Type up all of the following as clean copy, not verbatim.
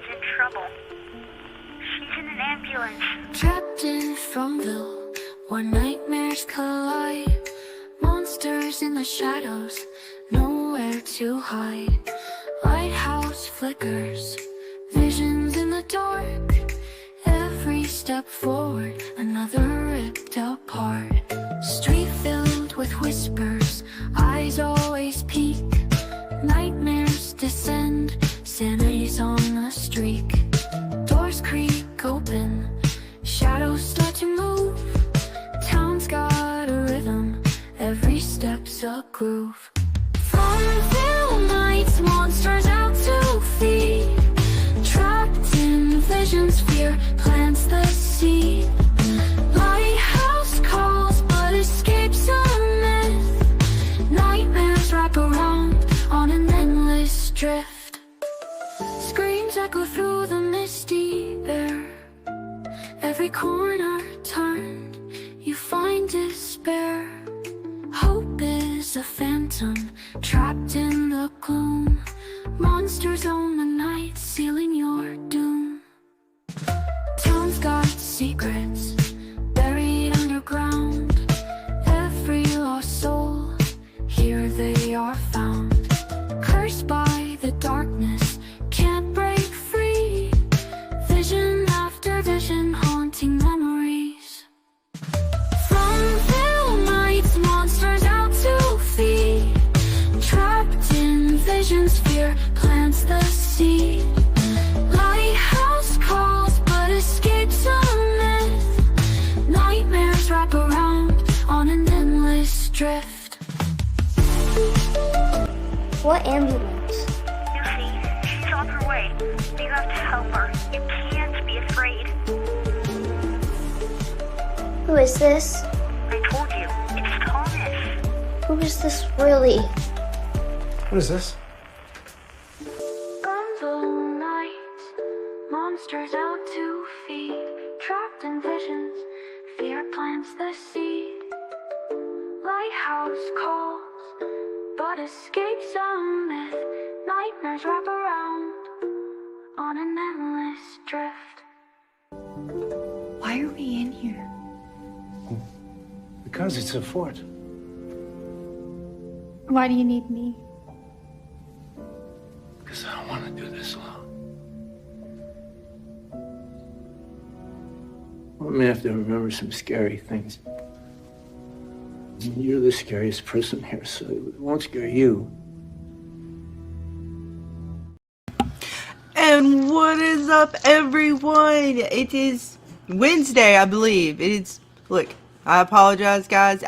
in trouble. She's in an ambulance. Trapped in Fromville, where nightmares collide. Monsters in the shadows, nowhere to hide. Lighthouse flickers, visions in the dark. Every step forward, another ripped apart. Street filled with whispers, eyes always peek. Nightmares descend, sanity's on the streak. Doors creak open, shadows start to move. Town's got a rhythm, every step's a groove. Farmville nights, monsters out to feed. Trapped in visions, fear plants the seed. Lighthouse calls, but escapes a myth. Nightmares wrap around on an endless drift. Screams echo through the misty air. Every corner turned, you find despair. Hope is a phantom, trapped in the gloom. Monsters own the night, sealing your doom. Town's got secrets, buried underground. Every lost soul, here they are found. Cursed by the darkness, can't break free. Vision after vision, haunting memories. Fromville nights, monsters out to feed. Trapped in visions, fear plants the seed. Lighthouse calls, but escapes a myth. Nightmares wrap around on an endless drift. What ambulance? You see, she's on her way. You have to help her. You can't be afraid. Who is this? I told you, it's Thomas. Who is this really? What is this? Fromville nights, monsters out to feed. Trapped in visions, fear plants the seed. Lighthouse calls, but escapes a myth. Nightmares wrap around on an endless drift. Why are we in here? Because it's a fort. Why do you need me? Because I don't want to do this alone. I may have to remember some scary things. You're the scariest person here, so it won't scare you. And what is up, everyone? It is Wednesday, I believe. Look, I apologize, guys.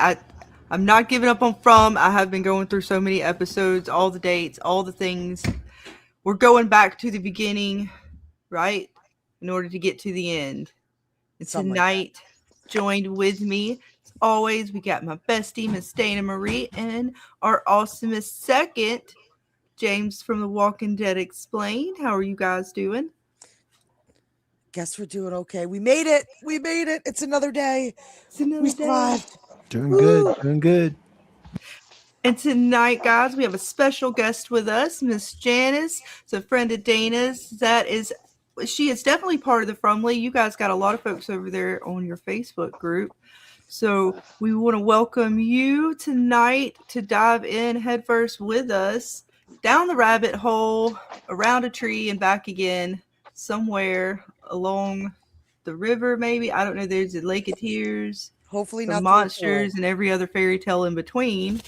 I'm not giving up on From. I have been going through so many episodes, all the dates, all the things. We're going back to the beginning, right? In order to get to the end. And tonight, joined with me, as always, we got my bestie, Miss Dana Marie, and our awesomest second, James from The Walking Dead Explained. How are you guys doing? Guess we're doing okay. We made it. We made it. It's another day. We survived. Doing good. Doing good. And tonight, guys, we have a special guest with us, Miss Janice. It's a friend of Dana's. She is definitely part of the Fromly. You guys got a lot of folks over there on your Facebook group. So we want to welcome you tonight to dive in headfirst with us down the rabbit hole, around a tree and back again, somewhere along the river, maybe. I don't know. There's a Lake of Tears. Hopefully the not monsters and every other fairy tale in between.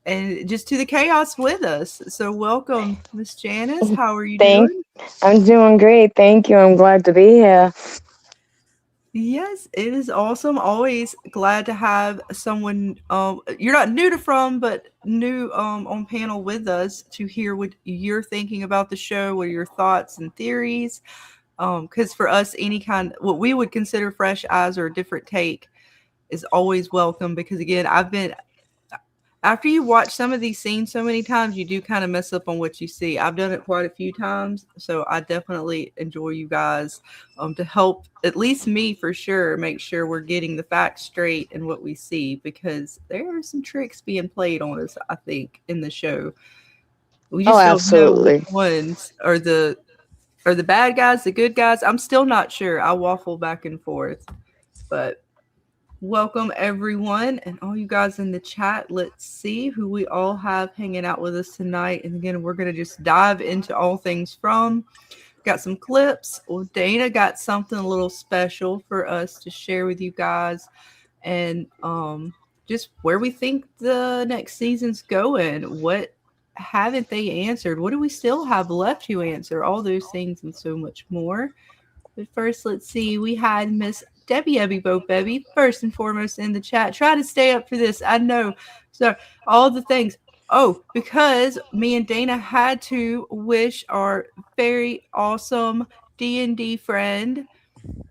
And just to the chaos with us. So welcome, Miss Janice. How are you doing? I'm doing great. Thank you. I'm glad to be here. Yes, it is awesome. Always glad to have someone you're not new to From, but new on panel with us to hear what you're thinking about the show, what are your thoughts and theories. Because for us, what we would consider fresh eyes or a different take is always welcome. Because again, after you watch some of these scenes so many times, you do kind of mess up on what you see. I've done it quite a few times, so I definitely enjoy you guys to help, at least me for sure, make sure we're getting the facts straight in what we see, because there are some tricks being played on us, I think, in the show. We just don't know absolutely. which ones are the Are the bad guys the good guys? I'm still not sure. I waffle back and forth. But welcome everyone and all you guys in the chat. Let's see who we all have hanging out with us tonight. And again, we're going to just dive into all things from. Got some clips. Well, Dana got something a little special for us to share with you guys. And just where we think the next season's going. What haven't they answered? What do we still have left to answer? All those things and so much more. But first, let's see. We had Miss Debbie Bebby first and foremost in the chat. Try to stay up for this. I know. So all the things. Oh, because me and Dana had to wish our very awesome D&D friend,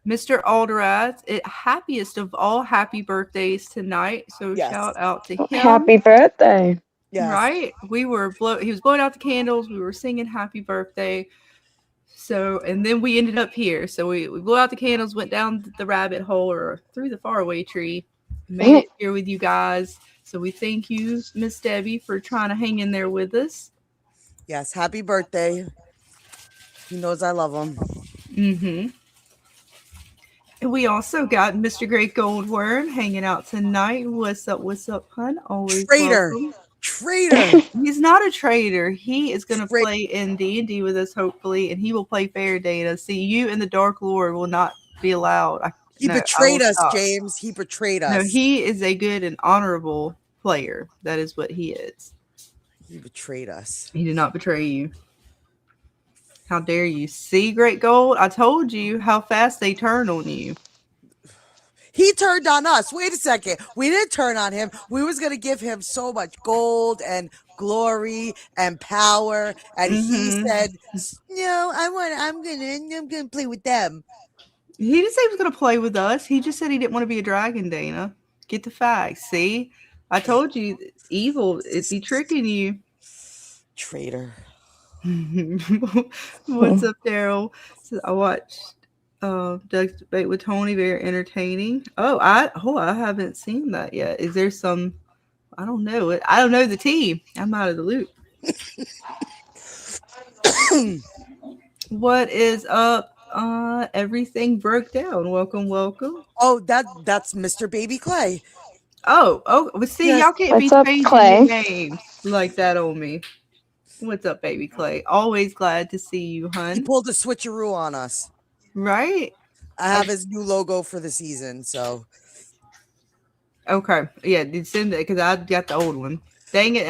Mr. Alderath, happiest of all happy birthdays tonight. So shout out to him. Happy birthday. Yes. Right? He was blowing out the candles. We were singing happy birthday. So, and then we ended up here. So we blew out the candles, went down the rabbit hole or through the faraway tree, made it here with you guys. So we thank you, Miss Debbie, for trying to hang in there with us. Yes. Happy birthday. He knows I love him. Mm-hmm. And we also got Mr. Great Goldworm hanging out tonight. What's up, hun? Always Traitor. welcome. Traitor. He's not a traitor. He is going to play in D&D with us, hopefully, and he will play fair, Dana. See, you and the Dark Lord will not be allowed. He betrayed us, James. He betrayed us. No, he is a good and honorable player. That is what he is. He betrayed us. He did not betray you. How dare you? See, Great Gold? I told you how fast they turn on you. He turned on us. Wait a second. We didn't turn on him. We was going to give him so much gold and glory and power. And he said, no, I'm going to play with them. He didn't say he was going to play with us. He just said he didn't want to be a dragon, Dana. Get the facts. See? I told you, evil is he tricking you. Traitor. What's up, Daryl? So I watched Doug's debate with Tony, very entertaining. I haven't seen that yet. Is there some? I don't know it. I don't know the team. I'm out of the loop. What is up? Everything broke down. Welcome. Oh, that's Mr. Baby Clay. Oh, but see, Yes. y'all can't be What's up, changing Clay? your names like that on me. What's up, Baby Clay? Always glad to see you, He hun. pulled a switcheroo on us. Right? I have his new logo for the season, so. Okay. Yeah, did send it because I got the old one. Dang it.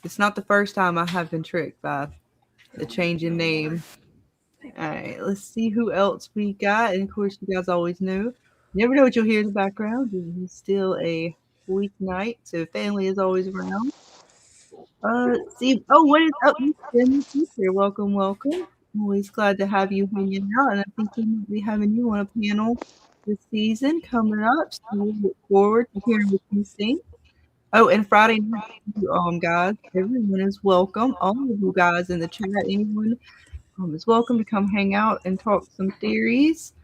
It's not the first time I have been tricked by the change in name. All right, let's see who else we got. And of course, you guys always know. You never know what you'll hear in the background. It's still a weeknight, so family is always around. Let's see. Oh, what is up, Miss Teacher? Welcome. Always glad to have you hanging out, and I think we might be having you on a panel this season coming up. So we look forward to hearing what you think. Oh, and Friday night, guys, everyone is welcome. All of you guys in the chat, anyone is welcome to come hang out and talk some theories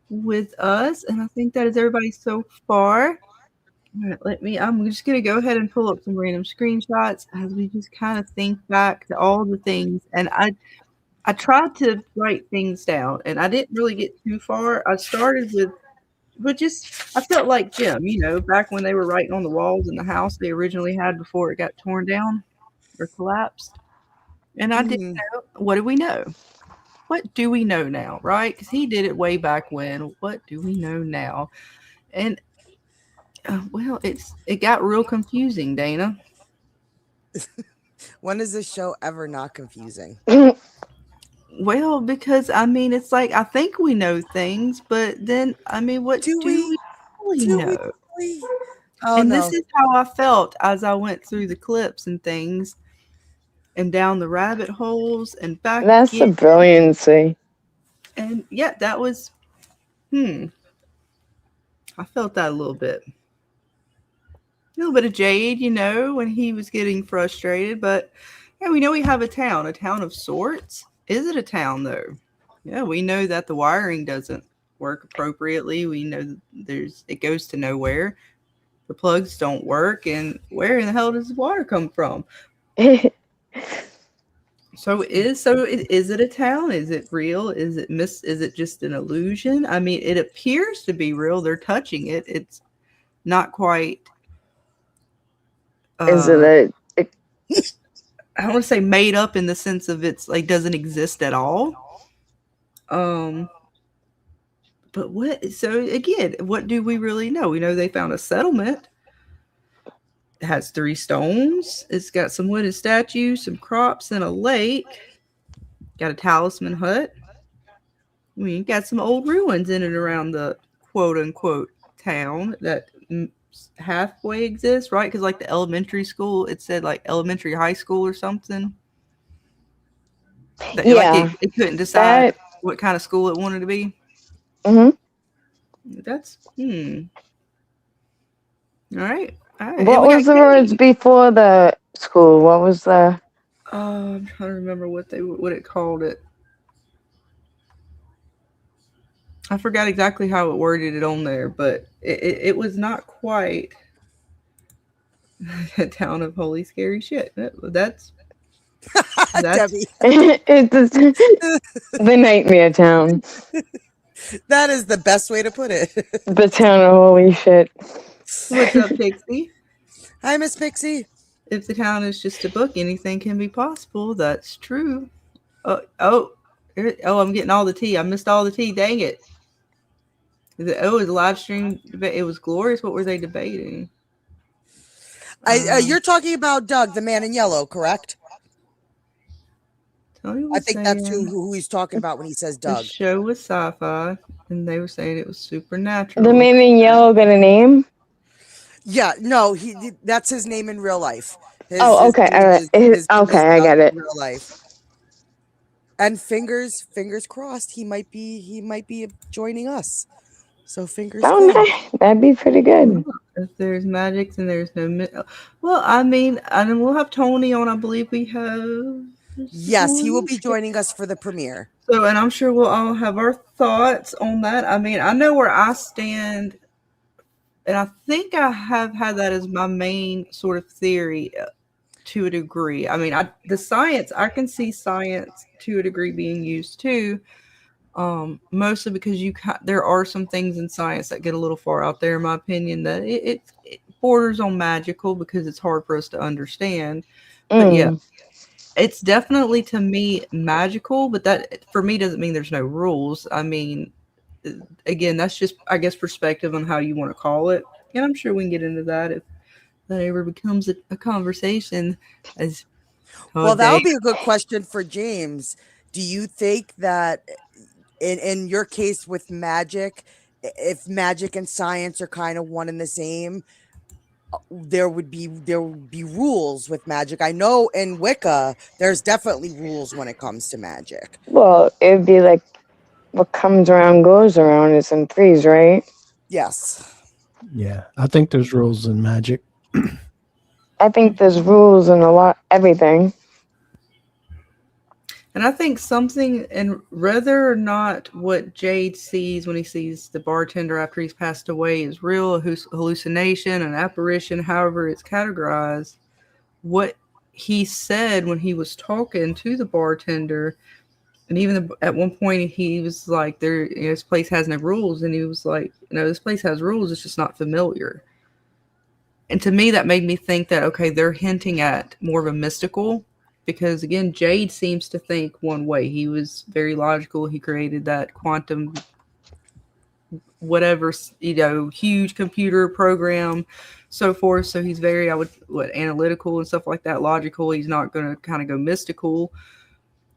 with us. And I think that is everybody so far. All right, I'm just going to go ahead and pull up some random screenshots as we just kind of think back to all the things. And I tried to write things down, and I didn't really get too far. I started with, I felt like Jim, back when they were writing on the walls in the house they originally had before it got torn down or collapsed. And I didn't know, what do we know? What do we know now, right? Because he did it way back when. What do we know now? And it got real confusing, Dana. When is this show ever not confusing? Well, because it's like I think we know things, but then what do we really know? This is how I felt as I went through the clips and things, and down the rabbit holes and back. That's the brilliancy. And yeah, that was. I felt that a little bit. A little bit of Jade, when he was getting frustrated. But yeah, we know we have a town of sorts. Is it a town, though? Yeah, we know that the wiring doesn't work appropriately. We know it goes to nowhere. The plugs don't work. And where in the hell does the water come from? Is it a town? Is it real? Is it just an illusion? I mean, it appears to be real. They're touching it. It's not quite Is it uh a I don't want to say made up in the sense of it's like doesn't exist at all. Um but so again, what do we really know? We know they found a settlement. It has 3 stones. It's got some wooden statues, some crops, and a lake. Got a talisman hut. We got some old ruins in and around the quote unquote town that halfway exists, right? Because like the elementary school, it said like elementary high school or something. Like yeah? it couldn't decide That what kind of school it wanted to be. hmm That's all right. All right. And What we got was the words Katie. before the school? What was the? I'm trying to remember what it called it. I forgot exactly how it worded it on there, but it was not quite a town of holy scary shit. That's Debbie. It's the nightmare town. That is the best way to put it. The town of holy shit. What's up, Pixie? Hi, Miss Pixie. If the town is just a book, anything can be possible. That's true. Oh, I'm getting all the tea. I missed all the tea. Dang it. It was a live stream debate. It was glorious. What were they debating? You're talking about Doug, the man in yellow, correct? I think that's who he's talking about when he says The Doug. show was sci-fi, and they were saying it was supernatural. The man in yellow got a name? Yeah, no, that's his name in real life. Okay, all right. Okay, I get it. In real life. And fingers crossed, he might be joining us. So fingers crossed. That'd be pretty good. If there's magic, then there's no. Well, I mean, and we'll have Tony on. I believe we have. Yes, he will be joining us for the premiere. So, and I'm sure we'll all have our thoughts on that. I mean, I know where I stand, and I think I have had that as my main sort of theory to a degree. I mean, the science, I can see science to a degree being used too, mostly because there are some things in science that get a little far out there, in my opinion, that it borders on magical because it's hard for us to understand. But yeah, it's definitely to me magical, but that for me doesn't mean there's no rules. I mean, again, that's just, I guess, perspective on how you want to call it. And I'm sure we can get into that if that ever becomes a conversation. Well, that would be a good question for James. Do you think that in your case with magic, if magic and science are kind of one and the same, there would be rules with magic? I know in Wicca, there's definitely rules when it comes to magic. Well, it'd be like what comes around goes around is in threes, right? Yes. Yeah, I think there's rules in magic. I think there's rules in everything. And I think something, and whether or not what Jade sees when he sees the bartender after he's passed away is real, a hallucination, an apparition, however it's categorized, what he said when he was talking to the bartender, and even at one point he was like, this place has no rules, and he was like, this place has rules, it's just not familiar. And to me, that made me think that, okay, they're hinting at more of a mystical, because again, Jade seems to think one way. He was very logical. He created that quantum, whatever, huge computer program, so forth. So he's very, analytical and stuff like that, logical. He's not going to kind of go mystical.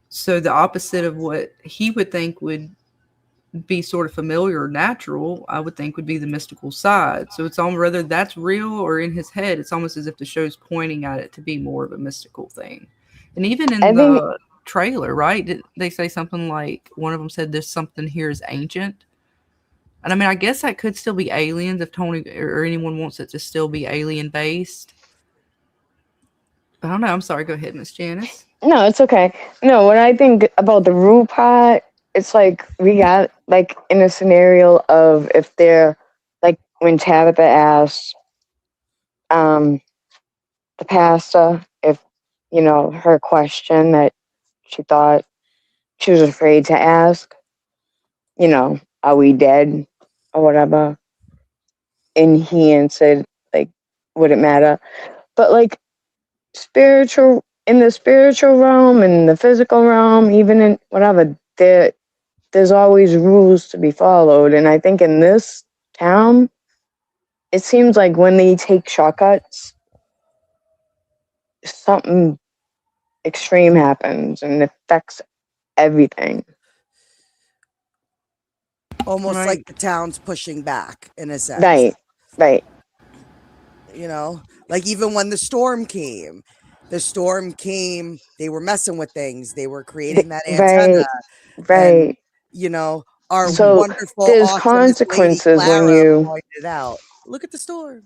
So the opposite of what he would think would be sort of familiar or natural, I would think would be the mystical side. So it's on whether that's real or in his head. It's almost as if the show's pointing at it to be more of a mystical thing. And even in the trailer, right? Did they say something like, one of them said there's something here is ancient? And I mean, I guess that could still be aliens if Tony or anyone wants it to still be alien based. I don't know. I'm sorry. Go ahead, Miss Janice. No, it's okay. No, when I think about the rule part, it's like we got like in a scenario of if they're like when Tabitha asked the pastor if her question that she thought. She was afraid to ask, are we dead or whatever? And he answered, like, would it matter? But like in the spiritual realm, in the physical realm, even in whatever, there's always rules to be followed. And I think in this town, it seems like when they take shortcuts, something extreme happens and it affects everything. Almost Right. like the town's pushing back in a sense. Right. Like even when the storm came, they were messing with things. They were creating that antenna. Right. And, our So wonderful, there's awesome Miss Lady consequences when Clara you. pointed out. Look at the storm.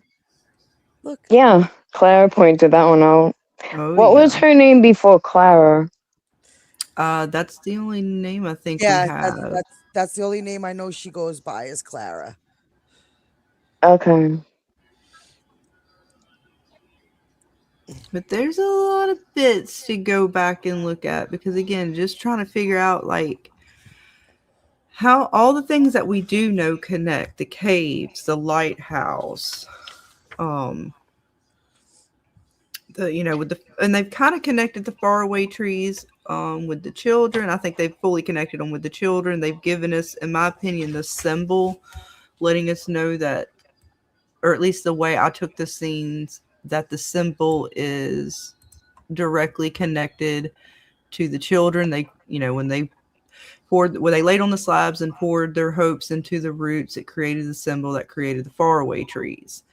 Look. Yeah, Clara pointed that one out. Oh, What was her name before Clara? That's the only name I think we Yeah, have. that's the only name I know she goes by is Clara. Okay. But there's a lot of bits to go back and look at because, again, just trying to figure out like how all the things that we do know connect: the caves, the lighthouse, and they've kind of connected the faraway trees with the children. I think they've fully connected them with the children. They've given us, in my opinion, the symbol, letting us know that, or at least the way I took the scenes, that the symbol is directly connected to the children. They, when they laid on the slabs and poured their hopes into the roots, it created the symbol that created the faraway trees.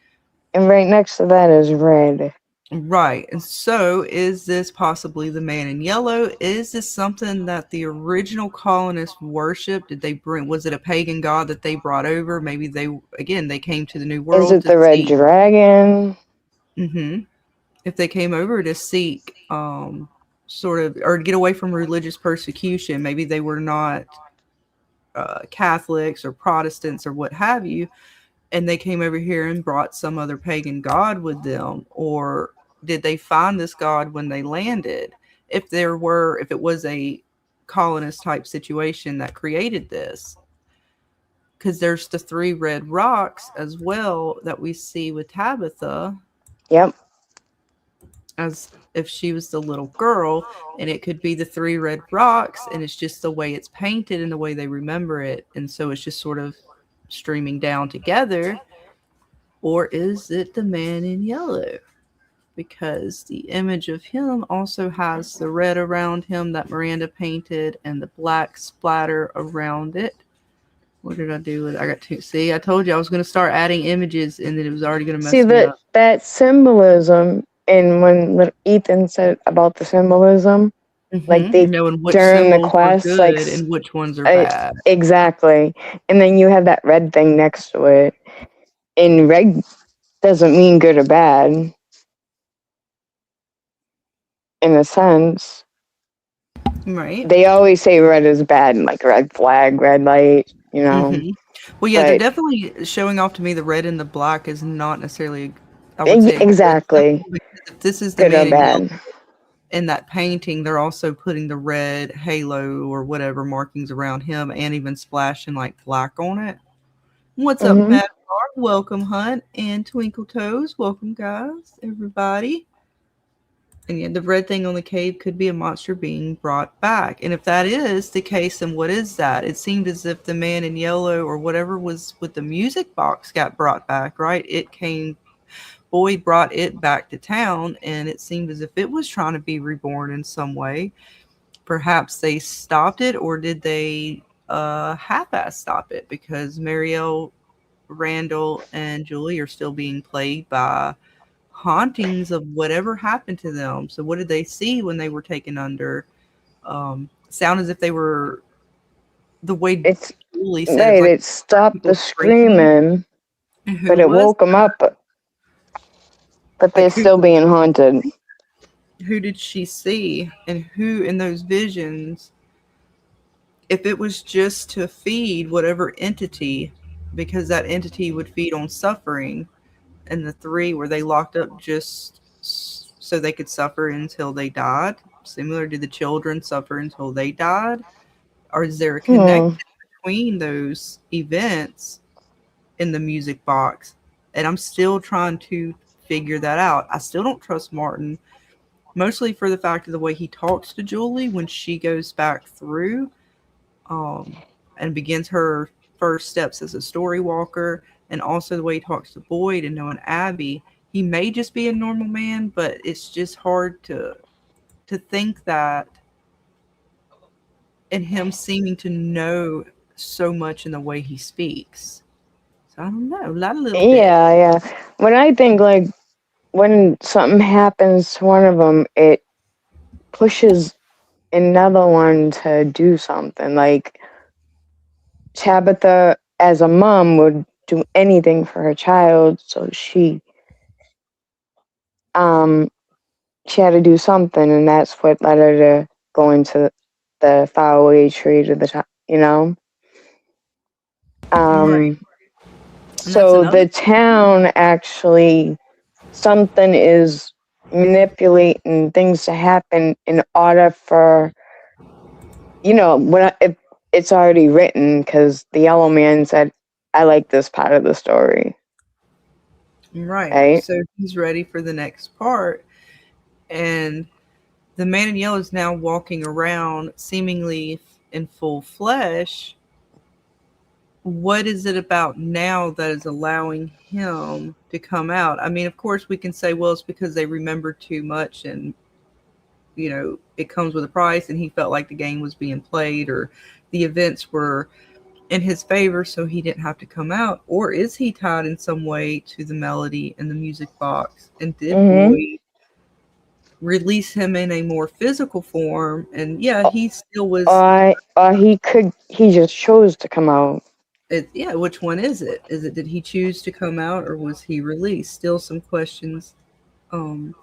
And right next to that is red. Right. And so is this possibly the man in yellow? Is this something that the original colonists worshipped? Was it a pagan god that they brought over? Maybe they came to the New World. Is it the red dragon? If they came over to seek sort of, or to get away from religious persecution, maybe they were not Catholics or Protestants or what have you, and they came over here and brought some other pagan god with them. Or did they find this god when they landed? If it was a colonist type situation that created this, because there's the 3 red rocks as well that we see with Tabitha. Yep. As if she was the little girl, and it could be the 3 red rocks, and it's just the way it's painted and the way they remember it, and so it's just sort of streaming down together. Or is it the man in yellow? Because the image of him also has the red around him that Miranda painted and the black splatter around it. What did I do with it? I got to see. I told you I was going to start adding images, and then it was already going to mess me up. That symbolism, and when Ethan said about the symbolism, like they knowing which during the symbols quest, are like good and which ones are bad. Exactly. And then you have that red thing next to it, and red doesn't mean good or bad, in a sense. Right. They always say red is bad, like red flag, red light, Well, yeah, they're definitely showing off to me the red and the black is not necessarily, I would say, exactly. If this is the good man or bad. In that painting, they're also putting the red halo or whatever markings around him, and even splashing like black on it. What's up, Matt? Welcome, Hunt and Twinkle Toes. Welcome, guys, everybody. And yeah, the red thing on the cave could be a monster being brought back. And if that is the case, then what is that? It seemed as if the man in yellow or whatever was with the music box got brought back, right? Boyd brought it back to town, and it seemed as if it was trying to be reborn in some way. Perhaps they stopped it, or did they half-ass stop it? Because Marielle, Randall, and Julie are still being plagued by hauntings of whatever happened to them. So what did they see when they were taken under? Sound as if they were, the way Julie said, right, it stopped the screaming, but it woke them up. But they're still being haunted. Who did she see? And who in those visions, if it was just to feed whatever entity, because that entity would feed on suffering, and the 3, were they locked up just so they could suffer until they died? similar? Did the children suffer until they died? Or is there a Hmm. connection between those events in the music box? And I'm still trying to figure that out. I still don't trust Martin, mostly for the fact of the way he talks to Julie when she goes back through um, and begins her first steps as a story walker, and also the way he talks to Boyd and knowing Abby. He may just be a normal man, but it's just hard to think that, and him seeming to know so much in the way he speaks. So I don't know, not a little bit. Yeah, yeah. When I think like when something happens to one of them, it pushes another one to do something. Like Tabitha, as a mom, would do anything for her child, so um she had to do something, and that's what led her to go into the faraway tree to the top. You know. Right. And that's So another. the town actually something is manipulating things to happen in order for if it's already written because the yellow man said I like this part of the story, Right. right? So he's ready for the next part. And the man in yellow is now walking around seemingly in full flesh. What is it about now that is allowing him to come out? I mean, of course, we can say, well, it's because they remember too much and, it comes with a price and he felt like the game was being played or the events were in his favor, so he didn't have to come out. Or is he tied in some way to the melody in the music box? And did Mm-hmm. Boyd release him in a more physical form? And yeah, he still was. He just chose to come out. Yeah, which one is it? Did he choose to come out or was he released? Still some questions, um,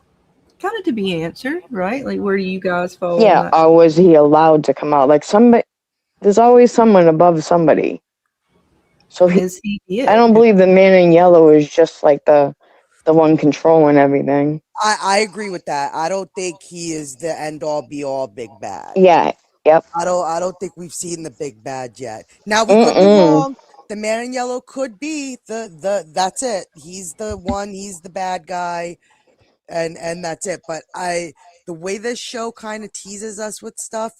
kind of to be answered, right? Like, where do you guys fall on Yeah, that? or was he allowed to come out? Like somebody, there's always someone above somebody. So And is he I it? don't believe the man in yellow is just like the one controlling everything. I agree with that. I don't think he is the end all be all big bad. Yeah. Yep. I don't think we've seen the big bad yet. Now we could be Mm-mm. wrong. The man in yellow could be the that's it. He's the one, he's the bad guy, and that's it. But the way this show kind of teases us with stuff,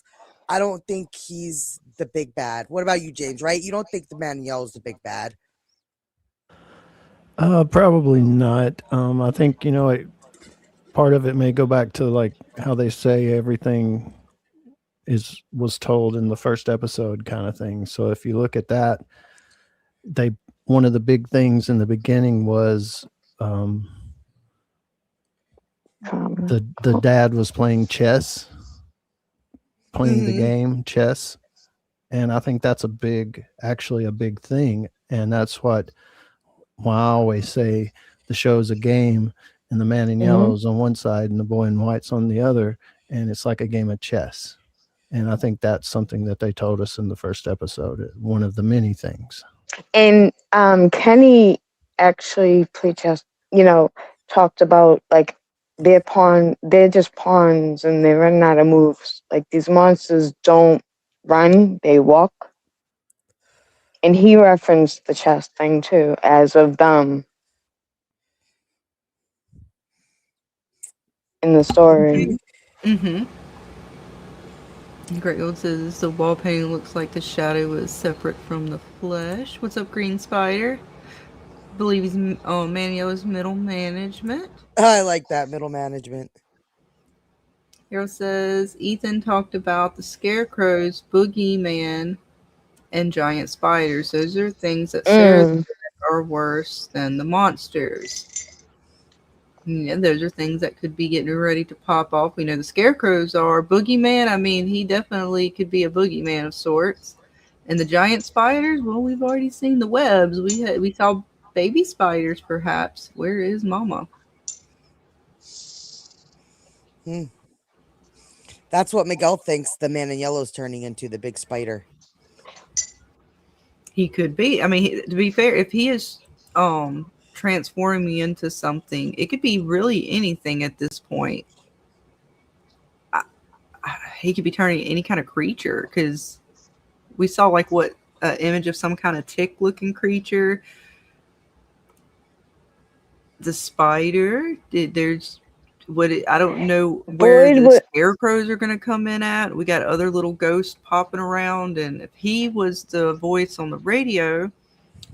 I don't think he's the big bad. What about you, James, right? You don't think the man in yellow is the big bad? Probably not. I think part of it may go back to like how they say everything was told in the first episode kind of thing. So if you look at that, one of the big things in the beginning was the dad was playing chess, playing the game chess, and I think that's actually a big thing, and that's why I always say the show's a game, and the man in yellow is on one side and the boy in white's on the other, and it's like a game of chess. And I think that's something that they told us in the first episode, one of the many things. And Kenny actually played chess, talked about like they're just pawns and they run out of moves. Like these monsters don't run, they walk. And he referenced the chess thing too, as of them in the story. Mm-hmm. Great Old says the wall painting looks like the shadow is separate from the flesh. What's up, Green Spider? Believe he's Manio's middle management. I like that middle management. Hero says Ethan talked about the scarecrows, boogeyman, and giant spiders. Those are things that Sarah said are worse than the monsters. Yeah, those are things that could be getting ready to pop off. We know the scarecrows are. Boogeyman, I mean, he definitely could be a boogeyman of sorts. And the giant spiders, well, we've already seen the webs. We saw baby spiders, perhaps. Where is Mama? That's what Miguel thinks the man in yellow is turning into, the big spider. He could be. I mean, to be fair, if he is transforming me into something, it could be really anything at this point. he could be turning any kind of creature, because we saw like what image of some kind of tick-looking creature. The spider. There's I don't know where the scarecrows are going to come in at. We got other little ghosts popping around, and if he was the voice on the radio,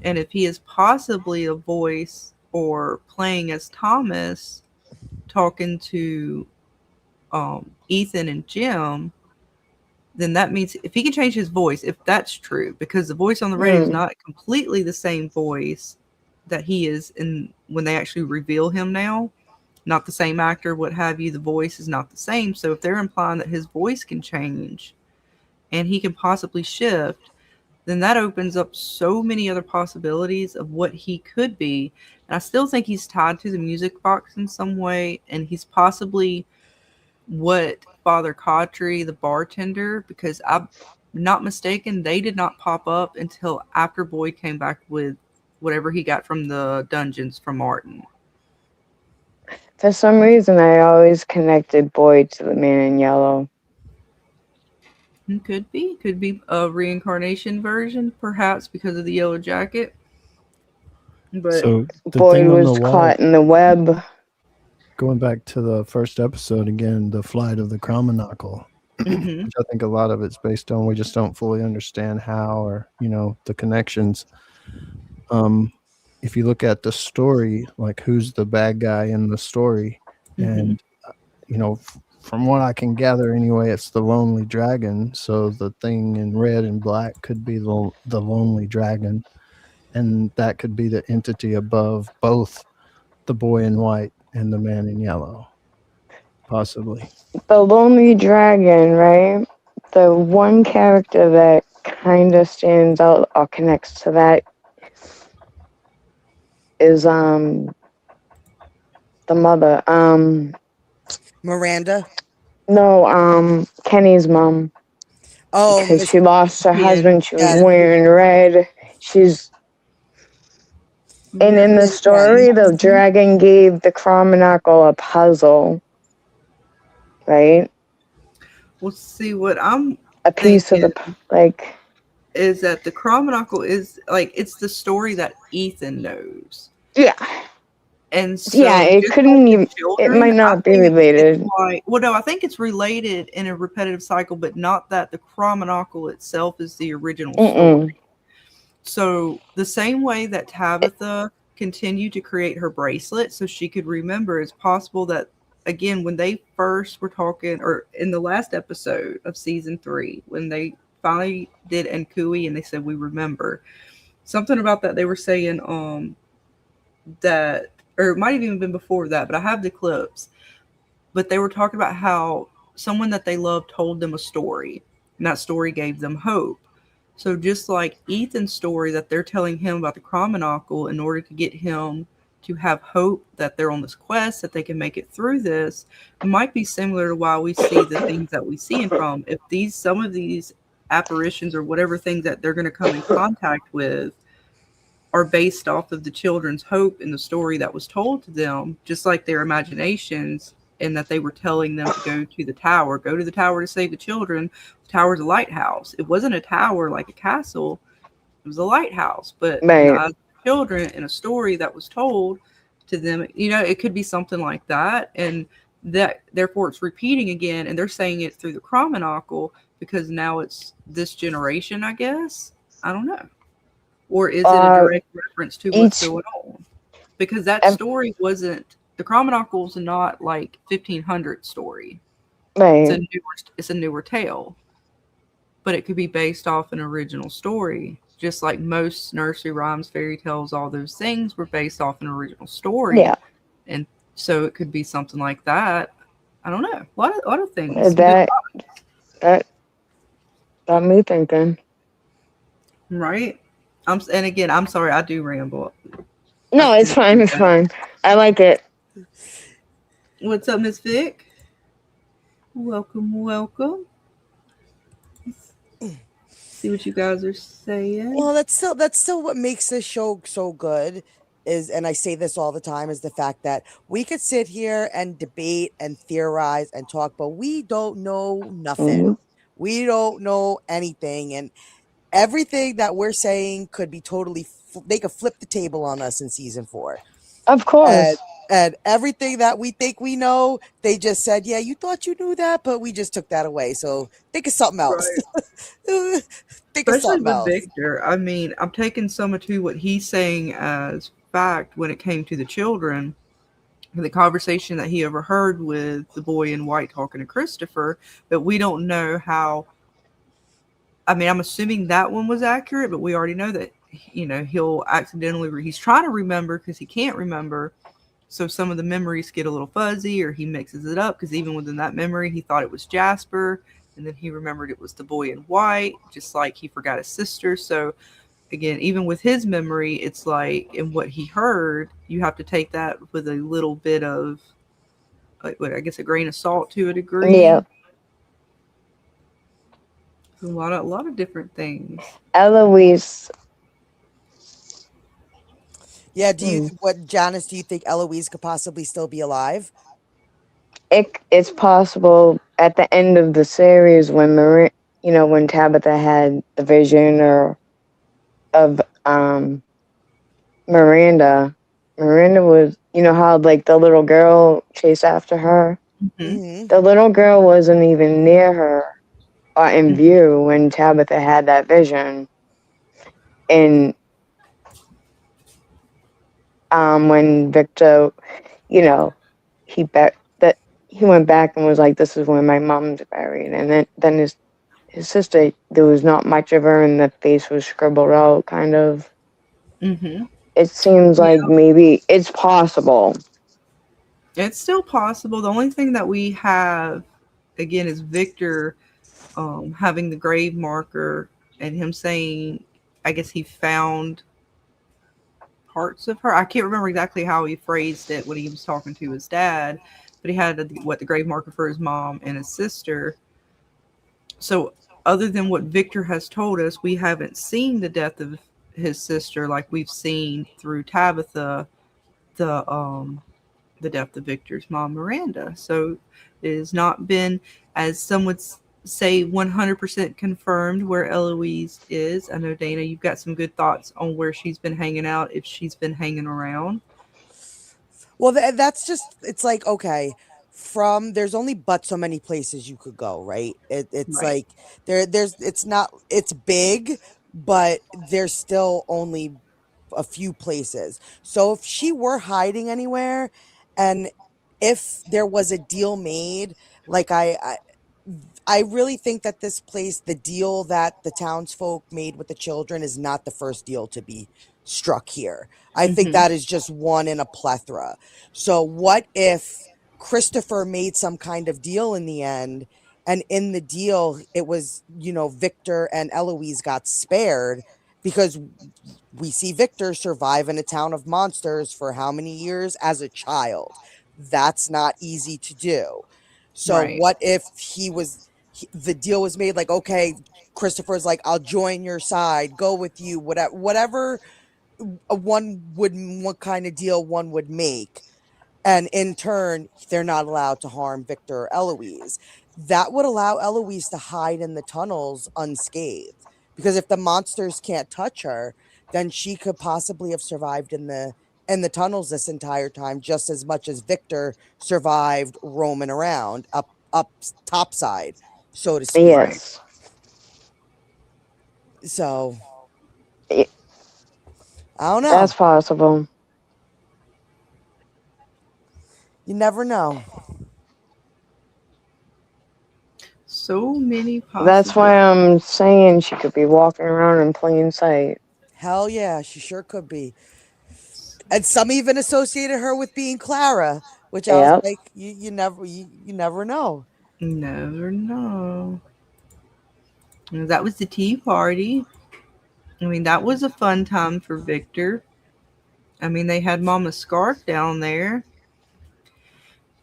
and if he is possibly a voice or playing as Thomas, talking to Ethan and Jim, then that means if he can change his voice, if that's true, because the voice on the radio is not completely the same voice that he is in when they actually reveal him now, not the same actor, what have you, the voice is not the same. So if they're implying that his voice can change and he can possibly shift, then that opens up so many other possibilities of what he could be. And I still think he's tied to the music box in some way, and he's possibly what Father Cautry, the bartender, because I'm not mistaken, they did not pop up until after Boyd came back with whatever he got from the dungeons from Martin. For some reason, I always connected Boyd to the man in yellow. Could be a reincarnation version, perhaps because of the yellow jacket. But so the Boyd thing on the was wall, caught in the web. going back to the first episode again, the flight of the Cromonocle, which I think a lot of it's based on, we just don't fully understand how, or the connections. If you look at the story, like who's the bad guy in the story, and from what I can gather anyway, it's the Lonely Dragon. So the thing in red and black could be the Lonely Dragon, and that could be the entity above both the boy in white and the man in yellow, possibly. The Lonely Dragon, right? The one character that kind of stands out or connects to that is the mother. Miranda. No, Kenny's mom. Oh, because she lost her husband. She was yeah. wearing red. And in the story, the dragon gave the Cromonocle a puzzle, right? We'll see what I'm a piece of the is that the Cromonocle is like, it's the story that Ethan knows. Yeah. And so it couldn't even, it might not be related. I think it's related in a repetitive cycle, but not that the Cromonocle itself is the original story. So the same way that Tabitha continued to create her bracelet so she could remember, it's possible that, again, when they first were talking, or in the last episode of season 3, when they finally did Nkui and they said, we remember, something about that they were saying that, or it might have even been before that, but I have the clips. But they were talking about how someone that they loved told them a story, and that story gave them hope. So just like Ethan's story that they're telling him about the Cromonocle in order to get him to have hope that they're on this quest, that they can make it through this, it might be similar to why we see the things that we see in Prom. If some of these apparitions or whatever things that they're going to come in contact with are based off of the children's hope in the story that was told to them, just like their imaginations, and that they were telling them to go to the tower to save the children. The tower's a lighthouse. It wasn't a tower like a castle. It was a lighthouse. But as children in a story that was told to them, it could be something like that. And that therefore it's repeating again, and they're saying it through the Cromonocle because now it's this generation, I guess. I don't know. Or is it a direct reference to what's going on? Because that story wasn't, the Cromonocle's not like 1500 story. Right. It's a newer tale. But it could be based off an original story. Just like most nursery rhymes, fairy tales, all those things were based off an original story. Yeah. And so it could be something like that. I don't know. A lot of things. That got me thinking. Right? And again, I'm sorry, I do ramble. No, it's fine. It's fine. I like it. What's up, Miss Vic? Welcome. See what you guys are saying. Well, that's still what makes this show so good, is, and I say this all the time, is the fact that we could sit here and debate and theorize and talk, but we don't know nothing. Mhm. We don't know anything, and everything that we're saying could be totally. They could flip the table on us in season 4, Of and course. everything that we think we know, they just said, "Yeah, you thought you knew that, but we just took that away." So think of something else. Right. Think of Especially something with else. Victor. I mean, I'm taking some of to what he's saying as fact when it came to the children. The conversation that he overheard with the boy in white talking to Christopher, but we don't know how. I mean, I'm assuming that one was accurate, but we already know that he'll accidentally. He's trying to remember because he can't remember, so some of the memories get a little fuzzy, or he mixes it up because even within that memory, he thought it was Jasper, and then he remembered it was the boy in white, just like he forgot his sister. So again, even with his memory, it's like in what he heard, you have to take that with a little bit of, like, what I guess, a grain of salt to a Yeah. degree. A lot of different things. Eloise. Yeah, do you hmm, what Janice, do you think Eloise could possibly still be alive? it's possible at the end of the series when when Tabitha had the vision or of Miranda. Miranda was, how like the little girl chased after her. Hmm. Mhm. The little girl wasn't even near her or in view when Tabitha had that vision. And when Victor, you know, that he went back and was like, "This is where my mom's buried," and then his sister, there was not much of her, and the face was scribbled out, kind of. Hmm. It seems like maybe it's possible. It's still possible. The only thing that we have, again, is Victor having the grave marker and him saying, I guess he found parts of her. I can't remember exactly how he phrased it when he was talking to his dad, but he had the grave marker for his mom and his sister. So, other than what Victor has told us, we haven't seen the death of his sister like we've seen through Tabitha, the um the death of Victor's mom, Miranda. So it has not been, as some would say, 100% confirmed where Eloise is. I know, Dana, you've got some good thoughts on where she's been hanging out, if she's been hanging around. Well, that's just, it's like, okay, from there's only but so many places you could go, right? It's Right. like there's it's not, it's big, but there's still only a few places. So if she were hiding anywhere, and if there was a deal made, like I really think that this place, the deal that the townsfolk made with the children, is not the first deal to be struck here. I think Hmm. that is just one in a plethora. So, what if Christopher made some kind of deal in the end, and in the deal, it was, Victor and Eloise got spared because we see Victor survive in a town of monsters for how many years as a child? That's not easy to do. So, Right. what if the deal was made, like, okay, Christopher's like, I'll join your side, go with you, whatever what kind of deal one would make, and in turn they're not allowed to harm Victor or Eloise. That would allow Eloise to hide in the tunnels unscathed, because if the monsters can't touch her, then she could possibly have survived in the tunnels this entire time, just as much as Victor survived roaming around up topside, so to speak. Right. Yes. So I- I don't know. That's possible. You never know. So many That's why possibilities. I'm saying she could be walking around in plain sight. Hell yeah, she sure could be. And some even associated her with being Clara, which I was Yep. like, you never know. Never know. And that was the tea party. I mean, that was a fun time for Victor. I mean, they had Mama Scarf down there,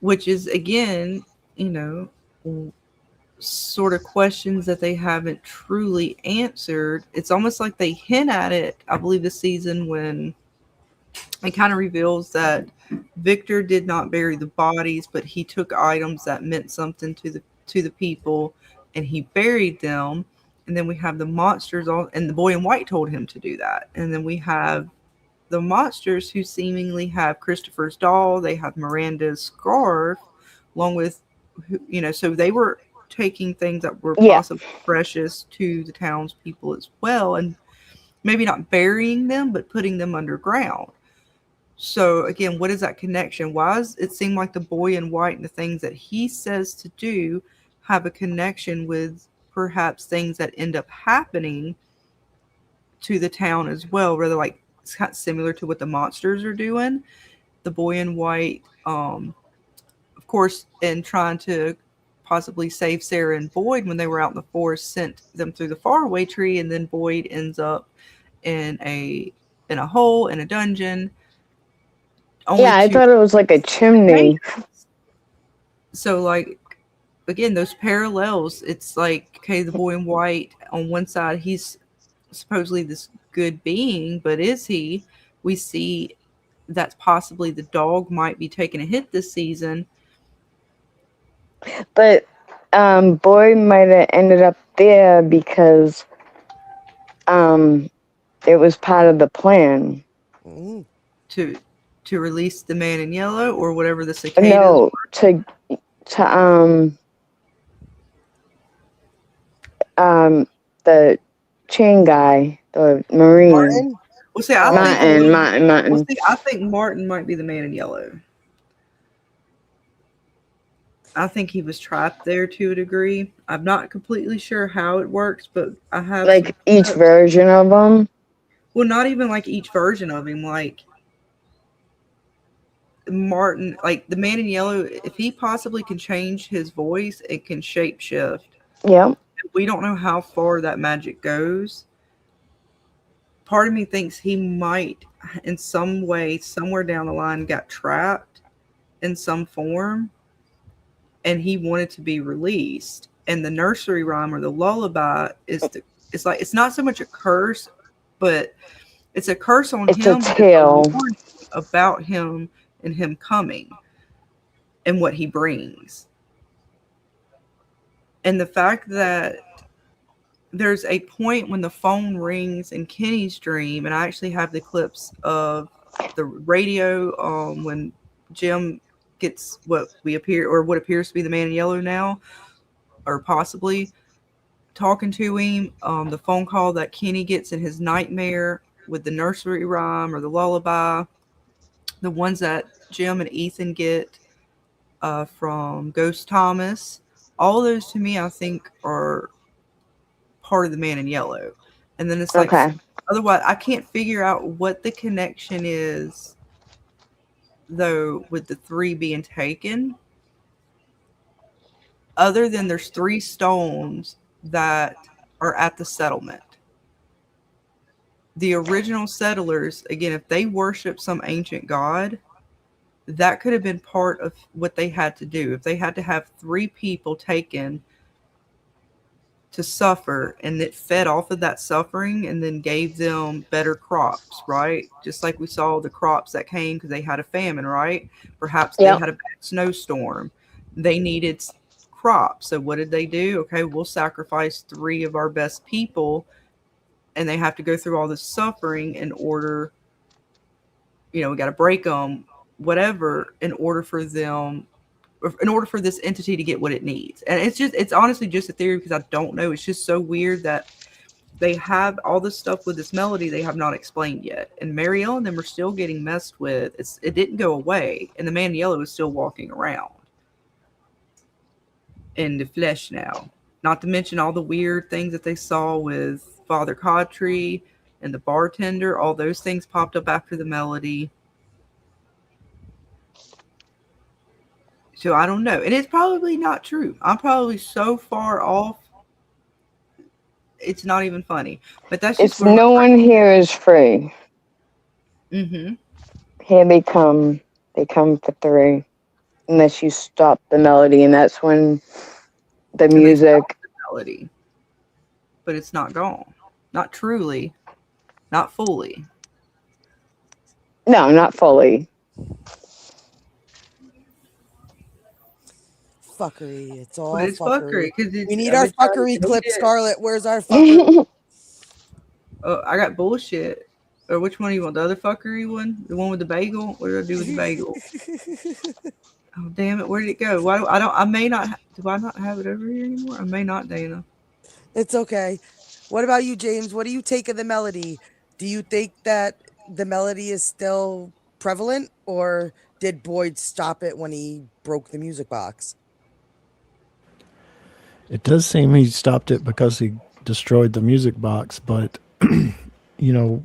which is, again, you know, sort of questions that they haven't truly answered. It's almost like they hint at it, I believe, this season when it kind of reveals that Victor did not bury the bodies, but he took items that meant something to the people, and he buried them. And then we have the monsters, all, and the boy in white told him to do that. And then we have the monsters who seemingly have Christopher's doll. They have Miranda's scarf, along with, so they were taking things that were possibly precious to the townspeople as well, and maybe not burying them, but putting them underground. So again, what is that connection? Why does it seem like the boy in white and the things that he says to do have a connection with perhaps things that end up happening to the town as well? Rather, like, it's kind of similar to what the monsters are doing. The boy in white, of course, in trying to possibly save Sarah and Boyd when they were out in the forest, sent them through the faraway tree, and then Boyd ends up in a hole in a dungeon. I thought it was like a chimney. So, like, again, those parallels, it's like, okay, the boy in white, on one side, he's supposedly this good being, but is he? We see that possibly the dog might be taking a hit this season. But Boyd might have ended up there because it was part of the plan. To release the man in yellow, or whatever the cicadas No, were? The chain guy, the Marine. Martin? Well, see, Martin. Well, see, I think Martin might be the man in yellow. I think he was trapped there to a degree. I'm not completely sure how it works, but I have like each version of him. Well, not even like each version of him. Like Martin, like the man in yellow, if he possibly can change his voice, it can shape shift. Yeah. We don't know how far that magic goes. Part of me thinks he might, in some way, somewhere down the line, got trapped in some form, and he wanted to be released. And the nursery rhyme or the lullaby it's like, it's not so much a curse, but it's a curse on him. It's a tale about him and him coming and what he brings. And the fact that there's a point when the phone rings in Kenny's dream, and I actually have the clips of the radio when Jim gets what appears to be the man in yellow now, or possibly talking to him. The phone call that Kenny gets in his nightmare with the nursery rhyme or the lullaby, the ones that Jim and Ethan get from Ghost Thomas, all those to me I think are part of the man in yellow. And then it's like, otherwise I can't figure out what the connection is though with the 3 being taken, other than there's 3 stones that are at the settlement. The original settlers, again, if they worship some ancient god, that could have been part of what they had to do. If they had to have 3 people taken to suffer, and it fed off of that suffering and then gave them better crops, right? Just like we saw the crops that came because they had a famine, right? Perhaps they had a bad snowstorm. They needed crops. So what did they do? Okay, we'll sacrifice 3 of our best people, and they have to go through all this suffering in order, we got to break them, whatever, in order for this entity to get what it needs. And it's honestly just a theory because I don't know. It's just so weird that they have all this stuff with this melody they have not explained yet. And Marielle and them are still getting messed with. It didn't go away. And the man in yellow is still walking around in the flesh now. Not to mention all the weird things that they saw with Father Cawtree and the bartender. All those things popped up after the melody. So I don't know. And it's probably not true. I'm probably so far off. It's not even funny. But that's just no one here is free. Mm-hmm. Here they come. They come for 3. Unless you stop the melody, and that's when the music. The melody. But it's not gone. Not truly. Not fully. No, not fully. Fuckery. It's But all it's fuckery fuckery. because We need our everybody fuckery knows clip, it. Scarlett. Where's our fuckery? Oh, I got bullshit. Or which one do you want? The other fuckery one? The one with the bagel? What did I do with the bagel? Oh damn it! Where did it go? Why do I don't? I may not. Do I not have it over here anymore? I may not, Dana. It's okay. What about you, James? What do you take of the melody? Do you think that the melody is still prevalent, or did Boyd stop it when he broke the music box? It does seem he stopped it because he destroyed the music box, but you know,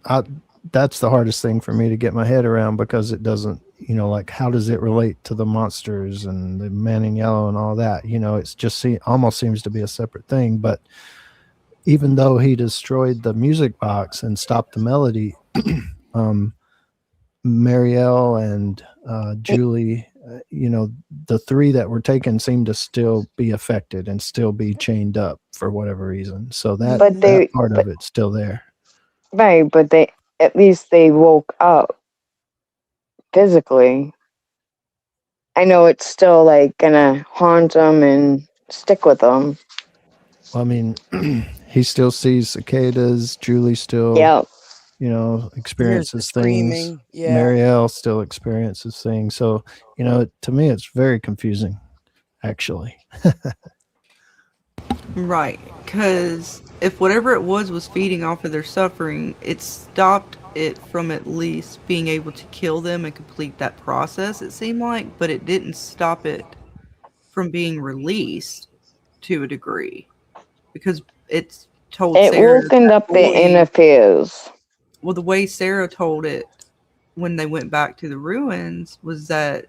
I that's the hardest thing for me to get my head around because it doesn't, like how does it relate to the monsters and the man in yellow and all that? It's just almost seems to be a separate thing. But even though he destroyed the music box and stopped the melody, Marielle and Julie, the three that were taken seem to still be affected and still be chained up for whatever reason. So that part of it's still there. Right, but at least they woke up physically. I know it's still like gonna haunt them and stick with them. Well, I mean, he still sees cicadas. Julie still, Yep. experiences screaming. things. Yeah. Marielle still experiences things. So, to me, it's very confusing, actually. Right, because if whatever it was feeding off of their suffering, it stopped it from at least being able to kill them and complete that process, it seemed like, but it didn't stop it from being released to a degree. Because it's told It Sarah opened up the inner fears. Well, the way Sarah told it when they went back to the ruins was that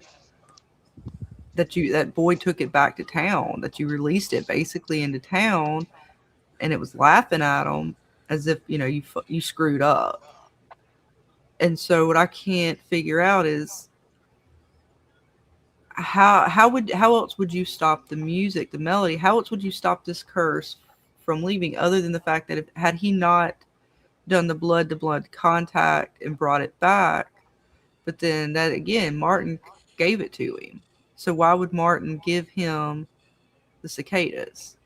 Boyd took it back to town, that you released it basically into town, and it was laughing at them as if you screwed up. And so what I can't figure out is how else would you stop the music, the melody? How else would you stop this curse from leaving, other than the fact that had he not done the blood to blood contact and brought it back, but then that again, Martin gave it to him. So why would Martin give him the cicadas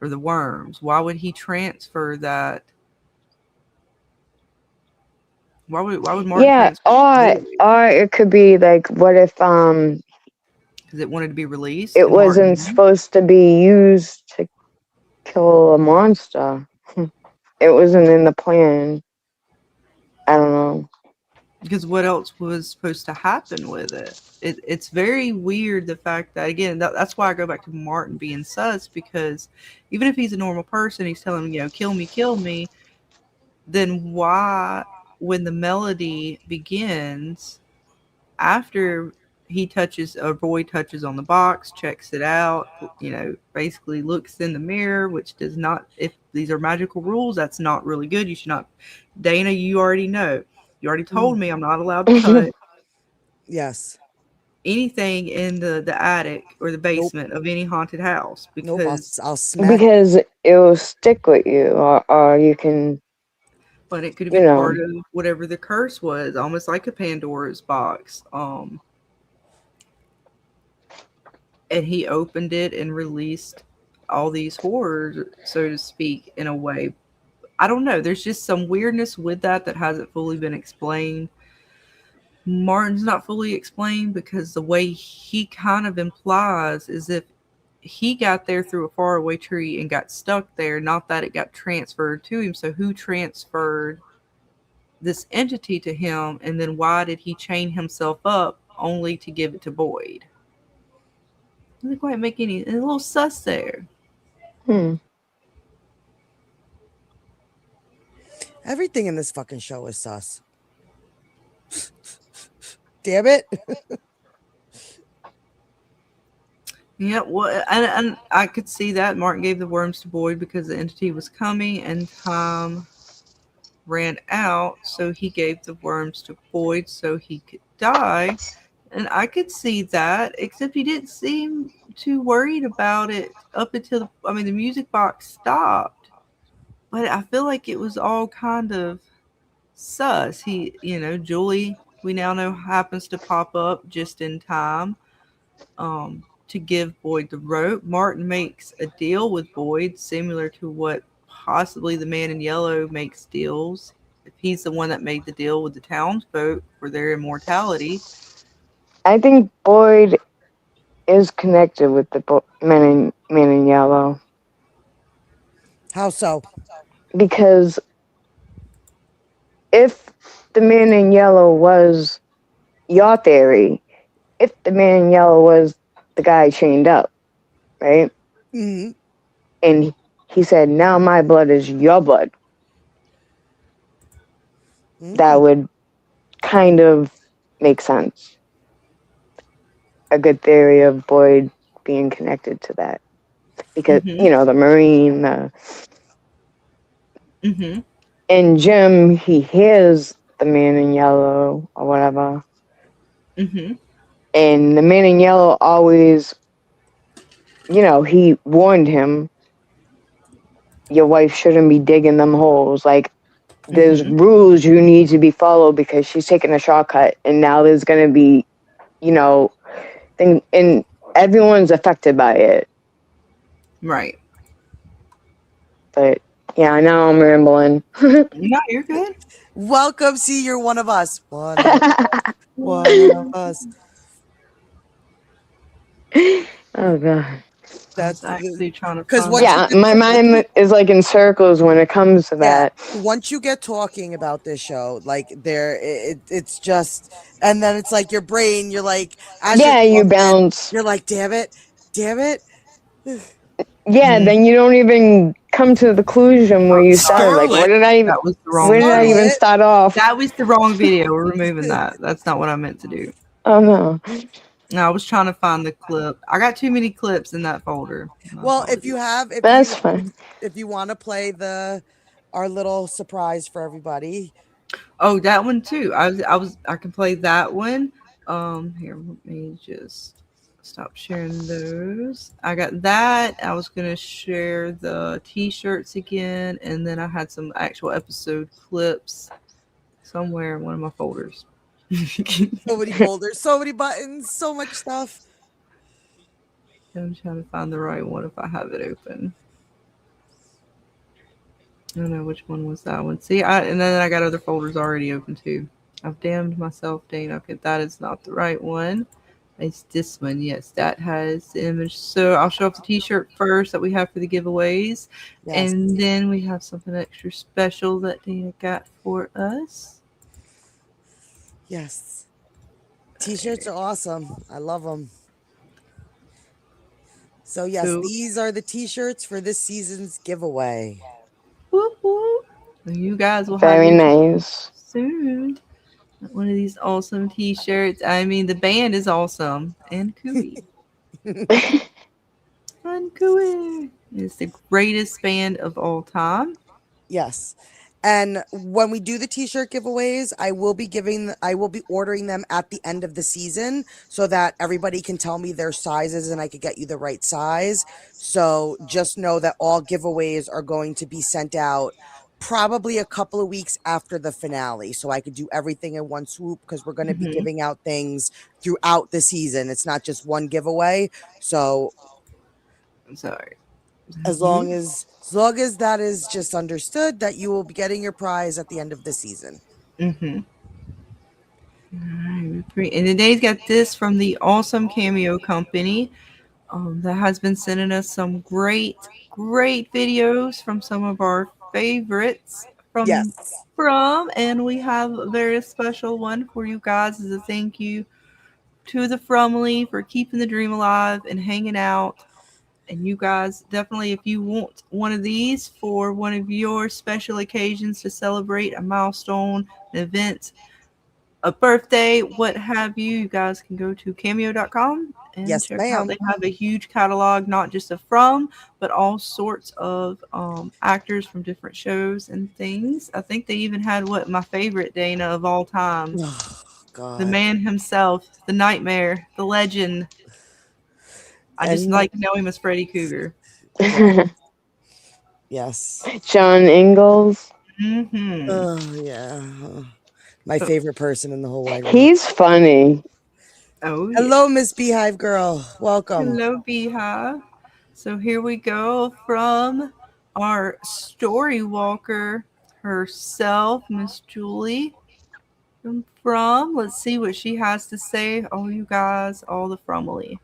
or the worms? Why would he transfer that? Why would Martin? Yeah, or it could be like, what if because it wanted to be released? It wasn't supposed to be used to kill a monster. It wasn't in the plan. I don't know. Because what else was supposed to happen with it? It's very weird, the fact that, again, that's why I go back to Martin being sus, because even if he's a normal person, he's telling him, kill me, then why, when the melody begins, after Boyd touches on the box, checks it out, basically looks in the mirror, which does not, if these are magical rules, that's not really good. You should not, Dana, you already know. You already told me I'm not allowed to cut Yes. anything in the attic or the basement of any haunted house, because I'll smack. Because it will stick with you, or you can. But it could be part of whatever the curse was, almost like a Pandora's box. And he opened it and released all these horrors, so to speak, in a way. I don't know. There's just some weirdness with that hasn't fully been explained. Martin's not fully explained, because the way he kind of implies is if he got there through a faraway tree and got stuck there, not that it got transferred to him. So who transferred this entity to him, and then why did he chain himself up only to give it to Boyd? Doesn't quite make a little sus there. Everything in this fucking show is sus. Damn it. Yeah, well, and I could see that Martin gave the worms to Boyd because the entity was coming and time ran out, so he gave the worms to Boyd so he could die. And I could see that, except he didn't seem too worried about it up until the music box stopped. But I feel like it was all kind of sus. Julie, we now know, happens to pop up just in time to give Boyd the rope. Martin makes a deal with Boyd similar to what possibly the man in yellow makes deals. If he's the one that made the deal with the townsfolk for their immortality. I think Boyd is connected with the man in yellow. How so? Because if the man in yellow was your theory, if the man in yellow was the guy chained up, right? Mm-hmm. And he said, now my blood is your blood. That would kind of make sense. A good theory of Boyd being connected to that. Because, the Marine, and Jim, he hears the man in yellow or whatever. And the man in yellow always, he warned him, your wife shouldn't be digging them holes. Like, there's rules you need to be followed because she's taking a shortcut. And now there's going to be, thing, and everyone's affected by it. Right. But, yeah, now I'm rambling. No, you're good. Welcome. See, you're one of us. One of us. Oh, God. That's actually trying to because my mind is like in circles when it comes to that. Once you get talking about this show, like it's just, and then it's like your brain, you're like, you bounce. You're like, damn it. Yeah, then you don't even come to the conclusion where you started. Like, where did I even start off? That was the wrong video. We're removing that. That's not what I meant to do. Oh no. No, I was trying to find the clip. I got too many clips in that folder. Well, if you want to play our little surprise for everybody. Oh, that one too. I can play that one. Here, let me just stop sharing those. I got that. I was gonna share the t-shirts again, and then I had some actual episode clips somewhere in one of my folders. So many folders, so many buttons, so much stuff. I'm trying to find the right one if I have it open. I don't know which one was that one. See, and then I got other folders already open too. I've damned myself, Dane. Okay, that is not the right one. It's this one. Yes, that has the image. So I'll show off the t-shirt first that we have for the giveaways. Yes. And then we have something extra special that Dana got for us. Yes. T-shirts are awesome. I love them. So yes, these are the t-shirts for this season's giveaway. Whoop, whoop. You guys will have very nice soon. One of these awesome t-shirts. I mean, the band is awesome. And Cooey. And Cooey. It's the greatest band of all time. Yes. And when we do the t-shirt giveaways, I will be ordering them at the end of the season so that everybody can tell me their sizes and I could get you the right size. So just know that all giveaways are going to be sent out probably a couple of weeks after the finale. So I could do everything in one swoop because we're going to be giving out things throughout the season. It's not just one giveaway. So I'm sorry. As long as that is just understood that you will be getting your prize at the end of the season. And today's got this from the awesome Cameo company that has been sending us some great videos from some of our favorites and we have a very special one for you guys as a thank you to the Frumley for keeping the dream alive and hanging out. And you guys, definitely, if you want one of these for one of your special occasions to celebrate a milestone, an event, a birthday, what have you, you guys can go to cameo.com and check out. They have a huge catalog, not just of From, but all sorts of actors from different shows and things. I think they even had my favorite, Dana, of all time. Oh, God. The man himself, the nightmare, the legend. I just like to know him as Freddy Cougar. Yes. John Ingalls. Mm-hmm. Oh yeah, my So, favorite person in the whole wide world. He's funny. oh yeah. Hello, Miss Beehive Girl. Welcome. Hello, Beehive. So here we go from our story walker herself, Miss Julie. From let's see what she has to say. Oh, you guys, all the frumily.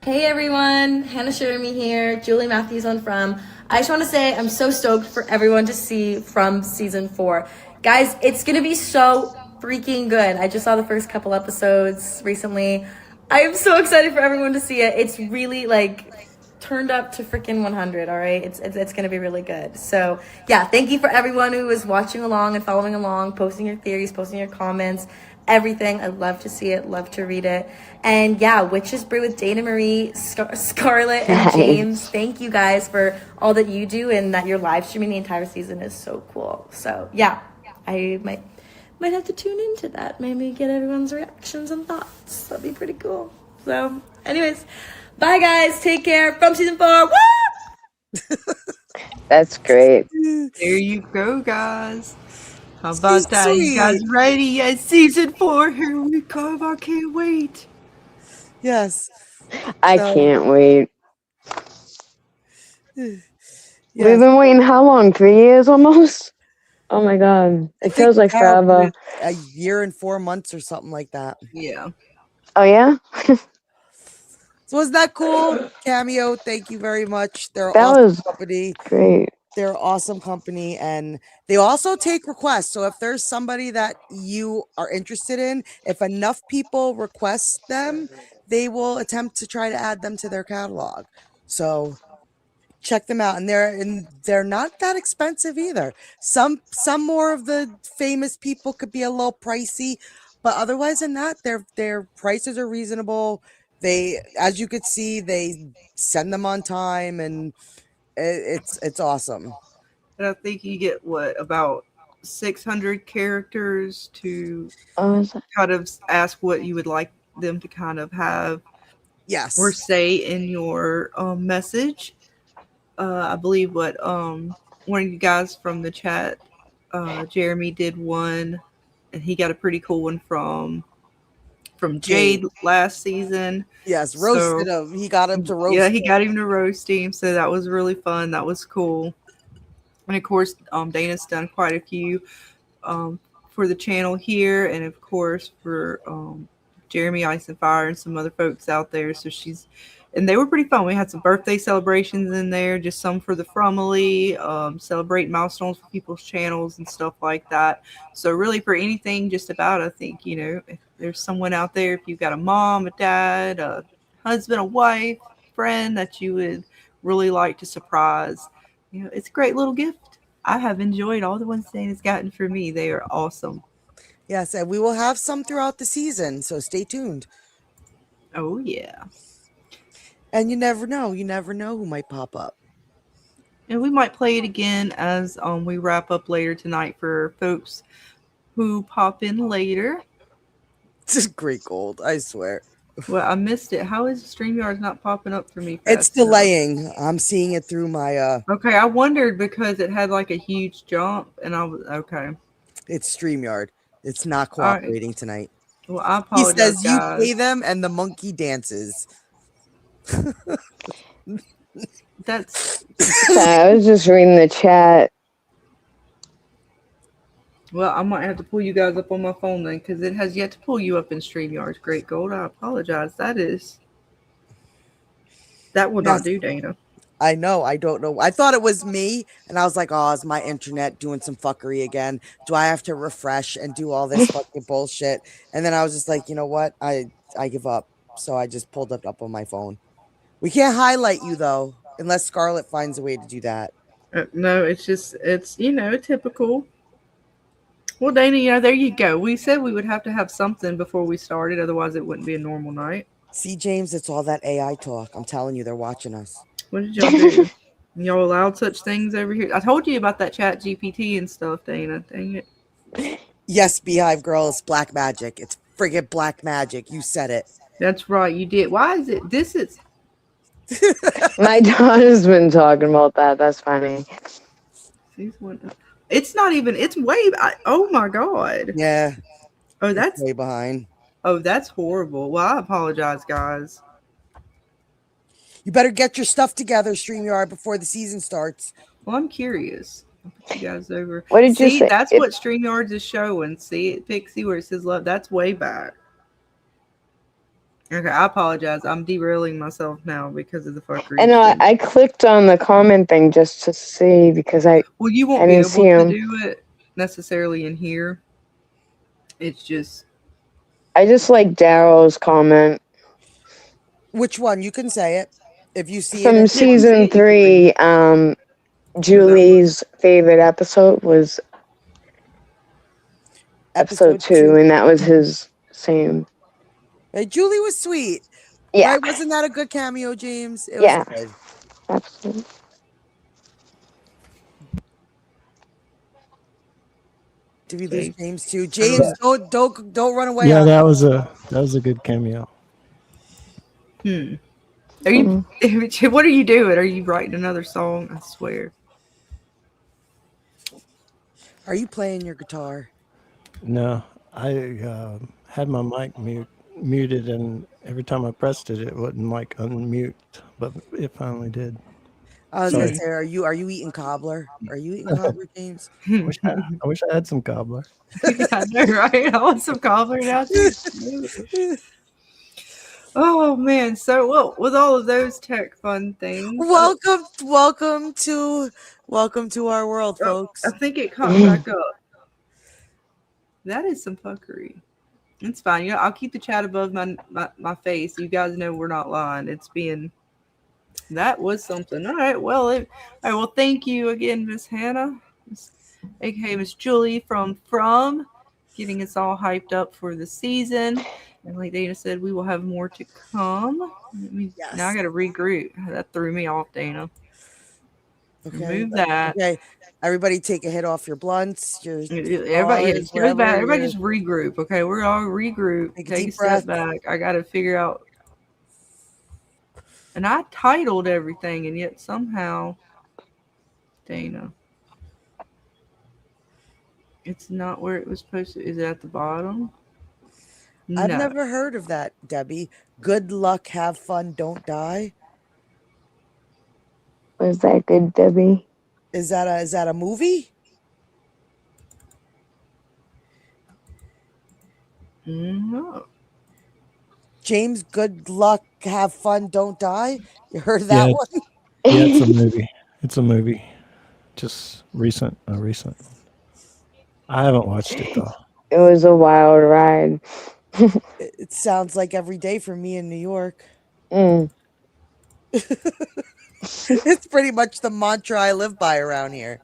Hey everyone, Hannah Shermy here, Julie Matthews on From. I just want to say I'm so stoked for everyone to see From season 4. Guys, it's going to be so freaking good. I just saw the first couple episodes recently. I am so excited for everyone to see it. It's really like turned up to freaking 100, all right? It's going to be really good. So, yeah, thank you for everyone who is watching along and following along, posting your theories, posting your comments, everything. I love to see it, love to read it. And yeah, Witches Brew with Dana Marie, Scarlett, and James. Thank you guys for all that you do and that you're live streaming the entire season is so cool. So, yeah, I might have to tune into that. Maybe get everyone's reactions and thoughts. That'd be pretty cool. So, anyways, bye guys. Take care. From season 4. Woo! That's great. There you go, guys. How about that? Sweet. You guys ready? Yes, season 4. Here we come. I can't wait. Yes. I So- can't wait. Yes. We've been waiting how long? 3 years almost? Oh my god. I It think feels like now forever. a year and 4 months or something like that. Yeah. Oh yeah? So was that cool? Cameo, thank you very much. They're That awesome was company. great. They're an awesome company, and they also take requests. So if there's somebody that you are interested in, if enough people request them, they will attempt to try to add them to their catalog. So check them out, and they're not that expensive either. Some more of the famous people could be a little pricey, but otherwise than that, their prices are reasonable. They, as you could see, they send them on time, and it's awesome. And I think you get what about 600 characters to Oh, is that- kind of ask what you would like them to kind of have Yes. or say in your message. I believe what one of you guys from the chat, Jeremy, did one, and he got a pretty cool one from Jade last season. Yes, roasted him. He got him to roast. Yeah, he got him to roast him, so that was really fun. That was cool. And of course, Dana's done quite a few for the channel here, and of course for Jeremy Ice and Fire and some other folks out there. So and they were pretty fun. We had some birthday celebrations in there, just some for the Frumily, celebrating milestones for people's channels and stuff like that. So really for anything just about, I think, if there's someone out there, if you've got a mom, a dad, a husband, a wife, friend that you would really like to surprise, it's a great little gift. I have enjoyed all the ones Dana's gotten for me. They are awesome. Yes, and we will have some throughout the season, so stay tuned. Oh, yeah. And you never know who might pop up. And we might play it again as we wrap up later tonight for folks who pop in later. This is great gold, I swear. Well, I missed it. How is StreamYard not popping up for me? It's fast enough? delaying. I'm seeing it through my Okay, I wondered because it had like a huge jump, and I was okay. It's StreamYard. It's not cooperating tonight. Well, I He apologize, says you guys. play them and the monkey dances. That's I was just reading the chat. well, I might have to pull you guys up on my phone then, because it has yet to pull you up in StreamYard's Great Gold. I apologize. That will not do, Dana. I know. I don't know. I thought it was me, and I was like, "Oh, is my internet doing some fuckery again? Do I have to refresh and do all this fucking bullshit?" And then I was just like, "You know what? I give up." So I just pulled it up on my phone. We can't highlight you though, unless Scarlett finds a way to do that. No, it's typical. Well, Dana, there you go. We said we would have to have something before we started, otherwise it wouldn't be a normal night. See, James, it's all that AI talk. I'm telling you, they're watching us. What did y'all do? Y'all allowed such things over here? I told you about that Chat GPT and stuff, Dana. Dang it. Yes, Beehive Girl, it's black magic. It's friggin' black magic. You said it. That's right, you did. Why is it? This is. My daughter's been talking about that. That's funny. It's not even. It's way. Oh my god. Yeah. Oh, It's that's way behind. that's horrible. Well, I apologize, guys. You better get your stuff together, StreamYard, before the season starts. Well, I'm curious. I'll put you guys over. What did you See, say? that's what StreamYards is showing. See it, Pixie, where it says love. That's way back. Okay, I apologize. I'm derailing myself now because of the fuckery. I know I clicked on the comment thing just to see because Well, you won't I be didn't able see to 'em. do it necessarily in here. It's just I just like Daryl's comment Which one? You can say it if you see from it. season 3. Julie's favorite episode was episode 2, and that was his same. Hey, Julie was sweet. Yeah. Right? Wasn't that a good cameo, James? It Yeah. was good. Absolutely. Did we lose James too? James, don't run away. Yeah, on that us. was a good cameo. Are you? What are you doing? Are you writing another song? I swear. Are you playing your guitar? No, I had my mic muted, and every time I pressed it, it wouldn't like unmute, but it finally did. I was Sorry. gonna say, are you eating cobbler? Are you eating cobbler, James? I wish I had some cobbler. I know, right? I want some cobbler now too. Oh man! So well, with all of those tech fun things, Welcome to our world, folks. I think it caught back up. That is some fuckery. It's fine. You know, I'll keep the chat above my face. You guys know we're not lying. It's being that was something. All right. Well, all right. Well, thank you again, Miss Hannah, aka Miss Julie from getting us all hyped up for the season. And like Dana said, we will have more to come. Now I got to regroup. That threw me off, Dana. Okay. Remove that. Okay. Everybody take a hit off your blunts. Everybody just regroup. Okay, we're all regroup. Take a step back. I got to figure out. And I titled everything, and yet somehow, Dana, it's not where it was supposed to. Is it at the bottom? I've never heard of that, Debbie. Good luck, have fun, don't die. Was that good, Debbie? Is that a movie? No. James, good luck, have fun, don't die. You heard of that one? Yeah, it's a movie. It's a movie. Just recent. I haven't watched it though. It was a wild ride. It sounds like every day for me in New York. It's pretty much the mantra I live by around here.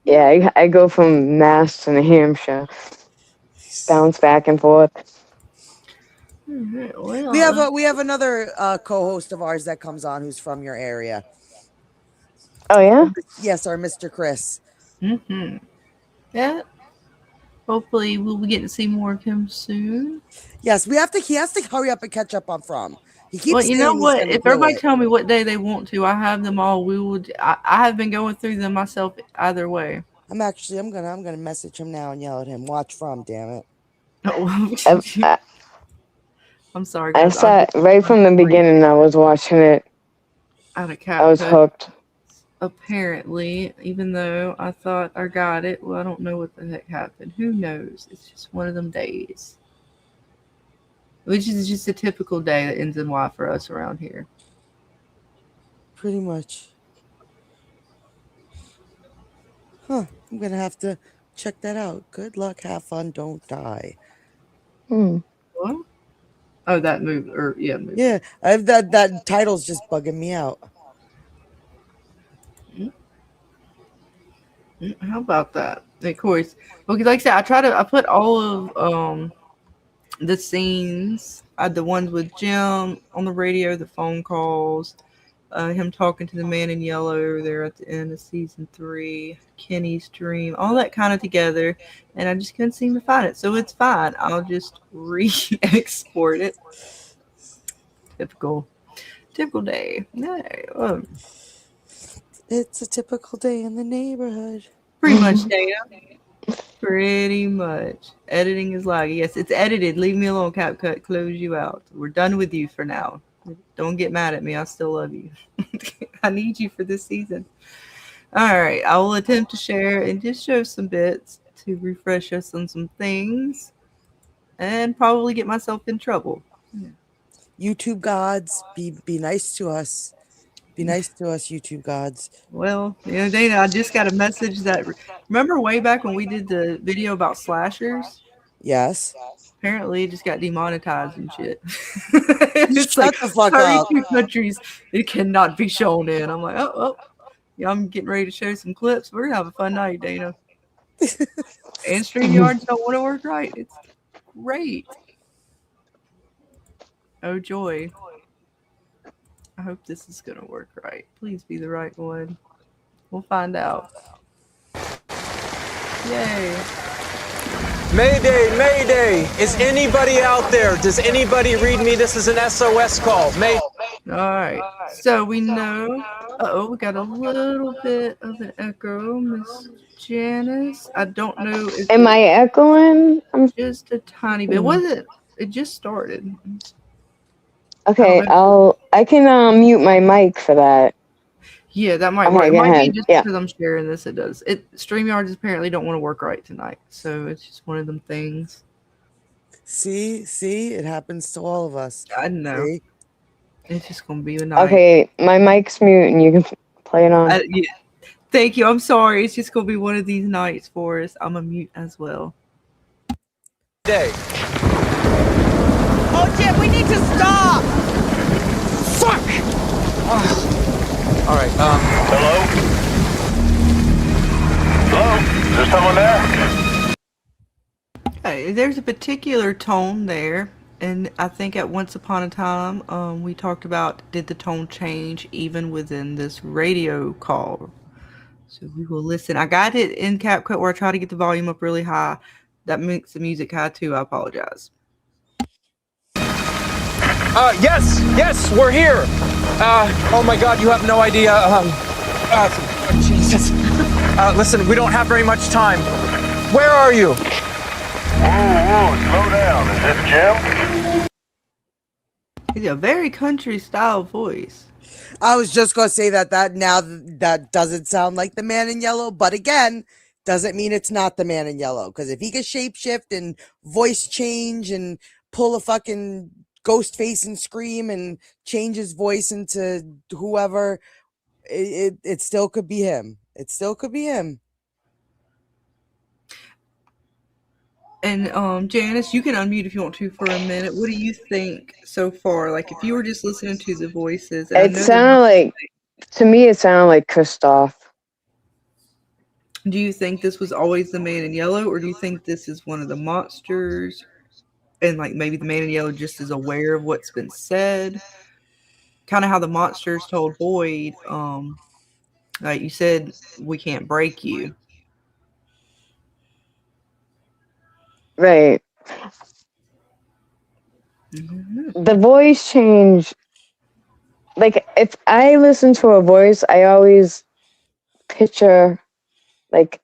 Yeah, I go from Mass to New Hampshire. Bounce back and forth. We have another co-host of ours that comes on who's from your area. Oh yeah? Yes, our Mr. Chris. Mm-hmm. Yeah. Hopefully we'll be getting to see more of him soon. Yes, he has to hurry up and catch up on From. He keeps well, you know what? If everybody tell me what day they want to, I have them all. I have been going through them myself either way. I'm gonna message him now and yell at him. Watch From, damn it. I'm sorry, guys. I sat right from the beginning. I was watching it. I was hooked. Apparently, even though I thought I got it, well, I don't know what the heck happened. Who knows? It's just one of them days. Which is just a typical day that ends in Y for us around here. Pretty much. Huh. I'm going to have to check that out. Good luck, have fun, don't die. What? Oh, that movie. Movie. Yeah, that title's just bugging me out. How about that? Of course. Okay, like I said, I put all of the scenes, the ones with Jim on the radio, the phone calls, him talking to the man in yellow there at the end of season 3, Kenny's dream, all that kind of together, and I just couldn't seem to find it. So it's fine. I'll just re-export it. Typical day. No. It's a typical day in the neighborhood. Pretty much, Dana. Pretty much. Editing is laggy. Yes, it's edited. Leave me alone, CapCut. Close you out. We're done with you for now. Don't get mad at me. I still love you. I need you for this season. All right. I will attempt to share and just show some bits to refresh us on some things and probably get myself in trouble. YouTube gods, be nice to us. Be nice to us, YouTube gods. Well, Dana, I just got a message that remember way back when we did the video about slashers? Yes. Apparently, it just got demonetized and shit. It's like the fuck up. 32 countries it cannot be shown in. I'm like, oh, yeah, I'm getting ready to show some clips. We're gonna have a fun night, Dana. And StreamYards don't want to work right. It's great. Oh joy. I hope this is gonna work right. Please be the right one. We'll find out. Yay. Mayday, Mayday! Is anybody out there? Does anybody read me? This is an SOS call. Alright, so we know. We got a little bit of an echo, Miss Janice. I don't know if. Am I echoing? Just a tiny bit. It just started. Okay, I can mute my mic for that. Yeah, that might work. It might be just because I'm sharing this. It does. StreamYards apparently don't want to work right tonight, so it's just one of them things. See, it happens to all of us. I know. See? It's just gonna be a night. Okay, my mic's mute, and you can play it on. Yeah. Thank you. I'm sorry. It's just gonna be one of these nights for us. I'm a mute as well. Day. Oh, Jim, we need to stop. Fuck. All right. Hello? Hello? Is there someone there? Hey, there's a particular tone there, and I think at once upon a time, we talked about did the tone change even within this radio call. So we will listen. I got it in CapCut where I try to get the volume up really high. That makes the music high too. I apologize. Yes, we're here. Oh my God, you have no idea. Jesus. Listen, we don't have very much time. Where are you? Whoa, slow down. Is this Jim? He's a very country style voice. I was just gonna say that doesn't sound like the man in yellow, but again, doesn't mean it's not the man in yellow. Because if he can shapeshift and voice change and pull a fucking ghost face and scream and change his voice into whoever, it still could be him. It still could be him. And Janice, you can unmute if you want to for a minute. What do you think so far? Like, if you were just listening to the voices, it sounded like, to me, it sounded like Kristoff. Do you think this was always the man in yellow, or do you think this is one of the monsters? And like maybe the man in yellow just is aware of what's been said. Kind of how the monsters told Boyd, like you said, we can't break you. Right. Mm-hmm. The voice change, like if I listen to a voice, I always picture like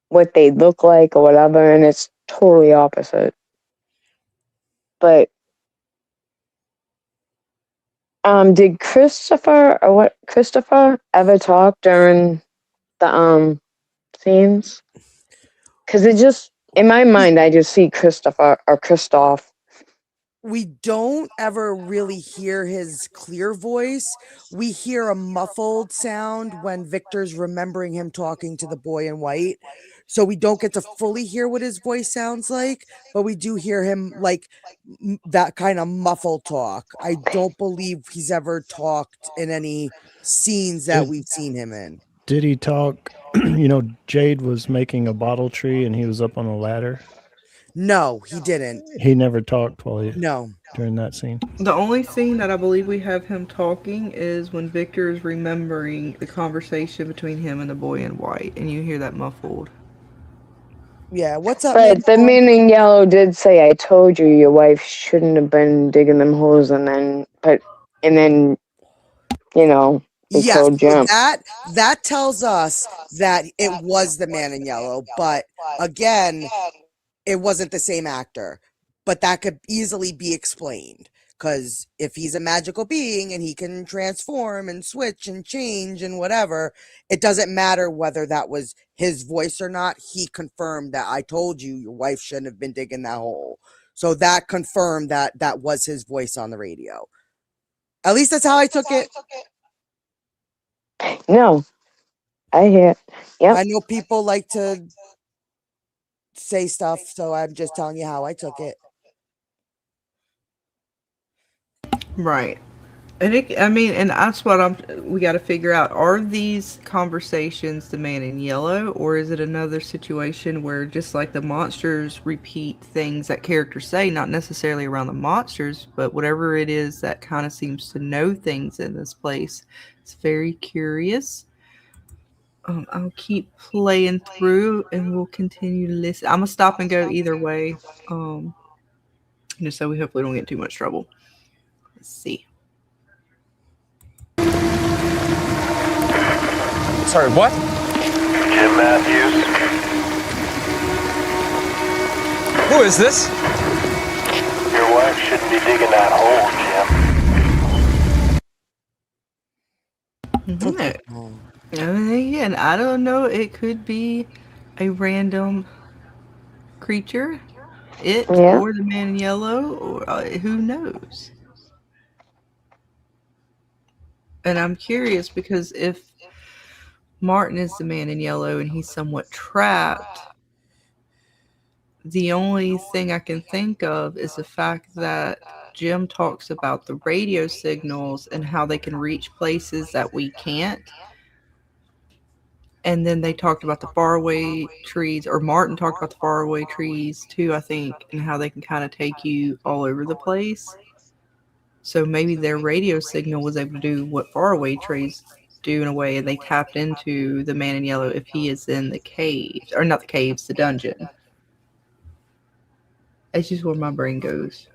what they look like or whatever, and it's totally opposite. But did Christopher ever talk during the scenes? Because it just, in my mind, I just see Christopher or Kristoff. We don't ever really hear his clear voice. We hear a muffled sound when Victor's remembering him talking to the boy in white. So we don't get to fully hear what his voice sounds like, but we do hear him like that kind of muffled talk. I don't believe he's ever talked in any scenes that we've seen him in. Did he talk? Jade was making a bottle tree and he was up on a ladder. No, he didn't. He never talked during that scene. The only scene that I believe we have him talking is when Victor is remembering the conversation between him and the boy in white, and you hear that muffled. Yeah, what's up? But the man in yellow did say, "I told you your wife shouldn't have been digging them holes," and then They Yes, told so Jim. that tells us that it was the man in yellow, but again, it wasn't the same actor. But that could easily be explained, because if he's a magical being and he can transform and switch and change and whatever, it doesn't matter whether that was his voice or not. He confirmed that I told you your wife shouldn't have been digging that hole. So that confirmed that that was his voice on the radio. At least that's how I took it. No, I hear. Yep. I know people like to say stuff, so I'm just telling you how I took it. Right. And and that's what we got to figure out. Are these conversations the man in yellow, or is it another situation where just like the monsters repeat things that characters say, not necessarily around the monsters, but whatever it is that kind of seems to know things in this place. It's very curious. I'll keep playing through and we'll continue to listen. I'm going to stop and go either way. Just so we hopefully don't get too much trouble. Let's see. Sorry, what? Jim Matthews. Who is this? Your wife shouldn't be digging that hole, Jim. Again, I don't know. It could be a random creature, or the man in yellow, or who knows. And I'm curious because if Martin is the man in yellow and he's somewhat trapped, the only thing I can think of is the fact that Jim talks about the radio signals and how they can reach places that we can't. And then they talked about the faraway trees, or Martin talked about the faraway trees too, I think, and how they can kind of take you all over the place. So maybe their radio signal was able to do what faraway trees do in a way, and they tapped into the man in yellow if he is in the caves, or not the caves, the dungeon. That's just where my brain goes.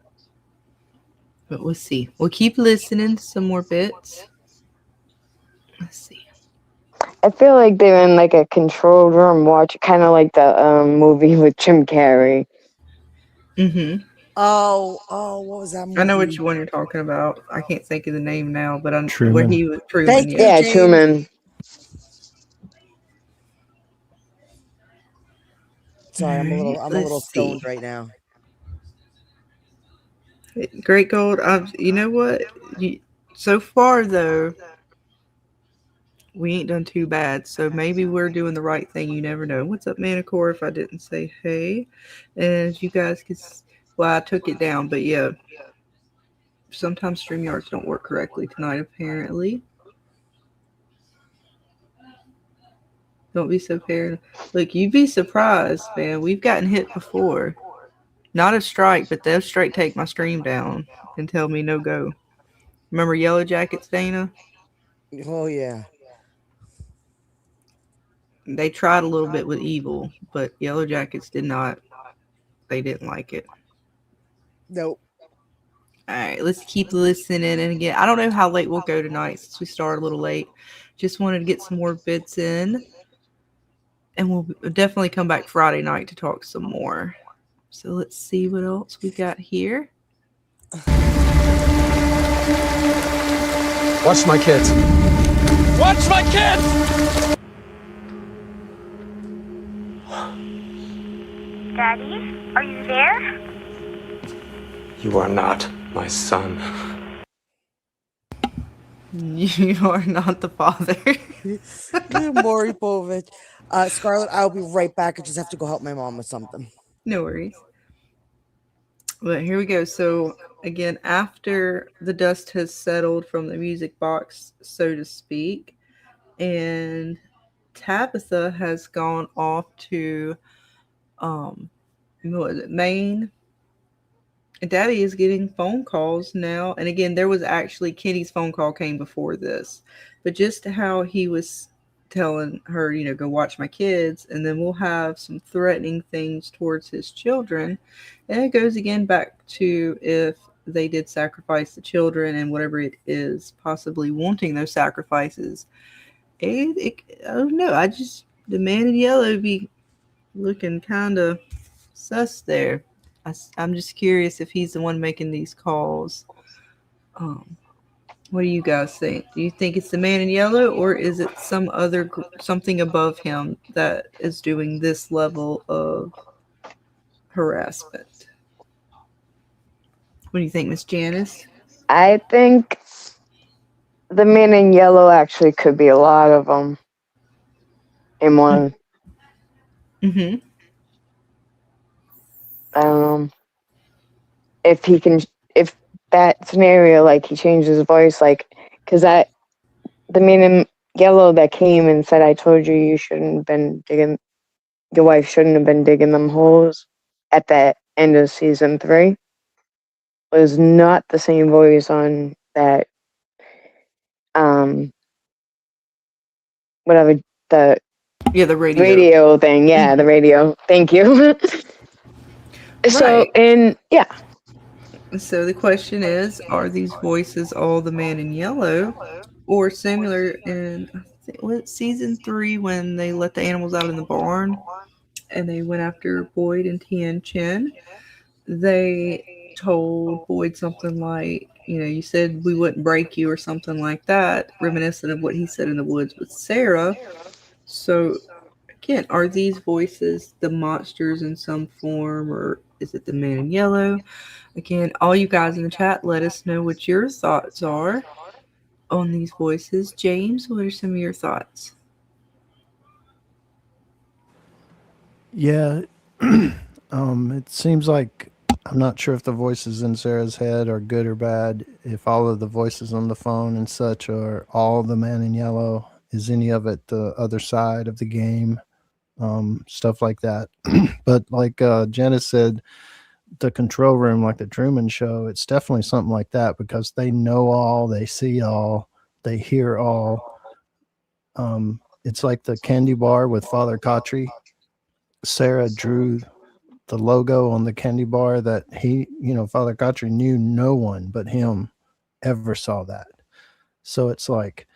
But we'll see. We'll keep listening to some more bits. Let's see. I feel like they're in like a controlled room watch, kind of like the movie with Jim Carrey. Mm-hmm. Oh, what was that movie? I know which one you're talking about. I can't think of the name now, but I'm Truman. where he was Truman. Thank you, Yeah, James. Truman. Sorry, I'm a little stoned right now. Great Gold. You know what? So far though, we ain't done too bad. So maybe we're doing the right thing. You never know. What's up, Manicore? If I didn't say hey, and as you guys can, well, I took it down, but yeah. Sometimes StreamYards don't work correctly tonight, apparently. Don't be so paranoid. Look, you'd be surprised, man. We've gotten hit before. Not a strike, but they'll straight take my stream down and tell me no go. Remember Yellow Jackets, Dana? Oh, yeah. They tried a little bit with Evil, but Yellow Jackets did not. They didn't like it. Nope. All right, let's keep listening. And again, I don't know how late we'll go tonight since we started a little late. Just wanted to get some more bits in. And we'll definitely come back Friday night to talk some more. So let's see what else we got here. Watch my kids. Watch my kids! Daddy, are you there? You are not my son. You are not the father. Maury Povich. Scarlett, I'll be right back. I just have to go help my mom with something. No worries. But here we go. So again, after the dust has settled from the music box, so to speak, and Tabitha has gone off to what was it, Maine. And Daddy is getting phone calls now. And again, there was actually Kenny's phone call came before this. But just how he was telling her, go watch my kids. And then we'll have some threatening things towards his children. And it goes again back to if they did sacrifice the children and whatever it is, possibly wanting those sacrifices. I don't know. The man in yellow be looking kind of sus there. I'm just curious if he's the one making these calls. Um, what do you guys think? Do you think it's the man in yellow, or is it something above him that is doing this level of harassment? What do you think, Miss Janice? I think the man in yellow actually could be a lot of them in one. Mm-hmm. I don't know if that scenario, like he changed his voice, like because the man in yellow that came and said, "I told you you shouldn't have been digging. Your wife shouldn't have been digging them holes," at the end of season 3, was not the same voice on that whatever the the radio thing. Yeah, the radio. Thank you. So, and yeah. So the question is, are these voices all the man in yellow, or similar in season 3 when they let the animals out in the barn and they went after Boyd and Tian Chen? They told Boyd something like, you said we wouldn't break you or something like that, reminiscent of what he said in the woods with Sarah. So again, are these voices the monsters in some form, or is it the man in yellow? Again, all you guys in the chat, let us know what your thoughts are on these voices. James, what are some of your thoughts? Yeah, it seems like I'm not sure if the voices in Sarah's head are good or bad. If all of the voices on the phone and such are all the man in yellow, is any of it the other side of the game? Stuff like that. But like Jenna said, the control room, like the Truman Show, it's definitely something like that because they know all, they see all, they hear all. It's like the candy bar with Father Kotri. Sarah drew the logo on the candy bar that Father Kotri knew no one but him ever saw that. So it's like,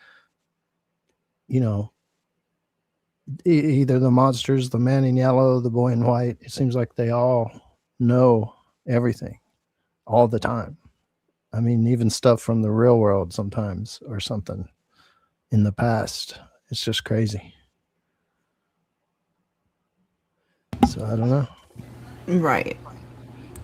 either the monsters, the man in yellow, the boy in white, it seems like they all know everything all the time. I mean, even stuff from the real world sometimes or something in the past. It's just crazy. So I don't know. Right.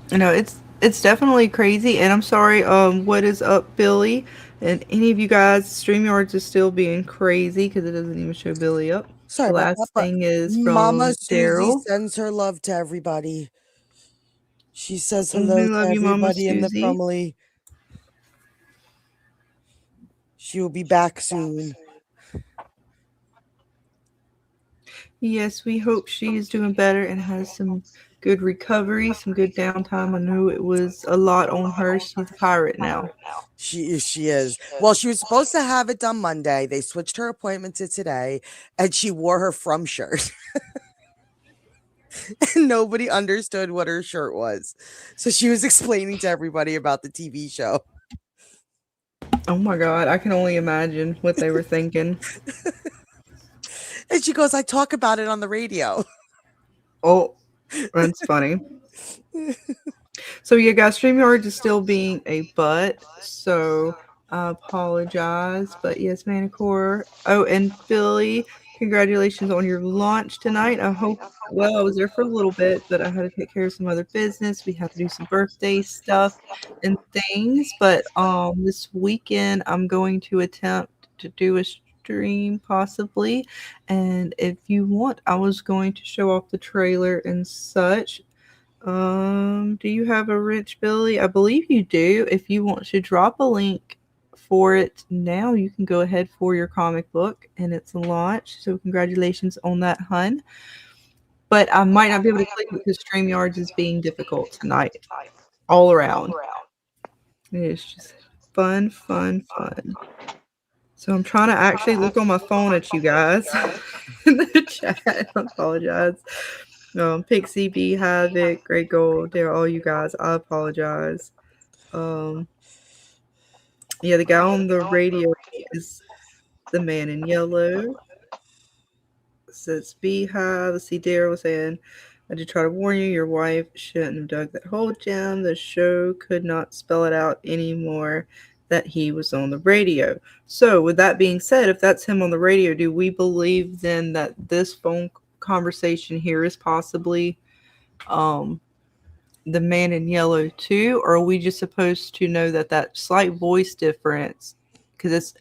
It's definitely crazy, and I'm sorry. What is up, Billy? And any of you guys, StreamYards is still being crazy because it doesn't even show Billy up. Sorry The about last that, but thing is Mama from Susie Daryl. sends her love to everybody. She says We hello love to you, Mama everybody in the Susie. family. She will be back soon. Yes, we hope she is doing better and has some good recovery, some good downtime. I know it was a lot on her. She's a pirate now. She is. Well, she was supposed to have it done Monday. They switched her appointment to today, and she wore her From shirt. And nobody understood what her shirt was. So she was explaining to everybody about the TV show. Oh my God, I can only imagine what they were thinking. And she goes, I talk about it on the radio. Oh, that's funny. So yeah, guys, StreamYard is still being a butt, so I apologize. But yes, Manicore. Oh, and Billy, congratulations on your launch tonight. I was there for a little bit, but I had to take care of some other business. We had to do some birthday stuff and things. But this weekend I'm going to attempt to do a stream possibly. And if you want, I was going to show off the trailer and such. Do you have a wrench, Billy? I believe you do. If you want to drop a link for it now, you can go ahead for your comic book, and it's a launch. So congratulations on that, hun. But I might not be able to click because StreamYards is being difficult tonight, all around. It's just fun. So I'm trying to actually look on my phone at you guys in the chat. I apologize. Pixie, B, Havoc, Great Gold, they're all you guys. I apologize. Yeah, the guy on the radio is the man in yellow. Says Beehive. Let's see, Daryl was saying, I did try to warn you, your wife shouldn't have dug that hole, Jim. The show could not spell it out anymore that he was on the radio. So, with that being said, if that's him on the radio, do we believe then that this phone conversation here is possibly the man in yellow too? Or are we just supposed to know that slight voice difference, because it's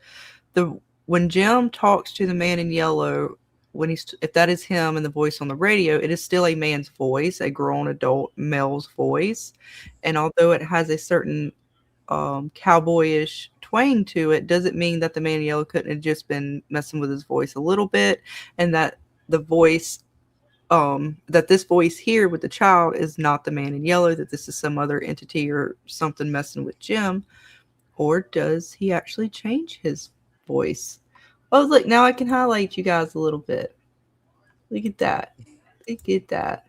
when Jim talks to the man in yellow, if that is him and the voice on the radio, it is still a man's voice, a grown adult male's voice. And although it has a certain cowboyish twang to it, doesn't mean that the man in yellow couldn't have just been messing with his voice a little bit, and that the voice that this voice here with the child is not the man in yellow, that this is some other entity or something messing with Jim. Or does he actually change his voice? Oh, look, now I can highlight you guys a little bit. Look at that. Look at that.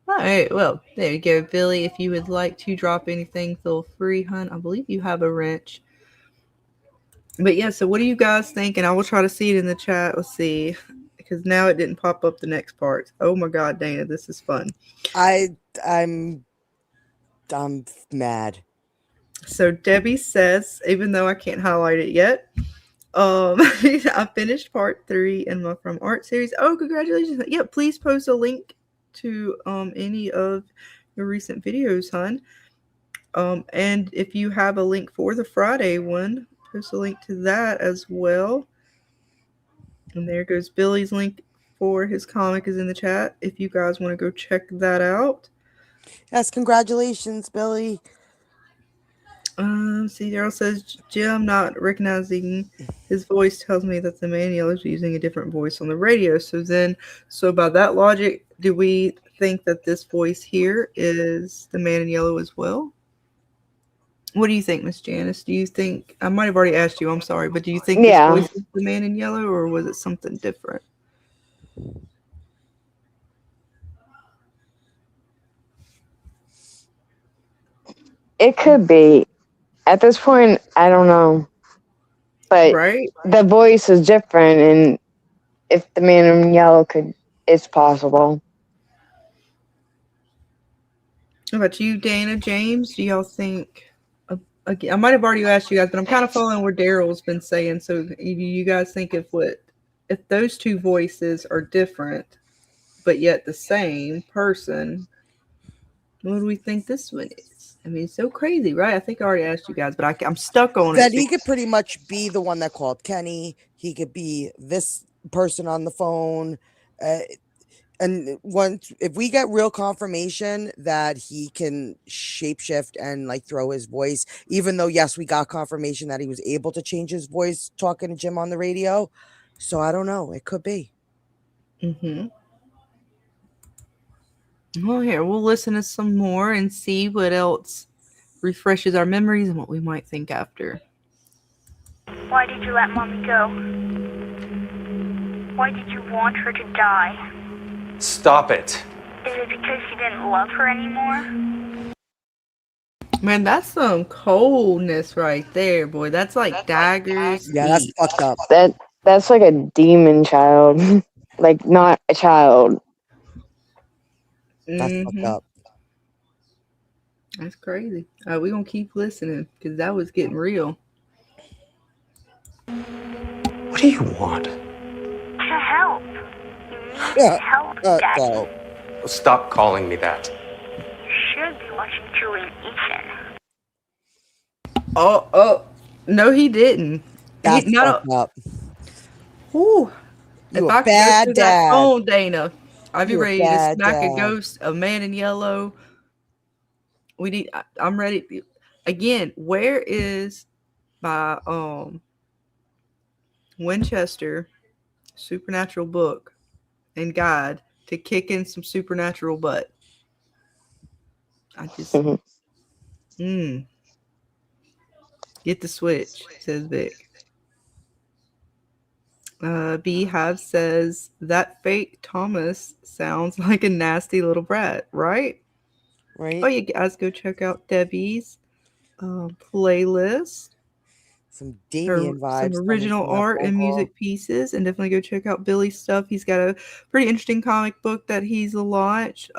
All right, well, there you go, Billy. If you would like to drop anything, feel free, hun. I believe you have a wrench. But yeah, so what do you guys think? And I will try to see it in the chat. Let's see. Because now it didn't pop up the next part. Oh my God, Dana, this is fun. I'm mad. So Debbie says, even though I can't highlight it yet, I finished part 3 in my From Art series. Oh, congratulations. Yeah, please post a link to any of your recent videos, hon. And if you have a link for the Friday one, post a link to that as well. And there goes Billy's link for his comic is in the chat if you guys want to go check that out. Yes, congratulations, Billy. See, Daryl says, Jim not recognizing his voice tells me that the man in yellow is using a different voice on the radio. So by that logic, do we think that this voice here is the man in yellow as well? What do you think, Miss Janice? Do you think, I might have already asked you, I'm sorry, but do you think this voice is the man in yellow, or was it something different? It could be. At this point, I don't know. But the voice is different, and if the man in yellow it's possible. What about you, Dana, James? Do y'all think? I might have already asked you guys, but I'm kind of following where Daryl's been saying. So, you guys think if those two voices are different, but yet the same person, what do we think this one is? I mean, it's so crazy, right? I think I already asked you guys, but I'm stuck on it. That he could pretty much be the one that called Kenny. He could be this person on the phone. And once, if we get real confirmation that he can shapeshift and like throw his voice, even though, yes, we got confirmation that he was able to change his voice talking to Jim on the radio. So I don't know. It could be. Mm-hmm. Well, here, we'll listen to some more and see what else refreshes our memories and what we might think after. Why did you let Mommy go? Why did you want her to die? Stop it. Is it because you didn't love her anymore? Man, that's some coldness right there, boy. That's like daggers. Yeah, that's fucked up. That's like a demon child. Like, not a child. That's fucked up. That's crazy. We're going to keep listening because that was getting real. What do you want? To help. You need help, Daddy. Stop calling me that. You should be watching Julie and Ethan. Oh, no, he didn't. That's fucked up. Whew. You if a I could bad go through dad. that phone, Dana, I'd be You a ready to bad smack dad. a ghost, a man in yellow. I'm ready. Again, where is my Winchester supernatural book and guide to kick in some supernatural butt? I just get the switch, says Vic. Beehive says that fake Thomas sounds like a nasty little brat, right? Right? Oh, you guys go check out Debbie's playlist. Some Damien Some vibes coming original from that art phone and call. music pieces, and definitely go check out Billy's stuff. He's got a pretty interesting comic book that he's launched.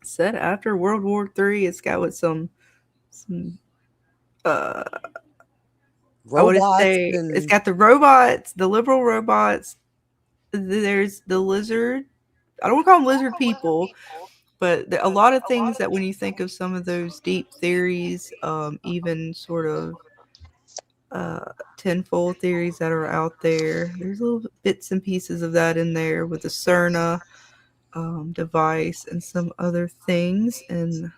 Set after World War III. It's got with some uh I want to Robots say it's and got the robots, the liberal robots. There's the lizard. I don't want to call them lizard people, but a lot of things that when you think of some of those deep theories, even sort of tenfold theories that are out there, there's little bits and pieces of that in there with the Cerna device and some other things, and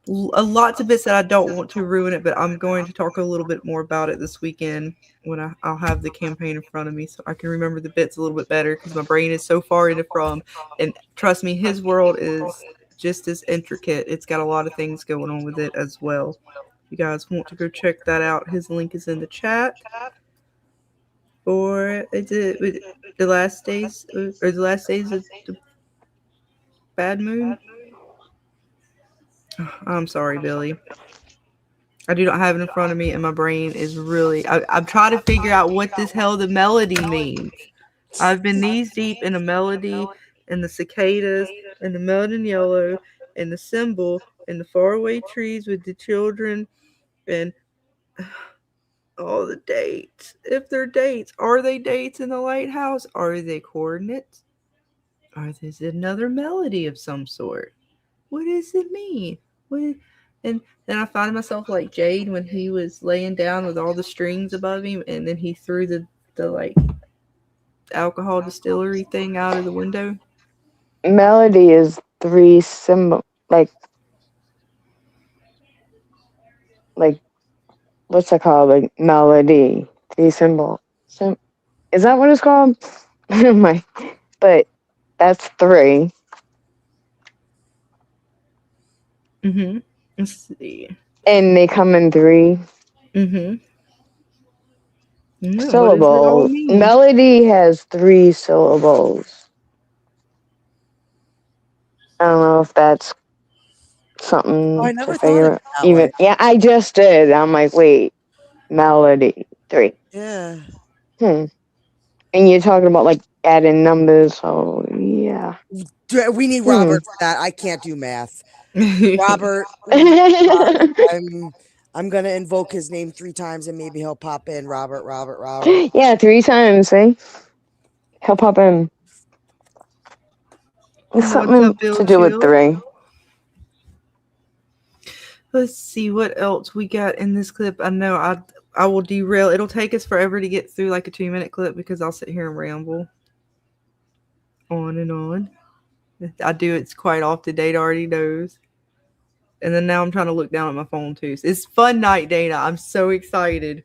lots of bits that I don't want to ruin it, but I'm going to talk a little bit more about it this weekend when I'll have the campaign in front of me so I can remember the bits a little bit better because my brain is so far into From, and trust me, his world is just as intricate. It's got a lot of things going on with it as well. If you guys want to go check that out, his link is in the chat. Or is it the last days or the last days of the Bad Moon? I'm sorry, Billy. I do not have it in front of me, and my brain is really. I'm trying to figure out what this hell the melody means. I've been knees deep in a melody, and the cicadas, and the melon yellow, and the symbol, and the faraway trees with the children, and all the dates. If they're dates, are they dates in the lighthouse? Are they coordinates? Or is it another melody of some sort? What does it mean? And then I find myself like Jade when he was laying down with all the strings above him, and then he threw the like alcohol distillery thing out of the window. Melody is three symbol, like what's that called? Like melody, three symbol. Is that what it's called? But that's three. Mm-hmm. Let's see. And they come in three Mm-hmm. Yeah, what does it all syllables. mean? Melody has three syllables. I don't know if that's something I to never thought figure of out. it that way. Yeah, I just did. I'm like, wait, melody, three. Yeah. And you're talking about like adding numbers, so yeah. We need Robert for that. I can't do math. Robert, I'm gonna invoke his name 3 times and maybe he'll pop in. Robert. Yeah, 3 times, see? He'll pop in. It's What's something up, Bill to do with Chill? 3. Let's see what else we got in this clip. I know I will derail. It'll take us forever to get through like a 2-minute clip because I'll sit here and ramble on and on. I do it quite often. Dana already knows. And then now I'm trying to look down at my phone too. So it's fun night, Dana. I'm so excited.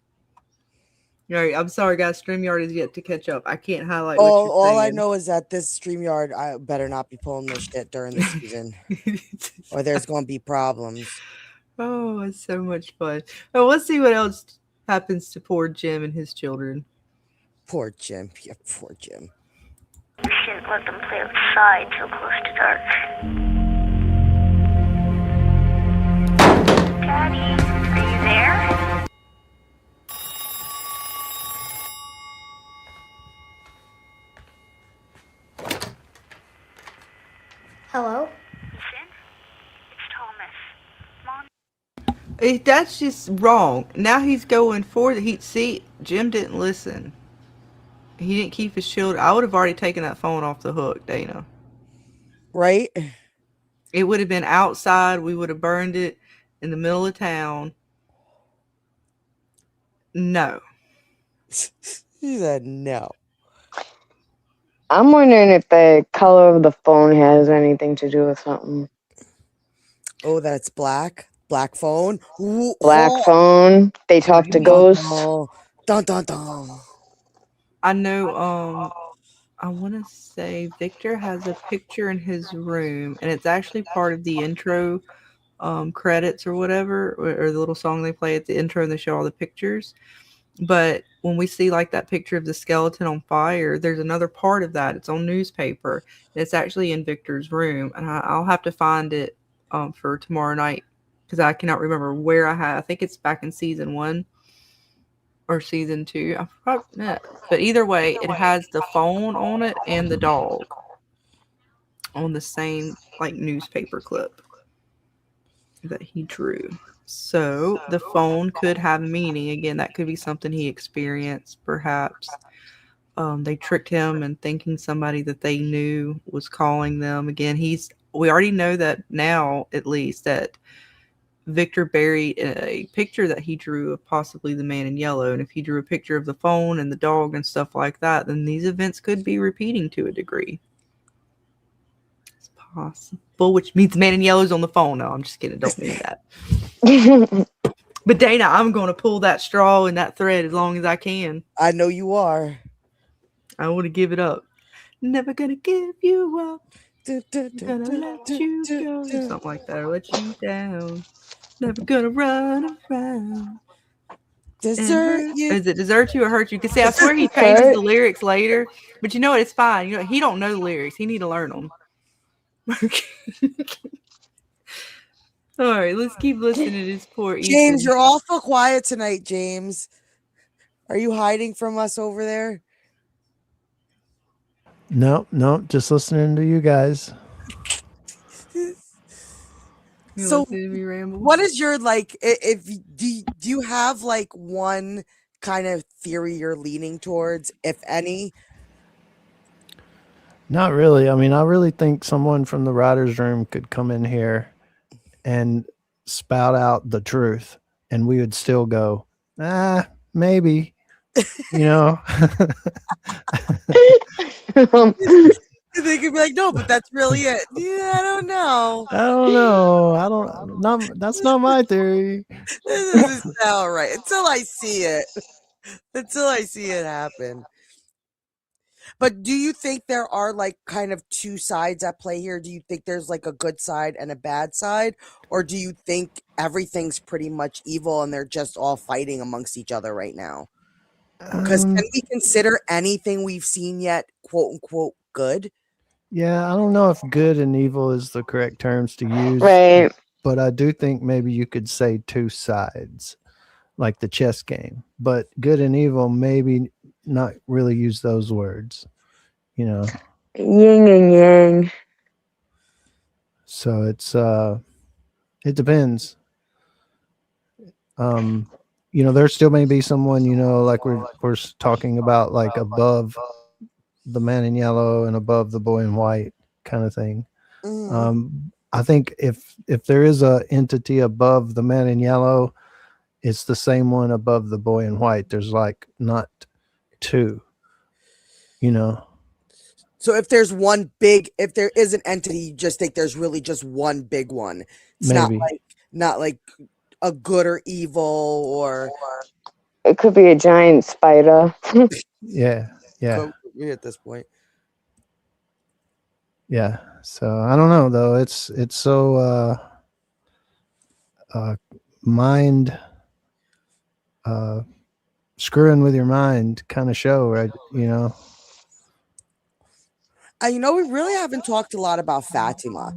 All right, I'm sorry, guys. StreamYard is yet to catch up. I can't highlight what you're saying. All I know is that this StreamYard, I better not be pulling this shit during the season, or there's gonna be problems. Oh, it's so much fun. Well, let's see what else happens to poor Jim and his children. Poor Jim. Yeah, poor Jim. You shouldn't let them play outside so close to dark. Daddy, are you there? Hello? Listen, it's Thomas. Mom. That's just wrong. Now he's going for the heat. See, Jim didn't listen. He didn't keep his children. I would have already taken that phone off the hook, Dana. Right? It would have been outside. We would have burned it in the middle of town. No. He said no. I'm wondering if the color of the phone has anything to do with something. Oh, that's black? Black phone? Ooh, Black phone. They talk to ghosts. Dun dun dun. I know, I want to say Victor has a picture in his room, and it's actually part of the intro credits or whatever, or the little song they play at the intro, and they show all the pictures. But when we see like that picture of the skeleton on fire, there's another part of that. It's on newspaper. It's actually in Victor's room, and I'll have to find it for tomorrow night because I cannot remember where I had. I think it's back in season 1 or season 2. I probably not. But either way, it has the phone on it and the dog on the same like newspaper clip that he drew. So the phone could have meaning. Again, that could be something he experienced, perhaps. They tricked him in thinking somebody that they knew was calling them. Again, we already know that now, at least, that Victor buried a picture that he drew of possibly the man in yellow. And if he drew a picture of the phone and the dog and stuff like that, then these events could be repeating to a degree. It's possible, which means the man in yellow is on the phone. No, I'm just kidding. Don't mean that. But Dana, I'm going to pull that straw and that thread as long as I can. I know you are. I want to give it up. Never gonna give you up. Gonna let you go. Something like that. Or let you down. Never gonna run around. Desert you. Is it desert you or hurt you? Because see, I swear he changes the lyrics later. But you know what? It's fine. You know, he don't know the lyrics. He need to learn them. All right, let's keep listening to this poor Ethan. James, you're awful quiet tonight, James. Are you hiding from us over there? No, just listening to you guys. So, what is your like? If do you have like one kind of theory you're leaning towards, if any? Not really. I mean, I really think someone from the writer's room could come in here and spout out the truth, and we would still go, maybe, you know. They could be like, no, but that's really it. Yeah, I don't know. That's not my theory. This doesn't sound right until I see it. Until I see it happen. But do you think there are like kind of two sides at play here? Do you think there's like a good side and a bad side? Or do you think everything's pretty much evil and they're just all fighting amongst each other right now? Because can we consider anything we've seen yet, quote unquote, good? Yeah, I don't know if good and evil is the correct terms to use. Right. But I do think maybe you could say two sides, like the chess game. But good and evil, maybe not really use those words, you know. Yin and yang. So it's it depends. You know, there still may be someone, you know, like we're talking about, like above the man in yellow and above the boy in white kind of thing. I think if there is a entity above the man in yellow, it's the same one above the boy in white. There's like not two, you know. So if there's if there is an entity, you just think there's really just one big one. It's Maybe. not like a good or evil, or it could be a giant spider. Yeah. At this point. Yeah. So I don't know though. It's so mind screwing with your mind kind of show, right? You know. You know, we really haven't talked a lot about Fatima.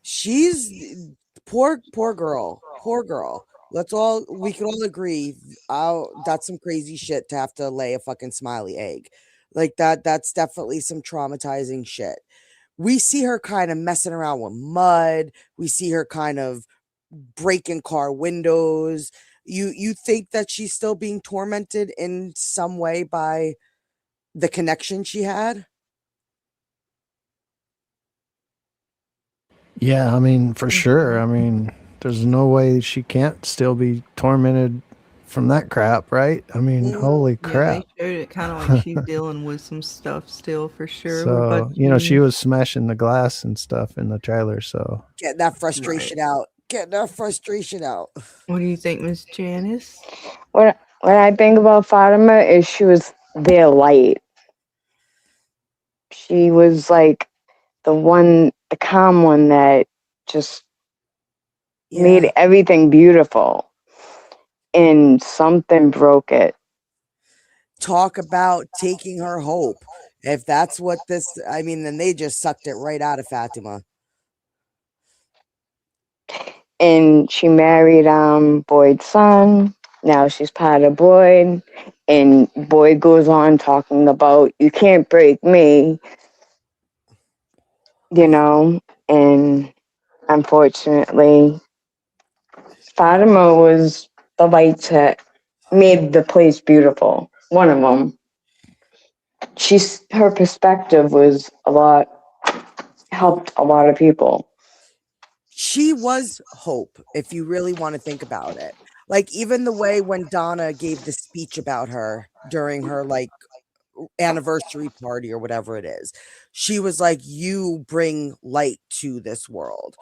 She's poor girl. We can all agree. That's some crazy shit to have to lay a fucking smiley egg. Like that's definitely some traumatizing shit. We see her kind of messing around with mud. We see her kind of breaking car windows. You think that she's still being tormented in some way by the connection she had? Yeah, I mean, for sure. I mean, there's no way she can't still be tormented from that crap, right? I mean, holy crap. They showed it kind of like she's dealing with some stuff still, for sure. So, you know, she was smashing the glass and stuff in the trailer, so. Get that frustration out. Get that frustration out. What do you think, Miss Janice? What I think about Fatima is she was their light. She was like the calm one that just made everything beautiful. And something broke it. talk about taking her hope. If that's what this, I mean, then they just sucked it right out of Fatima. And she married Boyd's son. Now she's part of Boyd. And Boyd goes on talking about, you can't break me, you know. And unfortunately, Fatima was the light that made the place beautiful. One of them. Her perspective was helped a lot of people. She was hope, if you really want to think about it. Like, even the way when Donna gave the speech about her during her like anniversary party or whatever it is, she was like, you bring light to this world.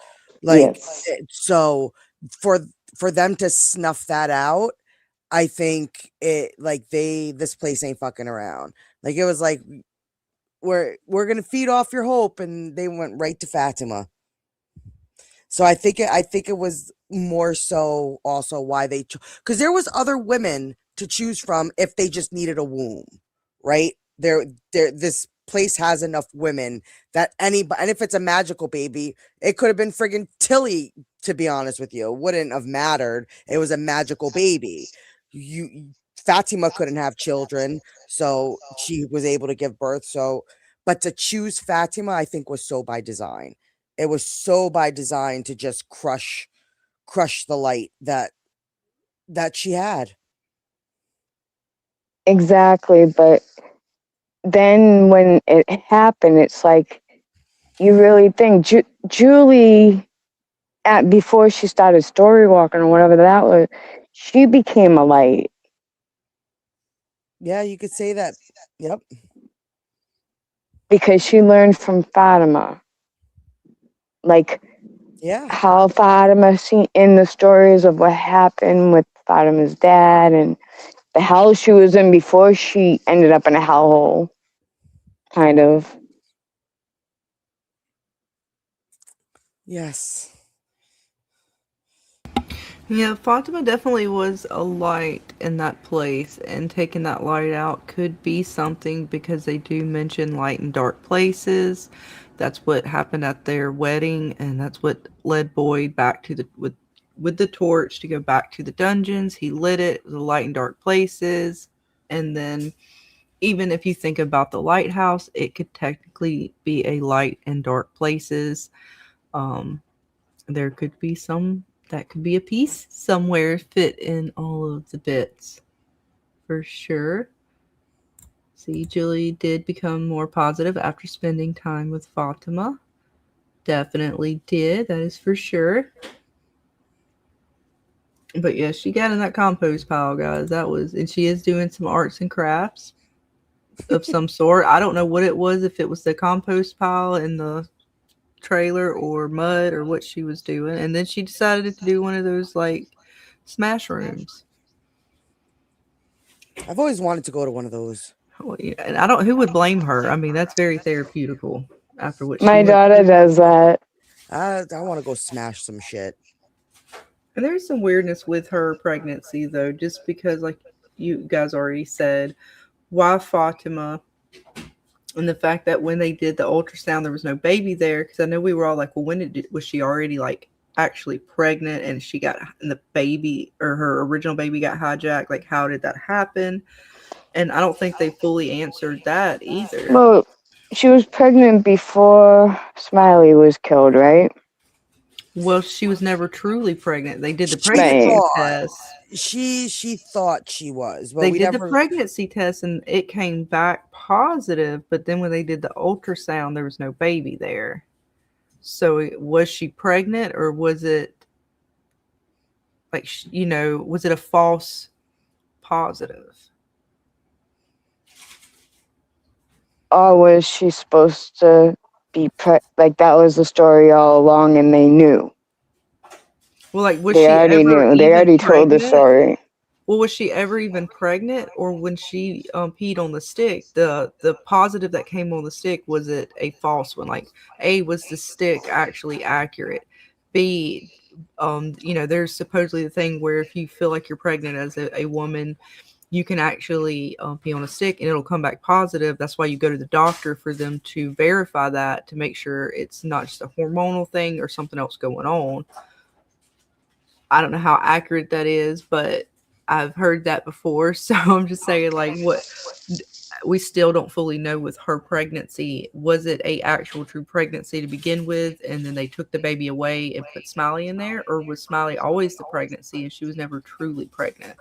Like, Yes. so for them to snuff that out, I think it like this place ain't fucking around. Like, it was like, we're gonna feed off your hope, and they went right to Fatima. So I think it was more so also why they, because there was other women to choose from if they just needed a womb, right? This place has enough women that anybody, and if it's a magical baby, it could have been friggin' Tilly. To be honest with you, it wouldn't have mattered. It was a magical baby. Fatima couldn't have children, so she was able to give birth. So, but to choose Fatima, I think was so by design. It was so by design to just crush the light that she had. Exactly, but then when it happened, it's like you really think Julie, before she started story walking or whatever that was, she became a light. Yeah, you could say that. Yep. Because she learned from Fatima. Like, yeah, how Fatima seen in the stories of what happened with Fatima's dad and the hell she was in before she ended up in a hellhole. Kind of. Yes. Yeah, Fatima definitely was a light in that place, and taking that light out could be something because they do mention light in dark places. That's what happened at their wedding, and that's what led Boyd back to with the torch to go back to the dungeons. He lit it, the light in dark places, and then even if you think about the lighthouse, it could technically be a light in dark places. There could be that could be a piece somewhere fit in all of the bits for sure. See, Julie did become more positive after spending time with Fatima. Definitely did, that is for sure. But yeah, she got in that compost pile, guys. And she is doing some arts and crafts of some sort. I don't know what it was, if it was the compost pile in the trailer or mud or what she was doing. And then she decided to do one of those like smash rooms. I've always wanted to go to one of those. Well, yeah, and who would blame her? I mean, that's very therapeutical after what My she went daughter through. does that. I want to go smash some shit. And there's some weirdness with her pregnancy, though, just because, like you guys already said, why Fatima, and the fact that when they did the ultrasound, there was no baby there. Because I know we were all like, well, was she already like actually pregnant, and the baby or her original baby got hijacked? Like, how did that happen? And I don't think they fully answered that either. Well, she was pregnant before Smiley was killed, right? Well, she was never truly pregnant. They did the pregnancy test. She thought she was. But they did the pregnancy test, and it came back positive. But then when they did the ultrasound, there was no baby there. So was she pregnant, or was it like, was it a false positive? Or was she supposed to be like that was the story all along, and they knew? Well, like, they already knew. They already told the story. Well, was she ever even pregnant, or when she peed on the stick, the positive that came on the stick, was it a false one? Like, A, was the stick actually accurate? B, there's supposedly the thing where if you feel like you're pregnant as a woman, you can actually pee on a stick and it'll come back positive. That's why you go to the doctor for them to verify that, to make sure it's not just a hormonal thing or something else going on. I don't know how accurate that is, but I've heard that before. So I'm just saying, like, what we still don't fully know with her pregnancy. Was it a actual true pregnancy to begin with, and then they took the baby away and put Smiley in there, or was Smiley always the pregnancy and she was never truly pregnant?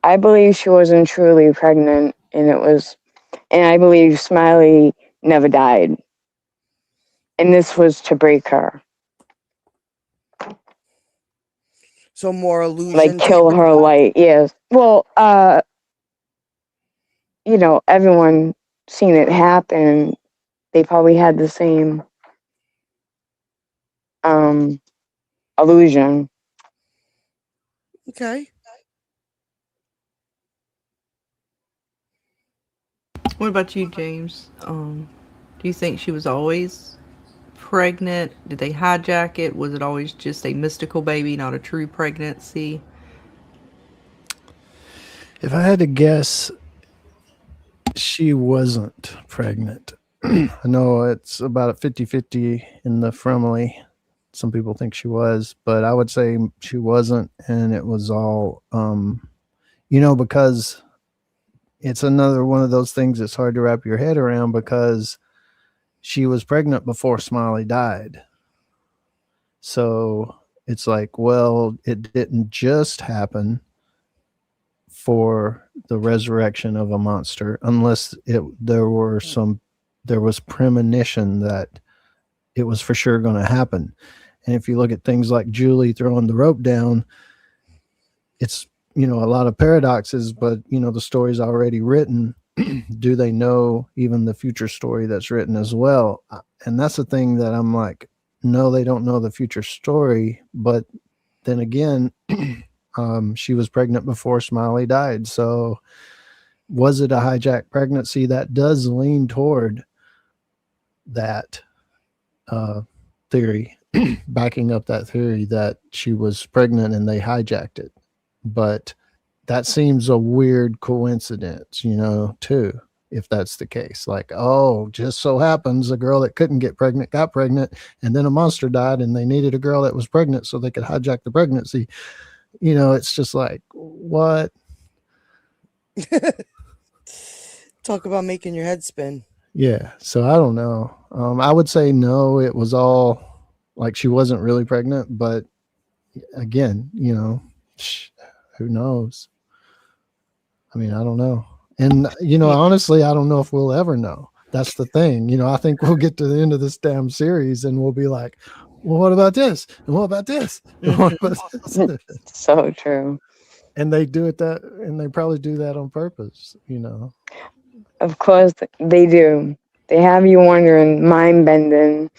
I believe she wasn't truly pregnant, and I believe Smiley never died. And this was to break her. So more illusion. Like kill her, like, yes. Well, you know, everyone seen it happen. They probably had the same illusion. Okay. What about you, James? Do you think she was always pregnant? Did they hijack it? Was it always just a mystical baby, not a true pregnancy? If I had to guess, she wasn't pregnant. I know it's about a 50-50 in the family. Some people think she was, but I would say she wasn't, and it was all, because it's another one of those things that's hard to wrap your head around, because she was pregnant before Smiley died. So it's like, well, it didn't just happen for the resurrection of a monster, unless there was premonition that it was for sure going to happen. And if you look at things like Julie throwing the rope down, it's, a lot of paradoxes, but the story's already written. Do they know even the future story that's written as well? And that's the thing that I'm like, no, they don't know the future story. But then again, she was pregnant before Smiley died. So was it a hijacked pregnancy? That does lean toward that theory, backing up that theory that she was pregnant and they hijacked it. But that seems a weird coincidence, too, if that's the case. Like, oh, just so happens a girl that couldn't get pregnant got pregnant, and then a monster died, and they needed a girl that was pregnant so they could hijack the pregnancy. It's just like, what? Talk about making your head spin. Yeah. So I don't know. I would say no, it was all like she wasn't really pregnant, but again, who knows? I mean, I don't know. And, honestly, I don't know if we'll ever know. That's the thing. I think we'll get to the end of this damn series and we'll be like, well, what about this? And what about this? And what about this? So true. And they do it and they probably do that on purpose, Of course they do. They have you wondering, mind bending.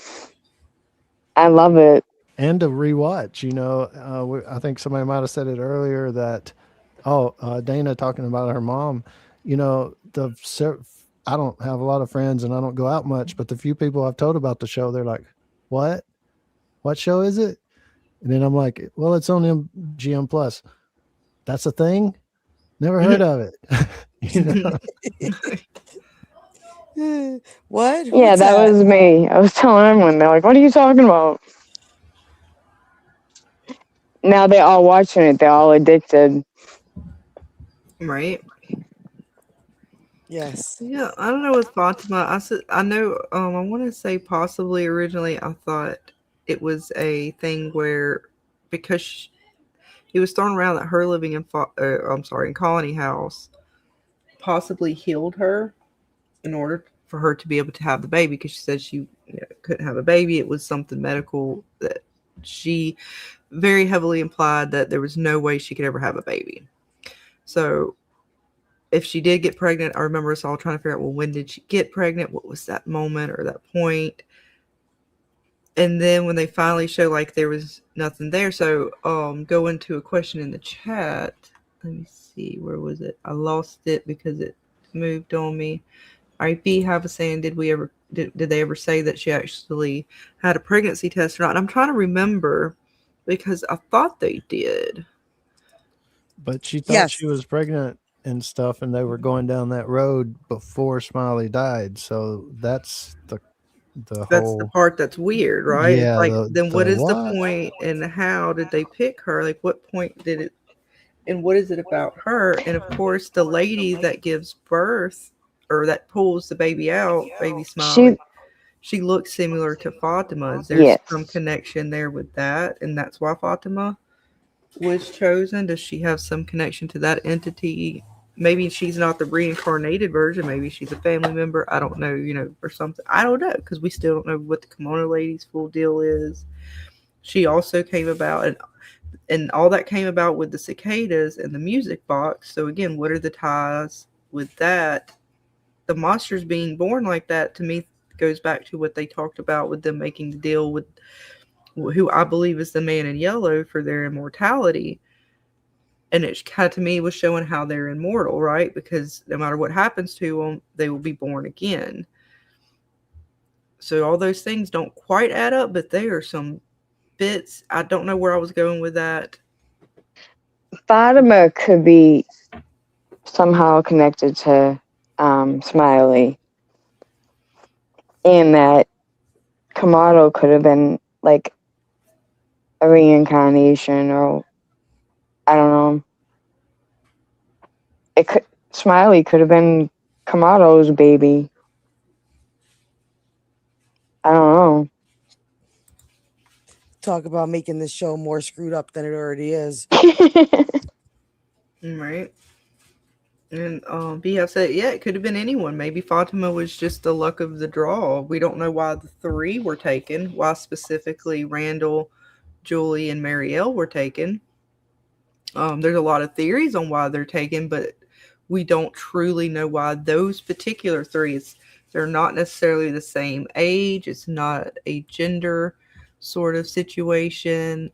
I love it. And to rewatch, I think somebody might have said it earlier that, Dana talking about her mom, I don't have a lot of friends and I don't go out much, but the few people I've told about the show, they're like, what show is it? And then I'm like, well, it's on MGM Plus. That's a thing. Never heard of it. What? Yeah, that was me. I was telling everyone, they're like, what are you talking about? Now they're all watching it. They're all addicted. Right. Yes. Yeah, I don't know with Fatima. I know. I want to say possibly originally I thought it was a thing where because it was thrown around that her living in in Colony House possibly healed her in order for her to be able to have the baby, because she said she couldn't have a baby. It was something medical that she very heavily implied that there was no way she could ever have a baby. So if she did get pregnant, I remember us all trying to figure out, well, when did she get pregnant? What was that moment or that point? And then when they finally show like there was nothing there. So go into a question in the chat. Let me see, where was it? I lost it because it moved on me. All right, B have a saying, did they ever say that she actually had a pregnancy test or not? And I'm trying to remember because I thought they did. But she thought she was pregnant and stuff, and they were going down that road before Smiley died. So that's the That's the whole part that's weird, right? It's yeah, like, then what the is the what? point and how did they pick her? Like, what point did it, and what is it about her? And of course, the lady that gives birth or that pulls the baby out, baby Smiley, She, she looks similar to Fatima. Is there some yes. connection there with that? And that's why Fatima was chosen? Does she have some connection to that entity? Maybe she's not the reincarnated version. Maybe she's a family member. I don't know, or something. I don't know because we still don't know what the kimono lady's full deal is. She also came about, and all that came about with the cicadas and the music box. So again, what are the ties with that? The monsters being born like that to me goes back to what they talked about with them making the deal with who I believe is the man in yellow for their immortality. And it kind of to me was showing how they're immortal, right? Because no matter what happens to them, they will be born again. So all those things don't quite add up, but they are some bits. I don't know where I was going with that. Fatima could be somehow connected to Smiley, and that Kamado could have been like a reincarnation, or I don't know. It could Smiley could have been Kamado's baby. I don't know. Talk about making this show more screwed up than it already is. Right. And BF said, yeah, it could have been anyone. Maybe Fatima was just the luck of the draw. We don't know why the three were taken, why specifically Randall, Julie, and Marielle were taken. There's a lot of theories on why they're taken, but we don't truly know why those particular three. They're not necessarily the same age. It's not a gender sort of situation.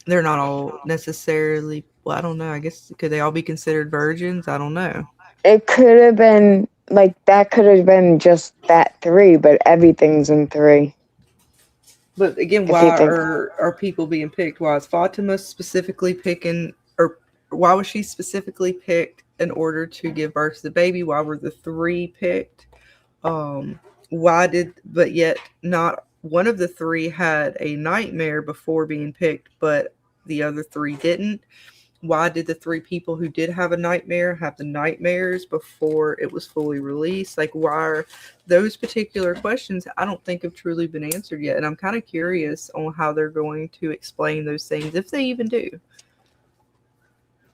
They're not all necessarily, well, I don't know. I guess could they all be considered virgins? I don't know. It could have been like that. Could have been just that three, but everything's in three. But again, If why you think are people being picked? Why is Fatima specifically picking, or why was she specifically picked in order to give birth to the baby? Why were the three picked? But yet not one of the three had a nightmare before being picked, but the other three didn't. Why did the three people who did have a nightmare have the nightmares before it was fully released? Like, why are those particular questions I don't think have truly been answered yet? And I'm kind of curious on how they're going to explain those things, if they even do,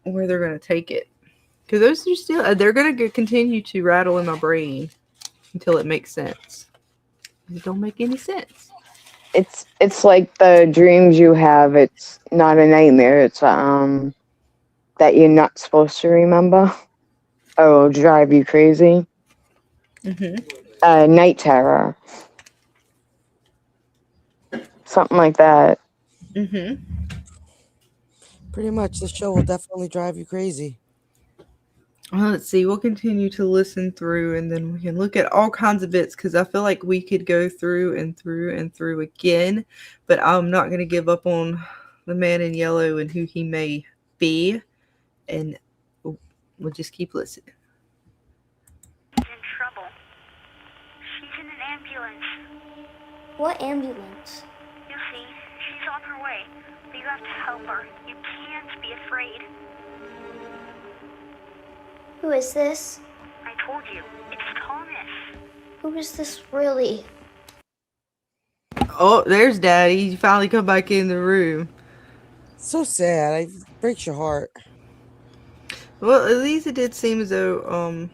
where they're going to take it. Because those are still, they're going to continue to rattle in my brain until it makes sense. It don't make any sense. it's like the dreams you have. It's not a nightmare. It's that you're not supposed to remember, or it'll drive you crazy. Night terror, something like that. Pretty much, the show will definitely drive you crazy. Well, let's see. We'll continue to listen through, and then we can look at all kinds of bits, because I feel like we could go through and through and through again, but I'm not going to give up on the man in yellow and who he may be, and we'll just keep listening. She's in trouble. She's in an ambulance. What ambulance? You see, she's on her way. But you have to help her. You can't be afraid. Who is this? I told you, it's Thomas. Who is this really? Oh, there's Daddy. He finally come back in the room. So sad. It breaks your heart. Well, at least it did seem as though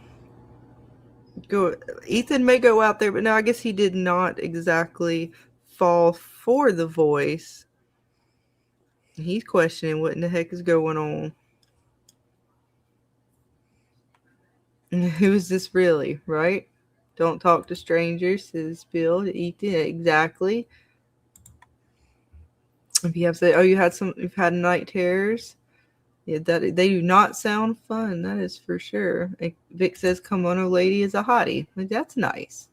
Ethan may go out there, but no, I guess he did not exactly fall for the voice. He's questioning what in the heck is going on. Who is this really, right? Don't talk to strangers, says Bill to Ethan. Exactly. If you have said, oh, you've had night terrors. Yeah, that they do not sound fun. That is for sure. Like Vic says, "Kimono lady is a hottie." Like, that's nice.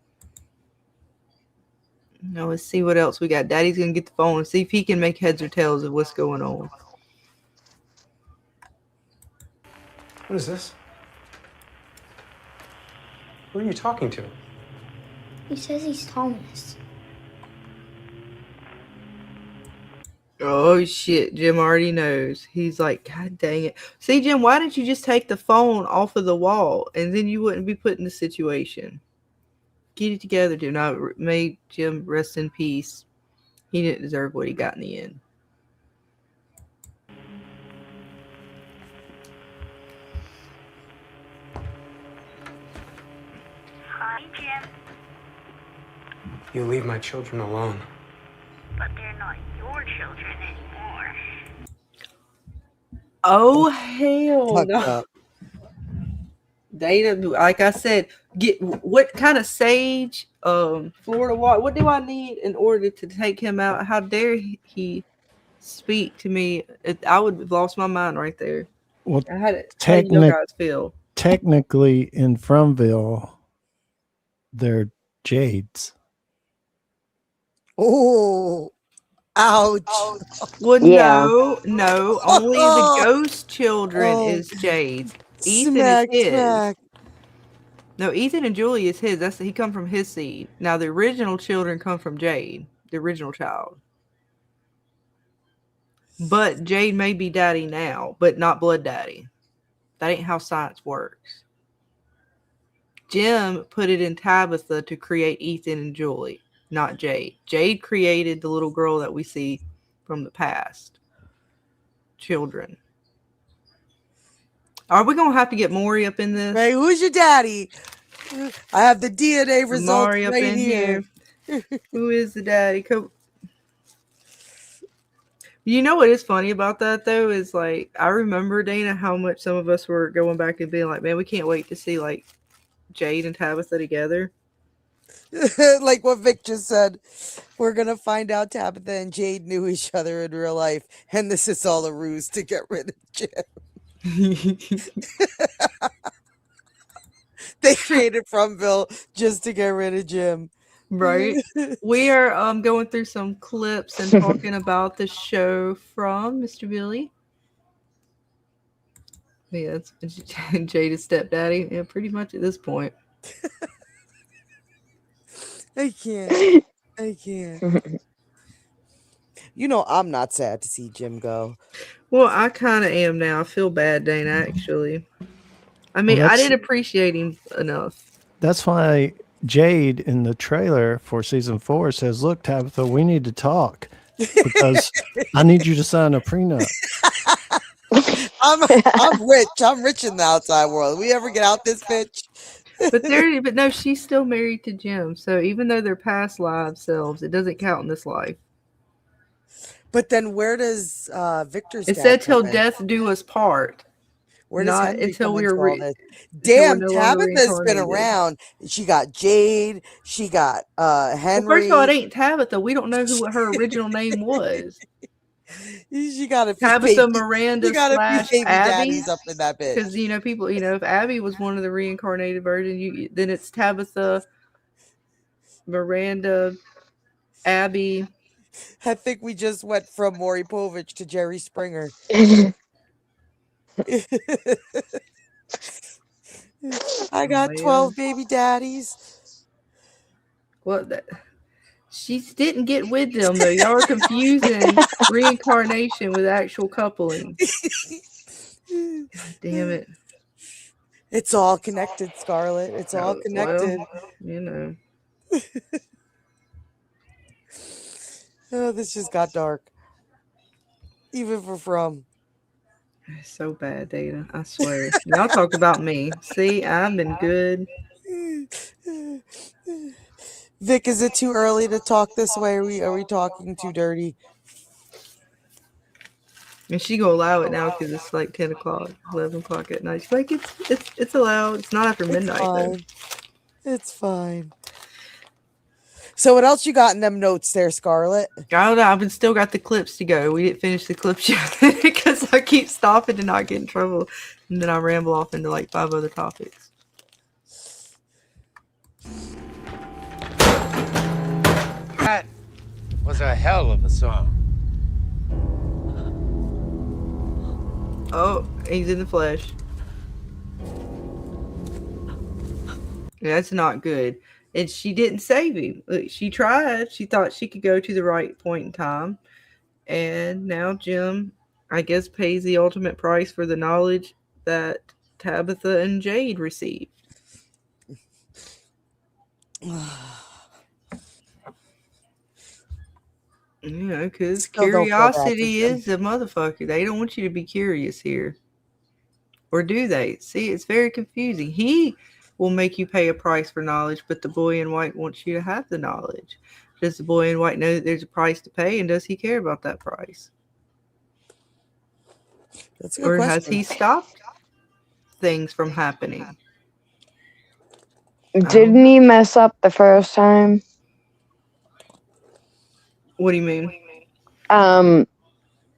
Now let's see what else we got. Daddy's gonna get the phone and see if he can make heads or tails of what's going on. What is this? Who are you talking to? He says he's Thomas. Oh shit, Jim already knows. He's like, God dang it. See, Jim, why didn't you just take the phone off of the wall and then you wouldn't be put in the situation? Get it together, Jim. No, may Jim rest in peace. He didn't deserve what he got in the end. Hi, Jim. You leave my children alone. But they're not your children anymore. Oh, hell Fucked no. up. Data, like I said, get what kind of sage, Florida water. What do I need in order to take him out? How dare he speak to me? I would have lost my mind right there. Well, How do you guys feel? technically in Fromville, they're Jades. Oh, ouch. Well, Yeah. no. Only the ghost children is Jade. Ethan Smack, is his. smack. No, Ethan and Julie is his. He come from his seed. Now the original children come from Jade, the original child. But Jade may be daddy now, but not blood daddy. That ain't how science works. Jim put it in Tabitha to create Ethan and Julie, not Jade. Jade created the little girl that we see from the past. Children. Are we going to have to get Maury up in this? Hey, who's your daddy? I have the DNA results Maury up right in here. Who is the daddy? You know what is funny about that though is like I remember, Dana, how much some of us were going back and being like, man, we can't wait to see like Jade and Tabitha together. Like what Vic just said, we're gonna find out Tabitha and Jade knew each other in real life, and this is all a ruse to get rid of Jim. They created Fromville just to get rid of Jim. Right. We are going through some clips and talking about the show from Mr. Billy. Yeah, it's Jade's stepdaddy. Yeah, pretty much at this point. I can't. You know, I'm not sad to see Jim go. Well, I kind of am now. I feel bad, Dana, actually. I mean, I didn't appreciate him enough. That's why Jade in the trailer for season 4 says, look, Tabitha, we need to talk because I need you to sign a prenup. I'm rich. I'm rich in the outside world. We ever get out this bitch? But no, she's still married to Jim. So even though they're past live selves, it doesn't count in this life. But then where does Victor's It dad said till come in? death do us part. Where does Not Henry until come we into were all this? Damn, no longer Tabitha's been reincarnated. around. She got Jade. She got Henry. Well, first of all, it ain't Tabitha. We don't know what her original name was. She got a few Tabitha baby, Miranda she got a few / baby Abby. daddies up in that bitch. Because people, if Abby was one of the reincarnated versions, then it's Tabitha, Miranda, Abby. I think we just went from Maury Povich to Jerry Springer. I got 12 baby daddies. What? She didn't get with them though. Y'all are confusing reincarnation with actual coupling. God damn it! It's all connected, Scarlett. It's all connected. Well, Oh, this just got dark. Even for From. It's so bad, Dana. I swear. Y'all talk about me. See, I've been good. Vic, is it too early to talk this way? Are we talking too dirty? And she gonna allow it now because it's like 10 o'clock, 11 o'clock at night. She's like, it's allowed. It's not after midnight though. It's fine. So what else you got in them notes there, Scarlett? I don't know. I've still got the clips to go. We didn't finish the clips yet because I keep stopping to not get in trouble, and then I ramble off into like 5 other topics. That was a hell of a song. Oh, he's in the flesh. That's not good. And she didn't save him. She tried. She thought she could go to the right point in time. And now Jim, I guess, pays the ultimate price for the knowledge that Tabitha and Jade received. Because Still don't feel bad for curiosity Jim. is a motherfucker. They don't want you to be curious here. Or do they? See, it's very confusing. He will make you pay a price for knowledge, but the boy in white wants you to have the knowledge. Does the boy in white know that there's a price to pay, and does he care about that price? That's a good Or question. has he stopped things from happening? Didn't he mess up the first time? What do you mean?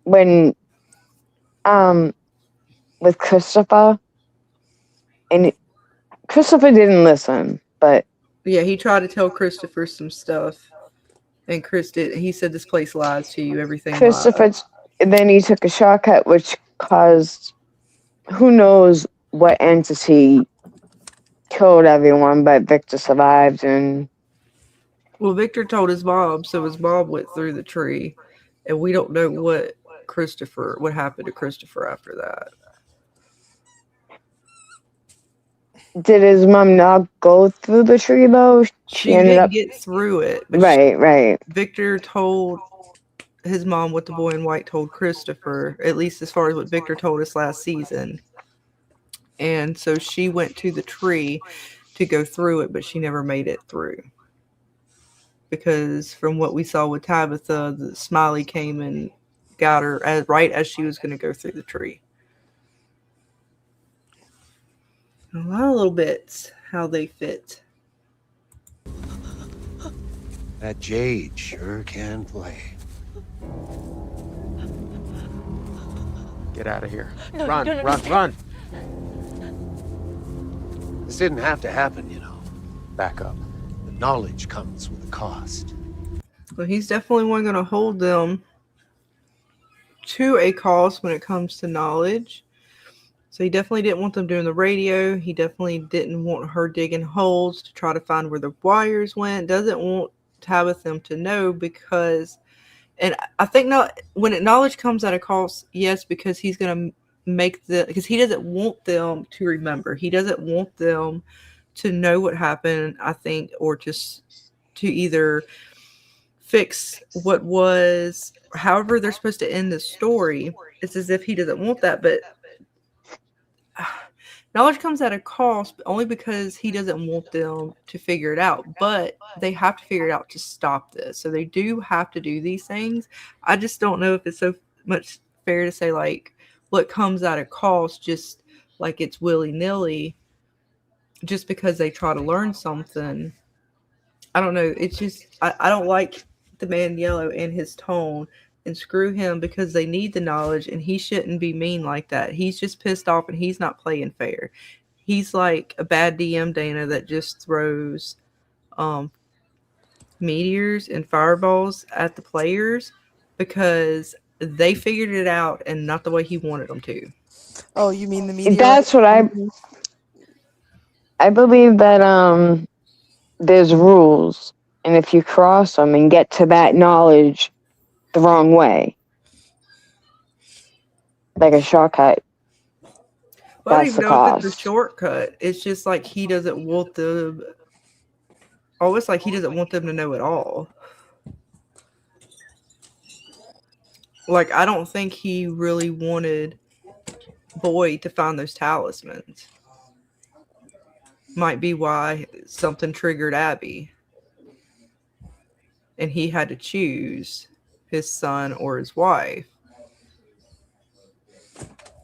When with Christopher, and Christopher didn't listen, but yeah, he tried to tell Christopher some stuff, and he said this place lies to you. Everything Christopher, lies. then he took a shortcut, which caused who knows what entity killed everyone, but Victor survived. And well, Victor told his mom, so his mom went through the tree, and we don't know what happened to Christopher after that. did his mom not go through the tree though? She didn't get through it. But right. Victor told his mom what the boy in white told Christopher, at least as far as what Victor told us last season. And so she went to the tree to go through it, but she never made it through. Because from what we saw with Tabitha, the Smiley came and got her right as she was going to go through the tree. A lot of little bits, how they fit. That Jade sure can play. Get out of here. No, Run, no, no, run, no. run. This didn't have to happen, you know. Back up. The knowledge comes with a cost. Well, he's definitely one going to hold them to a cost when it comes to knowledge. So he definitely didn't want them doing the radio. He definitely didn't want her digging holes to try to find where the wires went. Doesn't want Tabitha to know because, and I think when knowledge comes at a cost, yes, because he's going to because he doesn't want them to remember. He doesn't want them to know what happened, I think, or just to either fix what was, however they're supposed to end the story. It's as if he doesn't want that, but knowledge comes at a cost only because he doesn't want them to figure it out, but they have to figure it out to stop this. So they do have to do these things. I just don't know if it's so much fair to say, like, what comes at a cost, just like it's willy-nilly, just because they try to learn something. I don't know. It's just, I don't like the man in yellow and his tone, and screw him because they need the knowledge, and he shouldn't be mean like that. He's just pissed off and he's not playing fair. He's like a bad DM Dana that just throws meteors and fireballs at the players because they figured it out and not the way he wanted them to. Oh, you mean the meteor? That's what I believe that there's rules, and if you cross them and get to that knowledge the wrong way, like a shortcut, Well, I don't that's even the know if it's a cost. shortcut. It's just like he doesn't want them. Almost like he doesn't want them to know at all. Like, I don't think he really wanted Boyd to find those talismans. Might be why something triggered Abby. And he had to choose his son or his wife.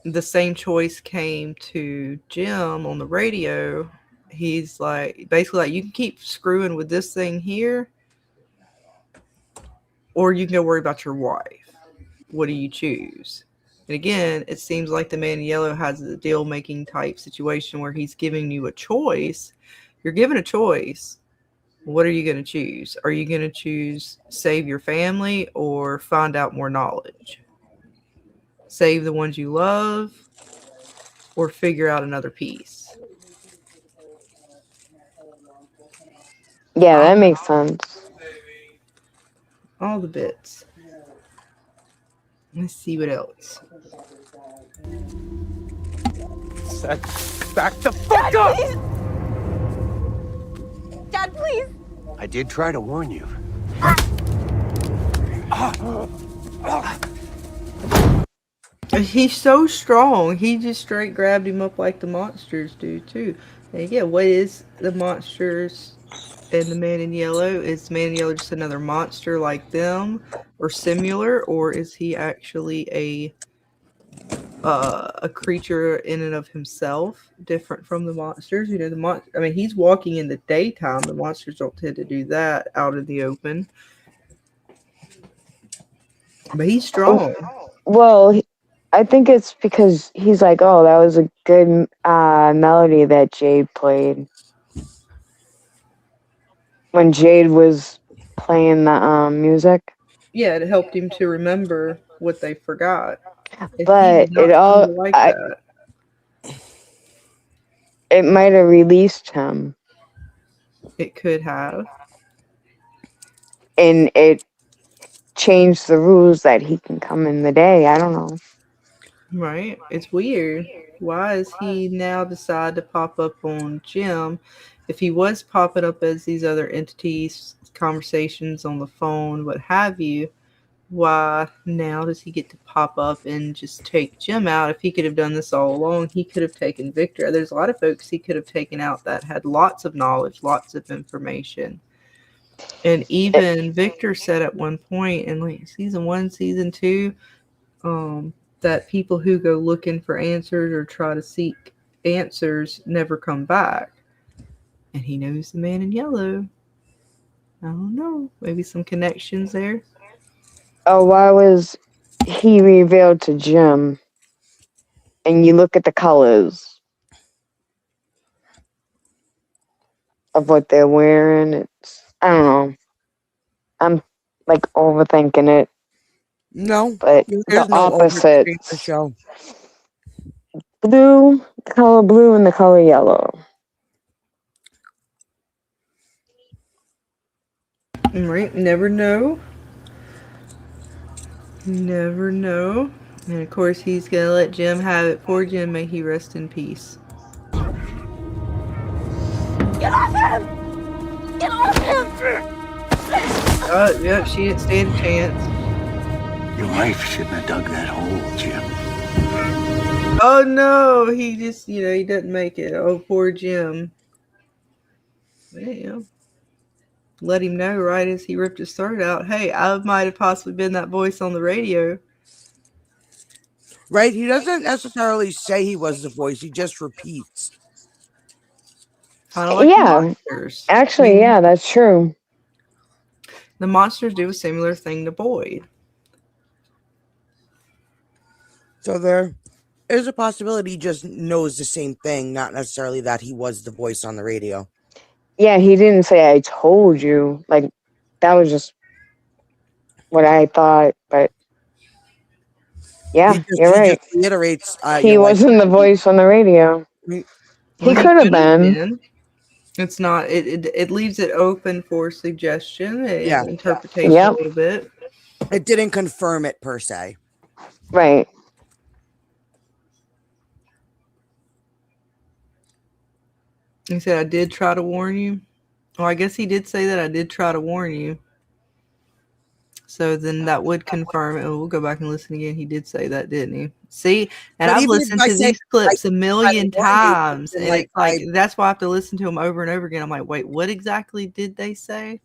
The same choice came to Jim on the radio. He's like, basically like, you can keep screwing with this thing here, or you can go worry about your wife. What do you choose? And again, it seems like the man in yellow has a deal-making type situation where he's giving you a choice. You're given a choice. What are you going to choose? Are you going to choose save your family or find out more knowledge? Save the ones you love or figure out another piece? Yeah, that makes sense. All the bits. Let's see what else. Back the fuck up! Dad, please. I did try to warn you. He's so strong. He just straight grabbed him up like the monsters do too. And yeah, what is the monsters and the man in yellow? Is the man in yellow just another monster like them, or similar, or is he actually a creature in and of himself, different from the monsters? You know, I mean, he's walking in the daytime. The monsters don't tend to do that out in the open. But he's strong. Well, I think it's because he's like, oh, that was a good melody that Jade played. When Jade was playing the music. Yeah, it helped him to remember what they forgot. But it might have released him. It could have. And it changed the rules that he can come in the day. I don't know. Right. It's weird. Why is he now decide to pop up on Jim? If he was popping up as these other entities, conversations on the phone, what have you, why now does he get to pop up and just take Jim out? If he could have done this all along, he could have taken Victor. There's a lot of folks he could have taken out that had lots of knowledge, lots of information. And even Victor said at one point in like season 1, season 2, that people who go looking for answers or try to seek answers never come back. And he knows the man in yellow. I don't know. Maybe some connections there. Oh, why was he revealed to Jim? And you look at the colors of what they're wearing. It's, I don't know. I'm like overthinking it. No, but there's the no opposites. the show. Blue, the color blue, and the color yellow. Right, never know. Never know. And of course, he's gonna let Jim have it. Poor Jim, may he rest in peace. Get off him! Get off him! Oh, yep, she didn't stand a chance. Your wife shouldn't have dug that hole, Jim. Oh no, he just, he doesn't make it. Oh, poor Jim. Yeah. Let him know right as he ripped his throat out. Hey, I might have possibly been that voice on the radio. Right? He doesn't necessarily say he was the voice. He just repeats. Kind of like the monsters. Actually, yeah, that's true. The monsters do a similar thing to Boyd. So there is a possibility he just knows the same thing, not necessarily that he was the voice on the radio. Yeah, he didn't say I told you. Like, that was just what I thought, but yeah, you're right. He just reiterates he wasn't the voice on the radio. He could have been. It's not. It leaves it open for suggestion and interpretation a little bit. It didn't confirm it per se. Right. He said, I did try to warn you. Well, I guess he did say that I did try to warn you. So then that would confirm it. Oh, we'll go back and listen again. He did say that, didn't he? See? And I've listened to these clips a million times. And it's like, that's why I have to listen to them over and over again. I'm like, wait, what exactly did they say?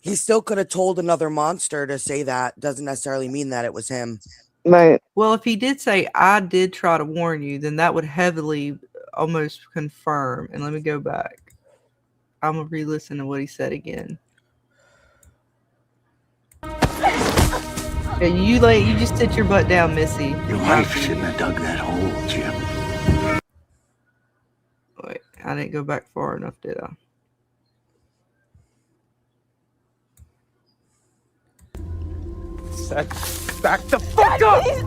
He still could have told another monster to say that. Doesn't necessarily mean that it was him. Right. Well, if he did say, I did try to warn you, then that would heavily almost confirm. And let me go back. I'm going to re-listen to what he said again. Yeah, you just sit your butt down, Missy. Your wife shouldn't have dug that hole, Jim. Wait, I didn't go back far enough, did I? Back the fuck up! Please.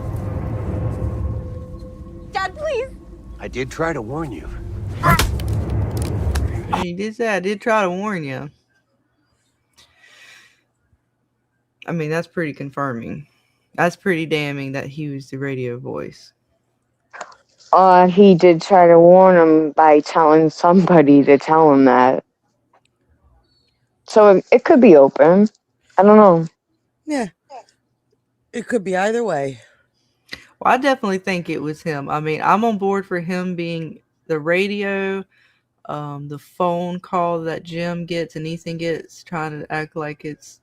Dad, please. I did try to warn you. He did say I did try to warn you. I mean, that's pretty confirming. That's pretty damning that he was the radio voice. He did try to warn him by telling somebody to tell him that. So it could be open. I don't know. Yeah. It could be either way. Well, I definitely think it was him. I mean, I'm on board for him being the radio, the phone call that Jim gets and Ethan gets, trying to act like it's,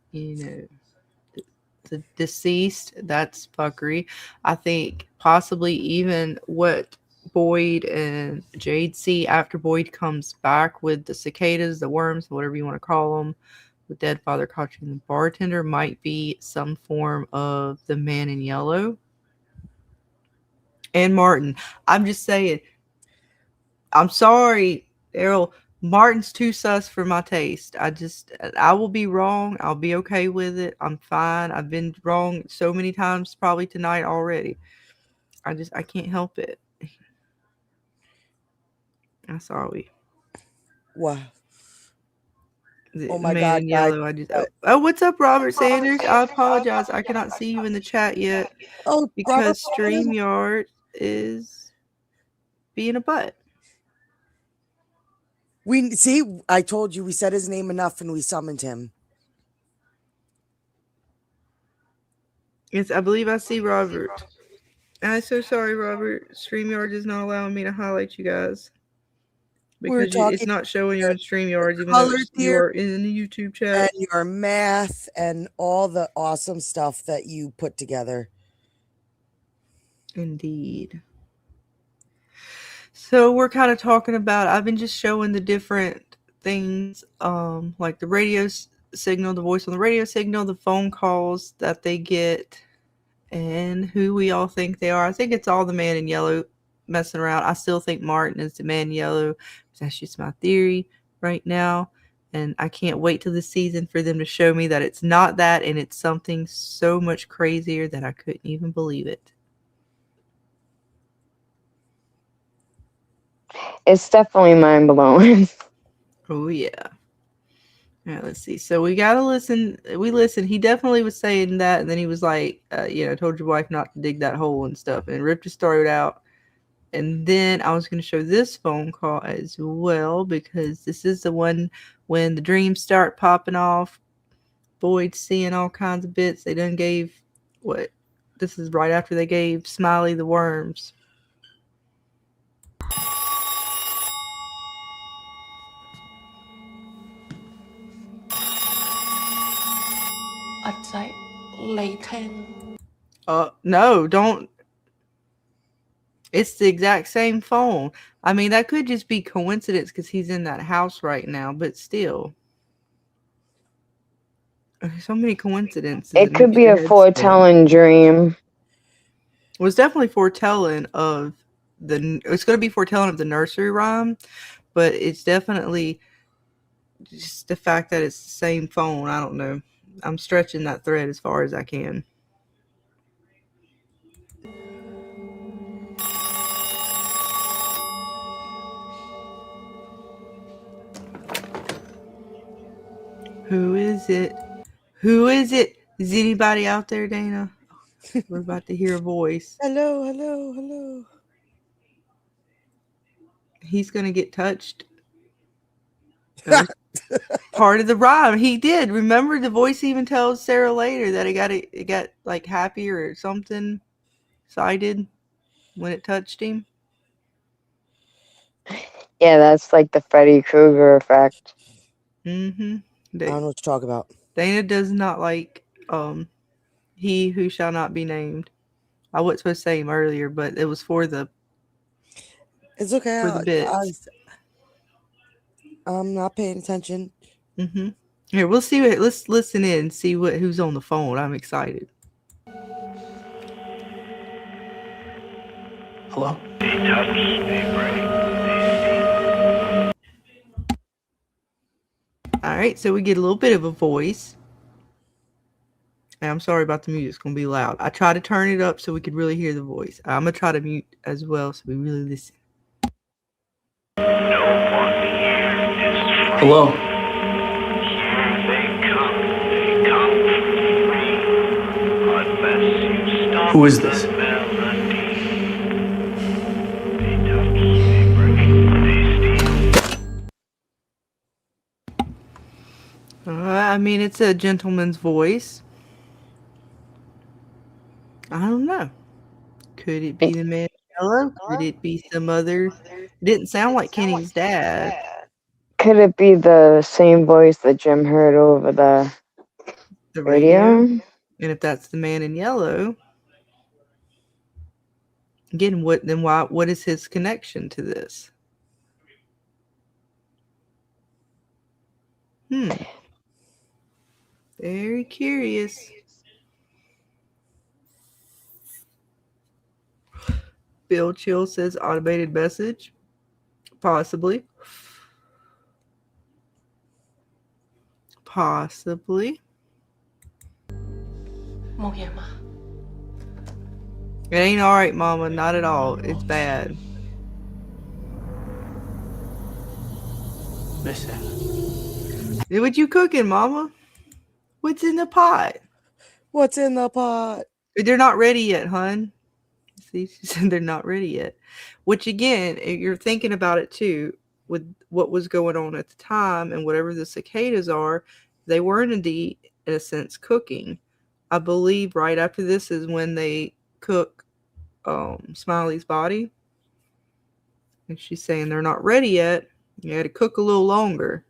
the deceased. That's fuckery. I think possibly even what Boyd and Jade see after Boyd comes back with the cicadas, the worms, whatever you want to call them, with dead father catching the bartender, might be some form of the man in yellow. And Martin. I'm just saying, I'm sorry, Errol. Martin's too sus for my taste. I will be wrong. I'll be okay with it. I'm fine. I've been wrong so many times probably tonight already. I can't help it. I'm sorry. Wow. The Oh my man God, in guys. yellow. Oh, what's up, Robert Sanders? I apologize. I cannot see you in the chat yet. Oh, because Robert, StreamYard is being a butt. We see, I told you we said his name enough and we summoned him. Yes, I believe I see Robert. I'm so sorry, Robert. StreamYard is not allowing me to highlight you guys. Because it's not showing you on StreamYard, even though you are in the YouTube chat. And your math and all the awesome stuff that you put together. Indeed. So we're kind of talking about, I've been just showing the different things, like the radio signal, the voice on the radio signal, the phone calls that they get, and who we all think they are. I think it's all the man in yellow messing around. I still think Martin is the man in yellow. That's just my theory right now. And I can't wait till this season for them to show me that it's not that and it's something so much crazier that I couldn't even believe it. It's definitely mind blowing. Oh, yeah. All right, let's see. So we got to listen. We listened. He definitely was saying that. And then he was like, told your wife not to dig that hole and stuff. And ripped his throat out. And then I was going to show this phone call as well, because this is the one when the dreams start popping off. Boyd's seeing all kinds of bits. They done gave this is right after they gave Smiley the worms. Outside Layton. No, don't. It's the exact same phone. I mean, that could just be coincidence because he's in that house right now, but still. So many coincidences. It could be a foretelling dream. It was definitely foretelling of it's going to be foretelling of the nursery rhyme, but it's definitely just the fact that it's the same phone. I don't know. I'm stretching that thread as far as I can. Who is it? Who is it? Is anybody out there, Dana? We're about to hear a voice. Hello, hello, hello. He's going to get touched. Part of the rhyme. He did. Remember, the voice even tells Sarah later that it got like happy or something excited when it touched him. Yeah, that's like the Freddy Krueger effect. Mm-hmm. I don't know what you're talking about. Dana does not like He Who Shall Not Be Named. I wasn't supposed to say him earlier, but it was for the. It's okay. For the bits. I'm not paying attention. Mm-hmm. Here, we'll see. Let's listen in and see who's on the phone. I'm excited. Hello? All right, so we get a little bit of a voice. And I'm sorry about the music. It's going to be loud. I try to turn it up so we could really hear the voice. I'm going to try to mute as well so we really listen. Hello? Who is this? I mean, it's a gentleman's voice. I don't know. Could it be the man in yellow? Could it be some other? It didn't sound like Kenny's dad. Could it be the same voice that Jim heard over the radio? And if that's the man in yellow, again, what is his connection to this? Very curious. Bill Chill says automated message. Possibly. Possibly. It ain't alright, Mama. Not at all. It's bad. What you cooking, Mama? What's in the pot? What's in the pot? They're not ready yet, hun. See, she said they're not ready yet. Which, again, if you're thinking about it, too, with what was going on at the time and whatever the cicadas are, they weren't indeed, in a sense, cooking. I believe right after this is when they cook Smiley's body. And she's saying they're not ready yet. You had to cook a little longer.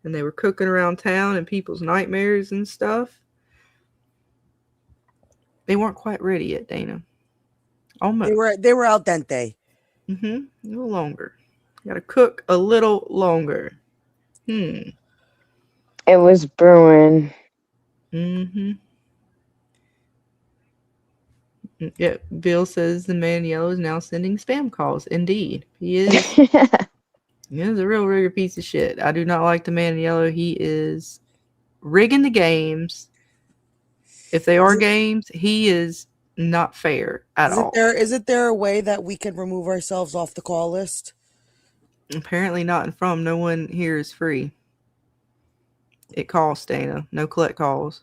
And they were cooking around town and people's nightmares and stuff. They weren't quite ready yet, Dana. Almost. They were al dente. A little longer. Got to cook a little longer. It was brewing. Yeah, Bill says the man in yellow is now sending spam calls. Indeed, he is. He is a real rigger piece of shit. I do not like the man in yellow. He is rigging the games. If they are games, he is not fair at all. Isn't there a way that we can remove ourselves off the call list? Apparently not. And from no one here is free. It costs, Dana. No collect calls.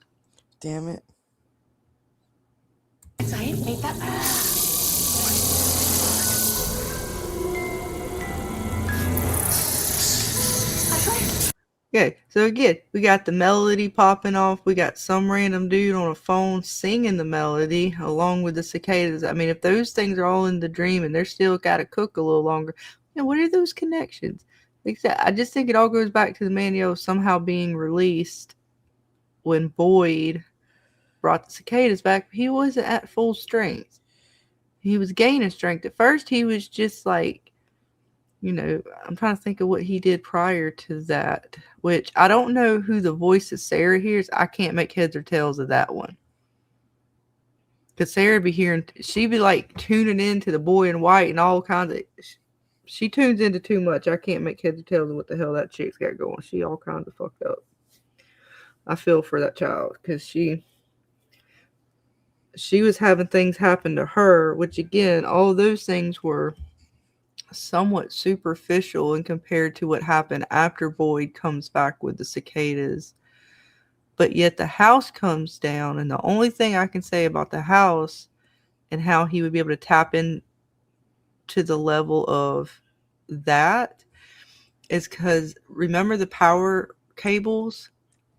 Damn it. Okay, so again, we got the melody popping off. We got some random dude on a phone singing the melody along with the cicadas. I mean, if those things are all in the dream and they're still got to cook a little longer, what are those connections? Like I said, I just think it all goes back to the Manio somehow being released when Boyd brought the cicadas back. He wasn't at full strength. He was gaining strength. At first, he was just like, I'm trying to think of what he did prior to that, which I don't know who the voice of Sarah hears. I can't make heads or tails of that one. Because Sarah be hearing, she'd be like tuning into the boy in white and all kinds of, she tunes into too much. I can't make heads or tails of what the hell that chick's got going. She all kinds of fucked up. I feel for that child because she was having things happen to her, which again, all those things were somewhat superficial and compared to what happened after Boyd comes back with the cicadas. But yet the house comes down, and the only thing I can say about the house and how he would be able to tap in to the level of that is because remember the power cables?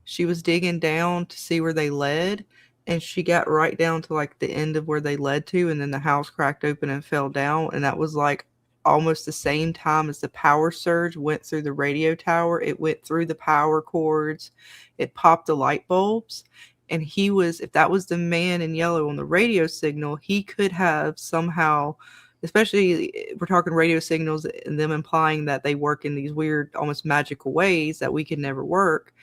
She was digging down to see where they led, and she got right down to like the end of where they led to, and then the house cracked open and fell down, and that was like almost the same time as the power surge went through the radio tower. It went through the power cords. It popped the light bulbs. And if that was the man in yellow on the radio signal, he could have somehow, especially we're talking radio signals and them implying that they work in these weird, almost magical ways that we could never work.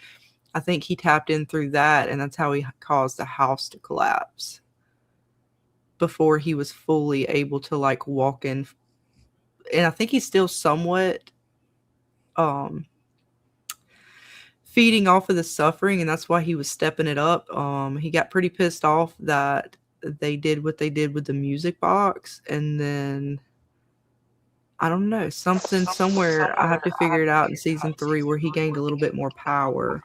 I think he tapped in through that, and that's how he caused the house to collapse before he was fully able to like walk in. And I think he's still somewhat feeding off of the suffering, and that's why he was stepping it up. He got pretty pissed off that they did what they did with the music box, and then I don't know, something somewhere, I have to figure it out in season 3 where he gained a little bit more power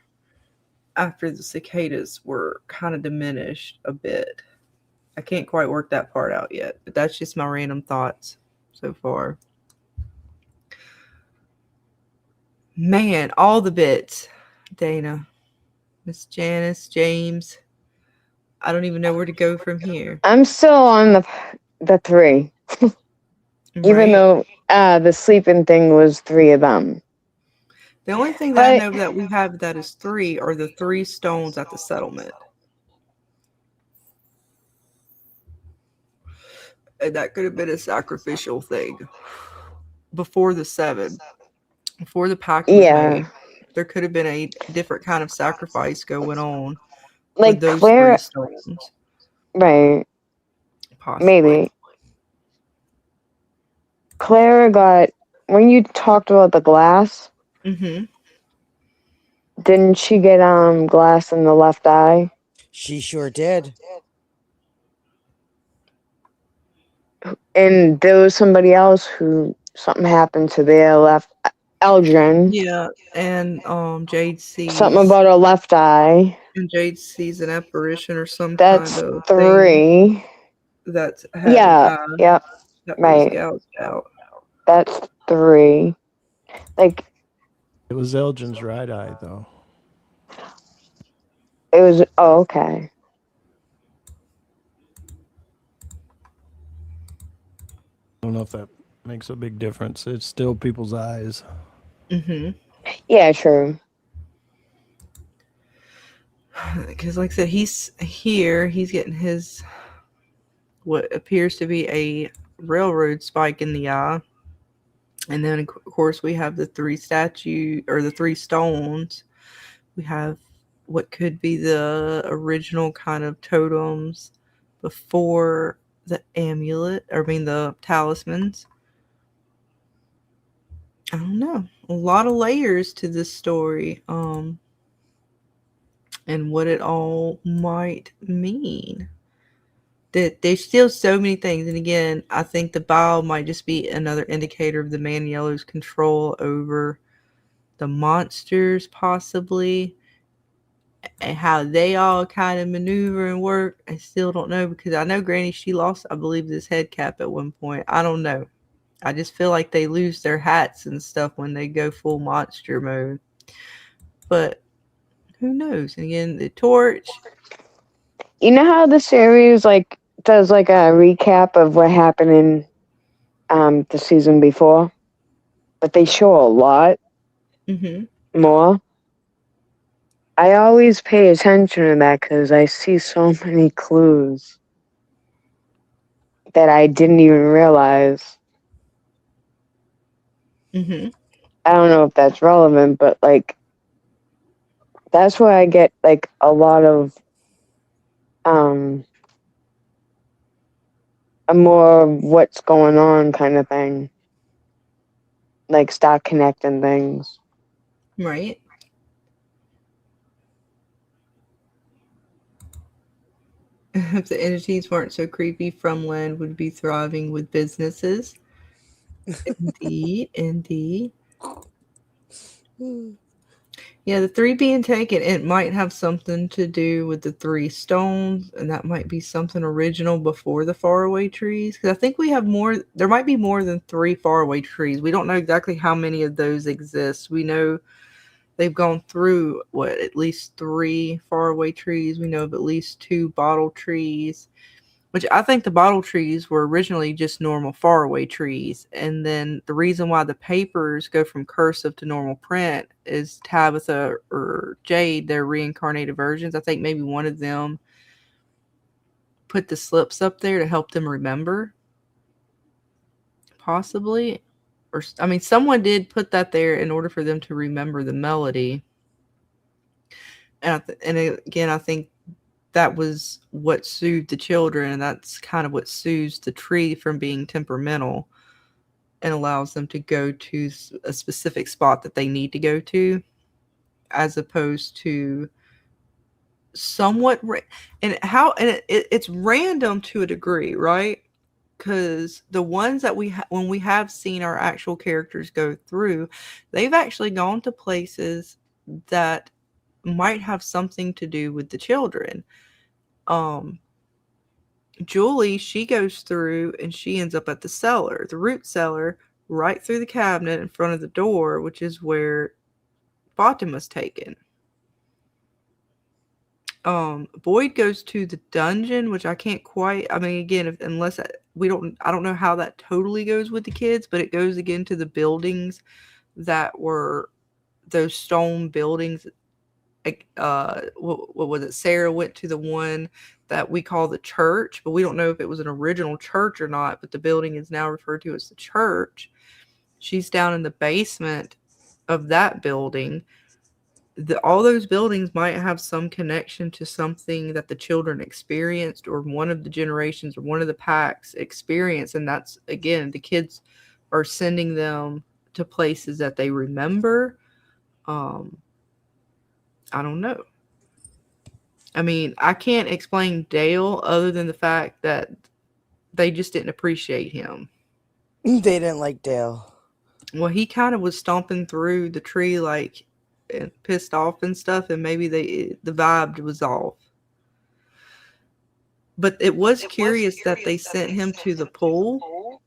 after the cicadas were kind of diminished a bit. I can't quite work that part out yet, but that's just my random thoughts so far. Man, all the bits. Dana, Miss Janice, James. I don't even know where to go from here. I'm still on the 3. Even though the sleeping thing was 3 of them. The only thing that I know that we have that is 3 are the 3 stones at the settlement. And that could have been a sacrificial thing. Before the 7. Before the pact was made. There could have been a different kind of sacrifice going on. Like with those Claire, 3 stones. Right. Possibly. Maybe. Clara got, when you talked about the glass, Mm-hmm. Didn't she get glass in the left eye? She sure did. And there was somebody else who something happened to their left, Eldrin. Yeah, and Jade sees something about her left eye. And Jade sees an apparition or some That's kind of 3. thing that had an eye Yep. that was Right. gouged out. That's 3. Like It was Elgin's right eye, though. it was. Oh, okay. I don't know if that makes a big difference. It's still people's eyes. Mm-hmm. Yeah, true. Because, like I said, he's here. He's getting his what appears to be a railroad spike in the eye, and then of course we have the 3 the 3 stones. We have what could be the original kind of totems before the amulet, the talismans. I don't know. A lot of layers to this story, and what it all might mean. There's still so many things, and again, I think the bile might just be another indicator of the Man in Yellow's control over the monsters, possibly, and how they all kind of maneuver and work. I still don't know, because I know Granny, she lost, I believe, this head cap at one point. I don't know. I just feel like they lose their hats and stuff when they go full monster mode. But who knows? And again, the torch. You know how the series does a recap of what happened in the season before, but they show a lot more. I always pay attention to that because I see so many clues that I didn't even realize. Mm-hmm. I don't know if that's relevant, but that's where I get a lot of a more what's going on kind of thing. Start connecting things. Right. If the entities weren't so creepy, Frumland would be thriving with businesses. Indeed. Yeah, the 3 being taken, it might have something to do with the 3 stones, and that might be something original before the faraway trees. Because I think we have more, there might be more than 3 faraway trees. We don't know exactly how many of those exist. We know they've gone through, at least 3 faraway trees. We know of at least 2 bottle trees. Which I think the bottle trees were originally just normal faraway trees. And then the reason why the papers go from cursive to normal print is Tabitha or Jade, their reincarnated versions. I think maybe one of them put the slips up there to help them remember. Possibly. Or someone did put that there in order for them to remember the melody. And again, I think that was what soothed the children, and that's kind of what soothes the tree from being temperamental and allows them to go to a specific spot that they need to go to, as opposed to somewhat it's random to a degree, right? Because the ones that when we have seen our actual characters go through, they've actually gone to places that might have something to do with the children. Julie, she goes through and she ends up at the cellar, the root cellar, right through the cabinet in front of the door, which is where Fatima's taken. Boyd goes to the dungeon, which I can't quite. I mean, again, I don't know how that totally goes with the kids, but it goes again to the buildings that were those stone buildings. What was it? Sarah went to the one that we call the church, but we don't know if it was an original church or not. But the building is now referred to as the church. She's down in the basement of that building. All those buildings might have some connection to something that the children experienced, or one of the generations, or one of the packs experienced. And that's, again, the kids are sending them to places that they remember. I don't know. I mean, I can't explain Dale other than the fact that they just didn't appreciate him. They didn't like Dale. Well, he kind of was stomping through the tree like and pissed off and stuff, and maybe the vibe was off. But it was curious that they sent him to the pool,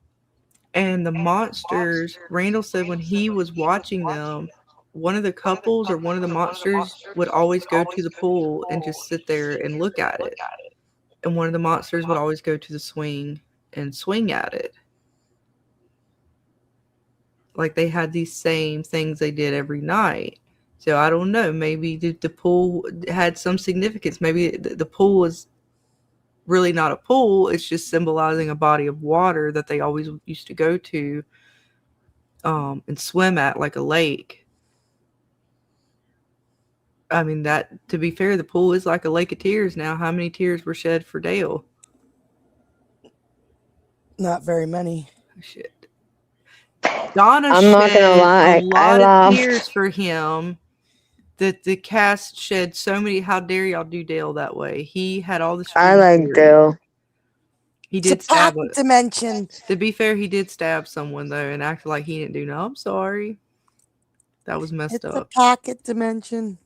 and the monsters, Randall said when he was watching them, one of the couples or one of the monsters would always go to the pool and just sit there and look at it, and one of the monsters would always go to the swing and swing at it. Like they had these same things they did every night. So I don't know. Maybe the pool had some significance. Maybe the pool is really not a pool. It's just symbolizing a body of water that they always used to go to and swim at, like a lake. I mean, that, to be fair, the pool is like a lake of tears now. How many tears were shed for Dale? Not very many. Oh, shit. Donna I'm not gonna lie, a lot I of laughed. tears for him. That the cast shed so many. How dare y'all do Dale that way? He had all the. I like Dale. He did stab a dimension. To be fair, he did stab someone though, and acted like he didn't do no. I'm sorry. That was messed up. It's a pocket dimension.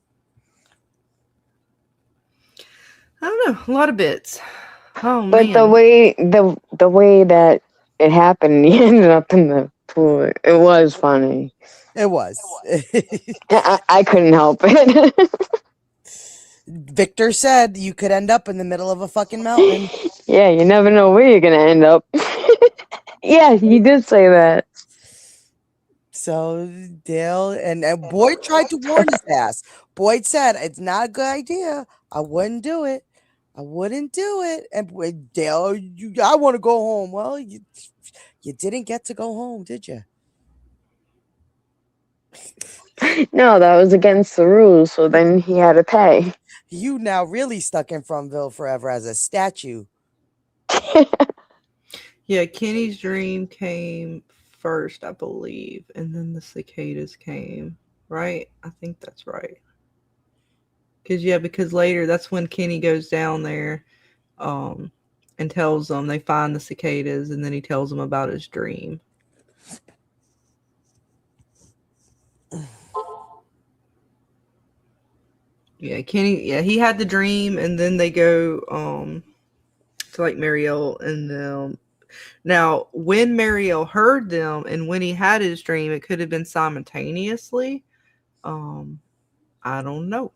I don't know. A lot of bits. Oh But man. the way that it happened, he ended up in the pool. It was funny. It was. I couldn't help it. Victor said you could end up in the middle of a fucking mountain. Yeah, you never know where you're gonna end up. Yeah, he did say that. So Dale and Boyd tried to warn his ass. Boyd said it's not a good idea. I wouldn't do it. I wouldn't do it. And Dale, I want to go home. Well, you didn't get to go home, did you? No, that was against the rules, so then he had to pay. You now really stuck in Fromville forever as a statue. Yeah, Kenny's dream came first, I believe, and then the cicadas came, right? I think that's right. Because later, that's when Kenny goes down there and tells them they find the cicadas, and then he tells them about his dream. Yeah, Kenny, he had the dream, and then they go to like Marielle and them. Now, when Marielle heard them and when he had his dream, it could have been simultaneously. I don't know.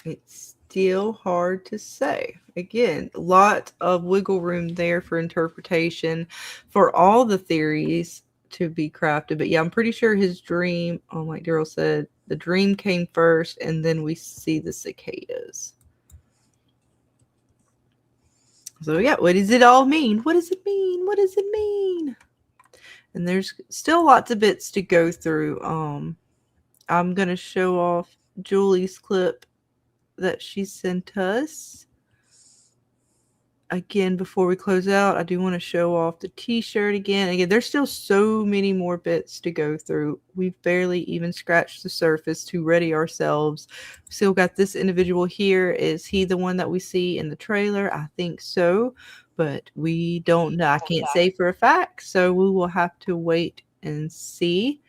It's still hard to say. Again, a lot of wiggle room there for interpretation for all the theories to be crafted. But yeah, I'm pretty sure his dream, like Daryl said, the dream came first, and then we see the cicadas. So yeah, what does it all mean? What does it mean? What does it mean? And there's still lots of bits to go through. I'm going to show off Julie's clip that she sent us. Again, before we close out, I do want to show off the t-shirt again. Again, there's still so many more bits to go through. We've barely even scratched the surface to ready ourselves. Still got this individual here. Is he the one that we see in the trailer? I think so, but we don't know. I can't say for a fact, so we will have to wait and see.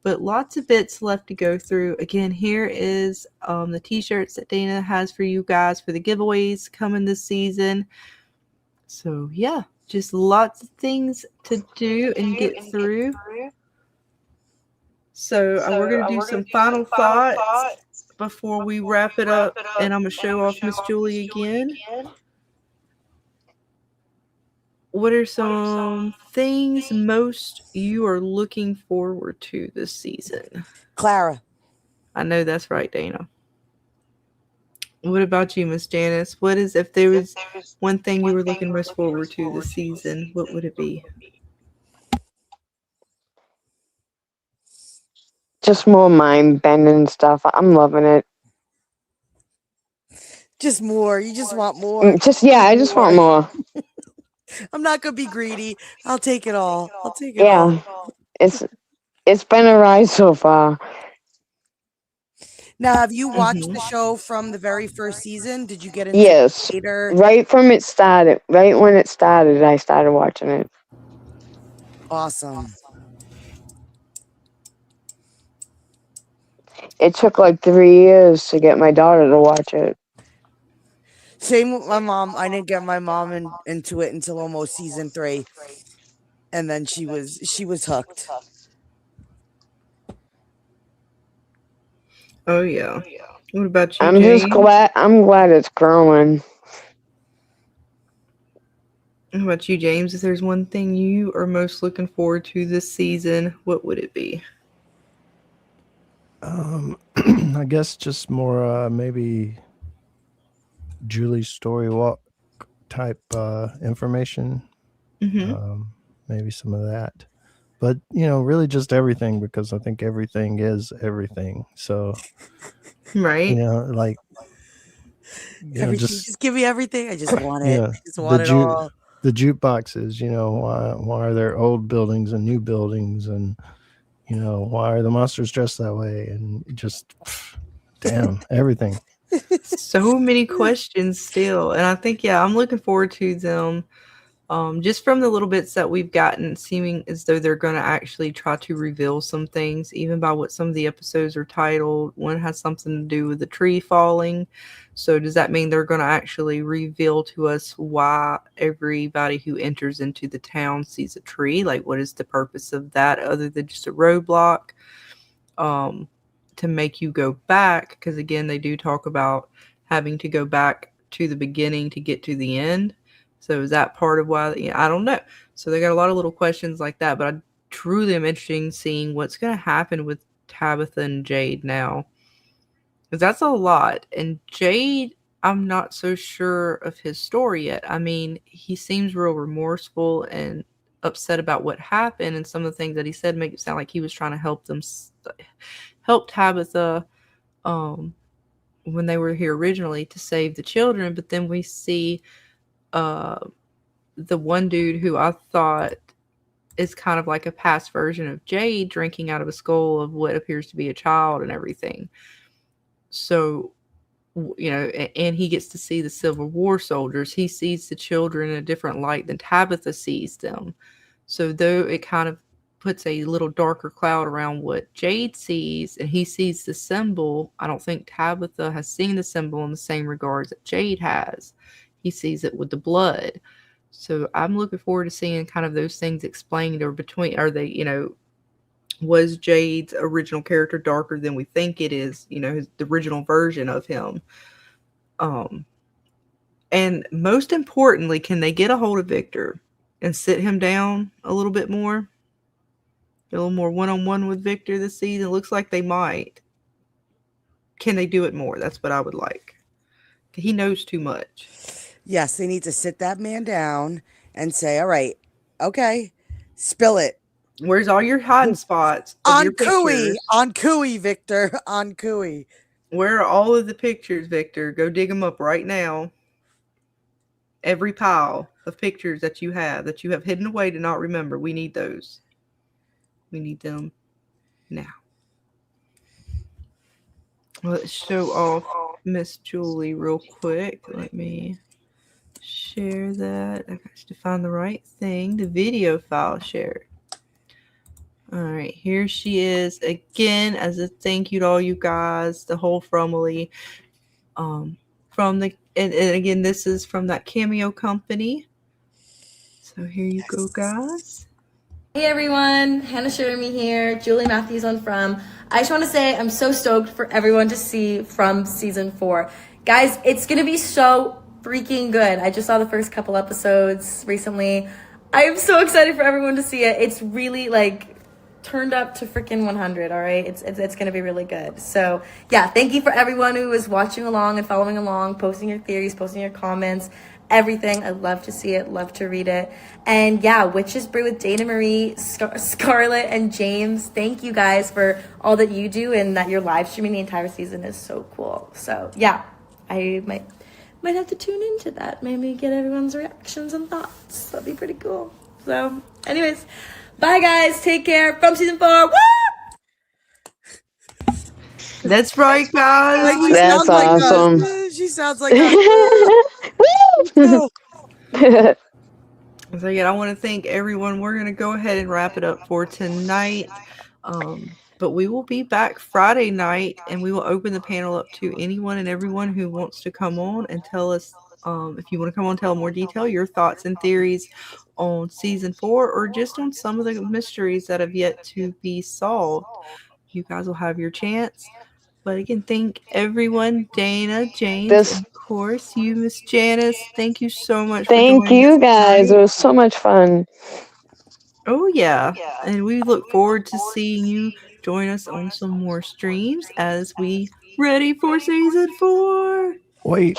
But lots of bits left to go through. Again, here is the t-shirts that Dana has for you guys for the giveaways coming this season. So yeah, just lots of things to do and get through. So we're going to do some final thoughts before we wrap it up, and I'm going to show off Miss Julie again. What are some things most you are looking forward to this season? Clara. I know that's right, Dana. What about you, Miss Janice? What is, if there was one thing you were looking most forward to this season, what would it be? Just more mind bending stuff. I'm loving it. Just more. You just want more. I just want more. I'm not gonna be greedy. I'll take it all. I'll take it Yeah, all. it's been a ride so far. Now, have you watched the show from the very first season? Did you get into Yes, it later? right from it started. Right when it started, I started watching it. Awesome. It took like 3 years to get my daughter to watch it. Same with my mom. I didn't get my mom into it until almost season 3, and then she was hooked. Oh yeah. What about you, I'm James? just glad. I'm glad it's growing. What about you, James? If there's one thing you are most looking forward to this season, what would it be? I guess just more maybe Julie's story walk type information. Maybe some of that. But, really just everything, because I think everything is everything. So, right. Like, Everything, just give me everything. I just want it. I just want it all. The jukeboxes, why are there old buildings and new buildings, and why are the monsters dressed that way, and just damn everything. So many questions still, and I think I'm looking forward to them. Just from the little bits that we've gotten, seeming as though they're going to actually try to reveal some things, even by what some of the episodes are titled. One has something to do with the tree falling. So does that mean they're going to actually reveal to us why everybody who enters into the town sees a tree? Like, what is the purpose of that other than just a roadblock to make you go back? Because again, they do talk about having to go back to the beginning to get to the end. So is that part of why? I don't know. So they got a lot of little questions like that, but I truly am interested in seeing what's going to happen with Tabitha and Jade now, because that's a lot. And Jade, I'm not so sure of his story yet. I mean, he seems real remorseful and upset about what happened, and some of the things that he said make it sound like he was trying to help Tabitha when they were here originally to save the children. But then we see the one dude who I thought is kind of like a past version of Jade, drinking out of a skull of what appears to be a child and everything. So, and he gets to see the Civil War soldiers. He sees the children in a different light than Tabitha sees them. So though it kind of puts a little darker cloud around what Jade sees, and he sees the symbol, I don't think Tabitha has seen the symbol in the same regards that Jade has. He sees it with the blood. So I'm looking forward to seeing kind of those things explained, or are they, was Jade's original character darker than we think it is, the original version of him. And most importantly, can they get a hold of Victor and sit him down a little bit more? A little more one-on-one with Victor this season? It looks like they might. Can they do it more? That's what I would like. He knows too much. Yes, they need to sit that man down and say, all right, okay, spill it. Where's all your hiding spots? On Cooey, Victor, on Cooey. Where are all of the pictures, Victor? Go dig them up right now. Every pile of pictures that you have hidden away to not remember. We need those. We need them now. Let's show off Miss Julie real quick. Let me share that. I got to find the right thing. The video file shared. All right, here she is again as a thank you to all you guys, the whole family. From the and again, this is from that Cameo company. So here you go, guys. Hey everyone, Hannah Shermy here, Julie Matthews on From. I just want to say I'm so stoked for everyone to see From season 4. Guys, it's going to be so freaking good. I just saw the first couple episodes recently. I'm so excited for everyone to see it. It's really like turned up to freaking 100, all right? It's going to be really good. So, yeah, thank you for everyone who is watching along and following along, posting your theories, posting your comments, everything. I love to see it, love to read it. And yeah, Witches Brew with Dana Marie, Scarlett, and James. Thank you guys for all that you do and that you're live streaming the entire season is so cool. So, yeah, I might have to tune into that. Maybe get everyone's reactions and thoughts. That'd be pretty cool. So, anyways, bye guys. Take care. From season 4. Woo! That's right, guys. Like, That's awesome. She sounds like us. So again, I want to thank everyone. We're going to go ahead and wrap it up for tonight. But we will be back Friday night, and we will open the panel up to anyone and everyone who wants to come on and tell us, if you want to come on, tell more detail, your thoughts and theories on season 4, or just on some of the mysteries that have yet to be solved. You guys will have your chance. But again, thank everyone, Dana, James, and of course you, Miss Janice. Thank you so much. Thank you guys. It was so much fun. Oh yeah, and we look forward to seeing you join us on some more streams as we ready for season 4. Wait.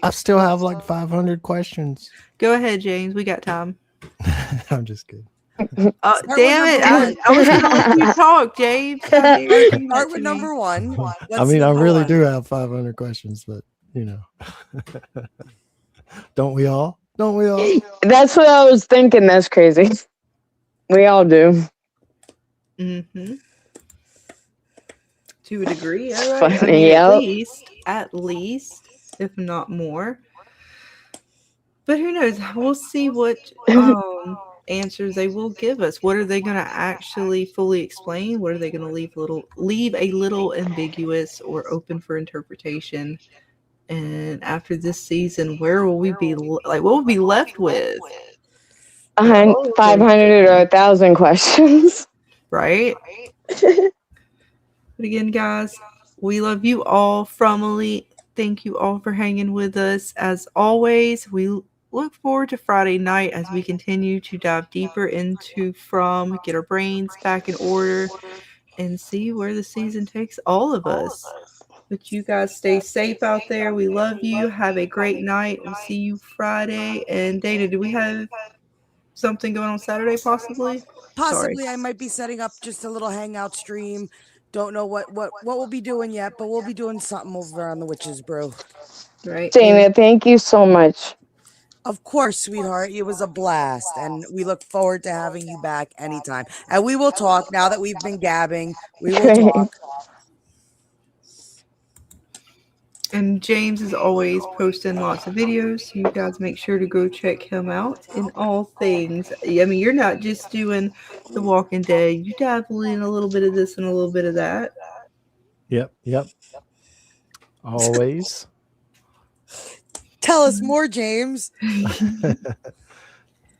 I still have like 500 questions. Go ahead, James. We got time. I'm just kidding. Damn it! I was going to let you talk, James. Start with number 1. I mean, I really do have 500 questions, but you know, don't we all? Don't we all? That's what I was thinking. That's crazy. We all do. Mm-hmm. To a degree, all right. Funny, at least, if not more. But who knows? We'll see what answers they will give us. What are they going to actually fully explain? What are they going to leave a little ambiguous or open for interpretation? And after this season, where will we be? What will we be left with? 500 or 1,000 questions. Right? But again, guys, we love you all. Fromily, thank you all for hanging with us. As always, we look forward to Friday night as we continue to dive deeper into From, get our brains back in order, and see where the season takes all of us. But you guys stay safe out there. We love you. Have a great night. We'll see you Friday. And Dana, do we have something going on Saturday possibly? Possibly. I might be setting up just a little hangout stream. Don't know what we'll be doing yet, but we'll be doing something over on the Witches Brew. Right. Dana, thank you so much. Of course, sweetheart. It was a blast, and we look forward to having you back anytime. And we will talk now that we've been gabbing. We will talk. And James is always posting lots of videos, so you guys make sure to go check him out in all things. I mean, you're not just doing The Walking Dead. You dabble in a little bit of this and a little bit of that. Yep. Always. Tell us more, James.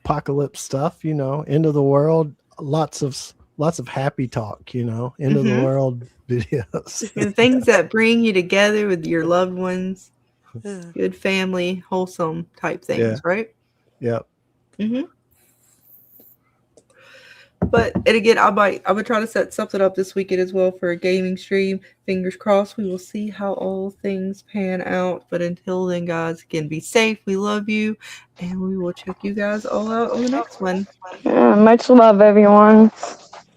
Apocalypse stuff, you know, end of the world, lots of happy talk, you know, end of the world videos. And things that bring you together with your loved ones, good family, wholesome type things, right? Yep. Mm-hmm. But and again, I would try to set something up this weekend as well for a gaming stream. Fingers crossed. We will see how all things pan out. But until then, guys, again, be safe. We love you, and we will check you guys all out on the next one. Yeah, much love, everyone.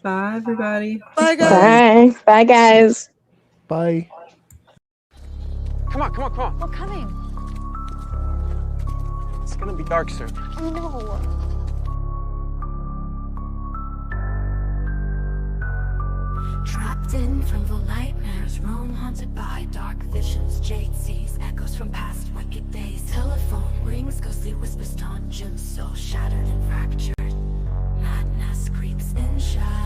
Bye, everybody. Bye, guys. Bye, guys. Bye. Come on. We're coming. It's gonna be dark soon. I know. Trapped in from the nightmares, roam haunted by dark visions. Jade sees echoes from past wicked days. Telephone rings, ghostly whispers, taunt gems, so shattered and fractured. Madness creeps in shadows.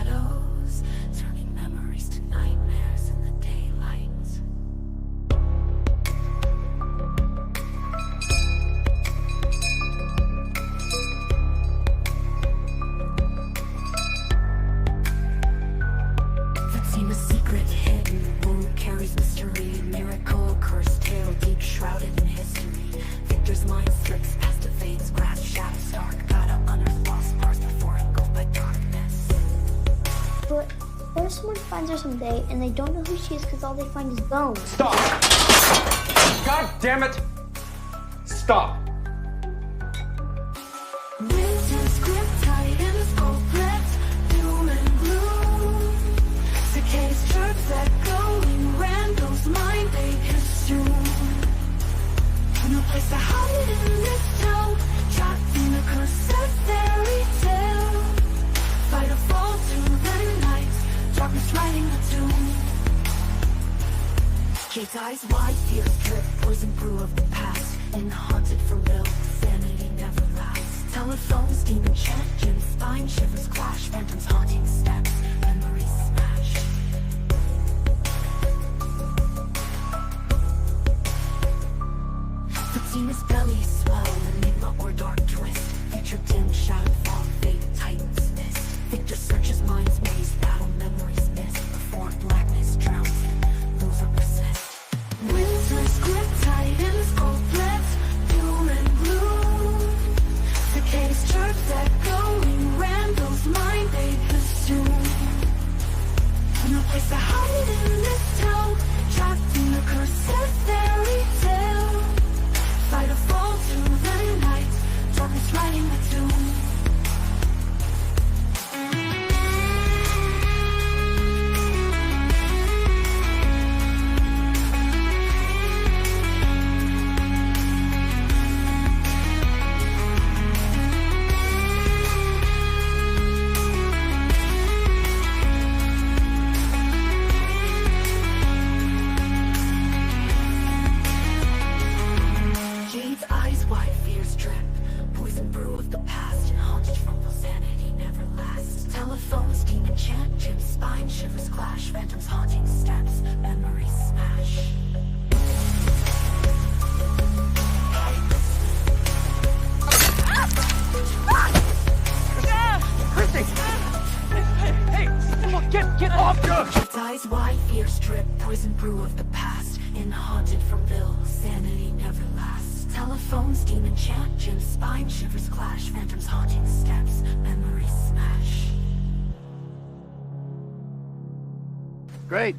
finds her someday, and they don't know who she is because all they find is bones. Stop! God damn it! Stop! Winter's grip tight in his goblets, doom and gloom. Cicadas chirps echoing Randall's mind, they consume. No place to hide in this town, trapped in the cursed fairy tale. Fight or fall through the night, darkness writing the tomb. Kate's eyes wide, tears drip, poison brew of the past. And haunted for real, sanity never lasts. Telephones, demon chant, Jim's spine shivers clash. Phantoms haunting steps, memories smash. Fatina's belly swell, enigma or dark twist. Future dim, shadow fall, fate tightens mist. Victor searches mind's maze, battle memories miss. Before blackness drowns in, lose or persist. Winter's grip tight in his goblets, doom and gloom. Cicadas chirps echoing Randall's mind, they consume. No place to hide in this town, trapped in the cursed fairy tale. Fight or fall through the night, darkness writing the tomb. Jade's eyes wide, fears drip. Poison brew of the past, and haunted from the sanity never lasts. Telephones, demon chant, Jim's spine shivers clash. Phantoms haunting steps, memories smash. Christy! Hey, come on, get off her! Jade's eyes wide, fears drip. Poison brew of the past, and haunted from Bill, sanity never lasts. Telephones, demon chant, Jim's spine shivers clash. Phantoms haunting steps, memories smash. Great.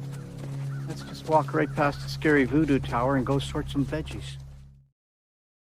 Let's just walk right past the scary voodoo tower and go sort some veggies.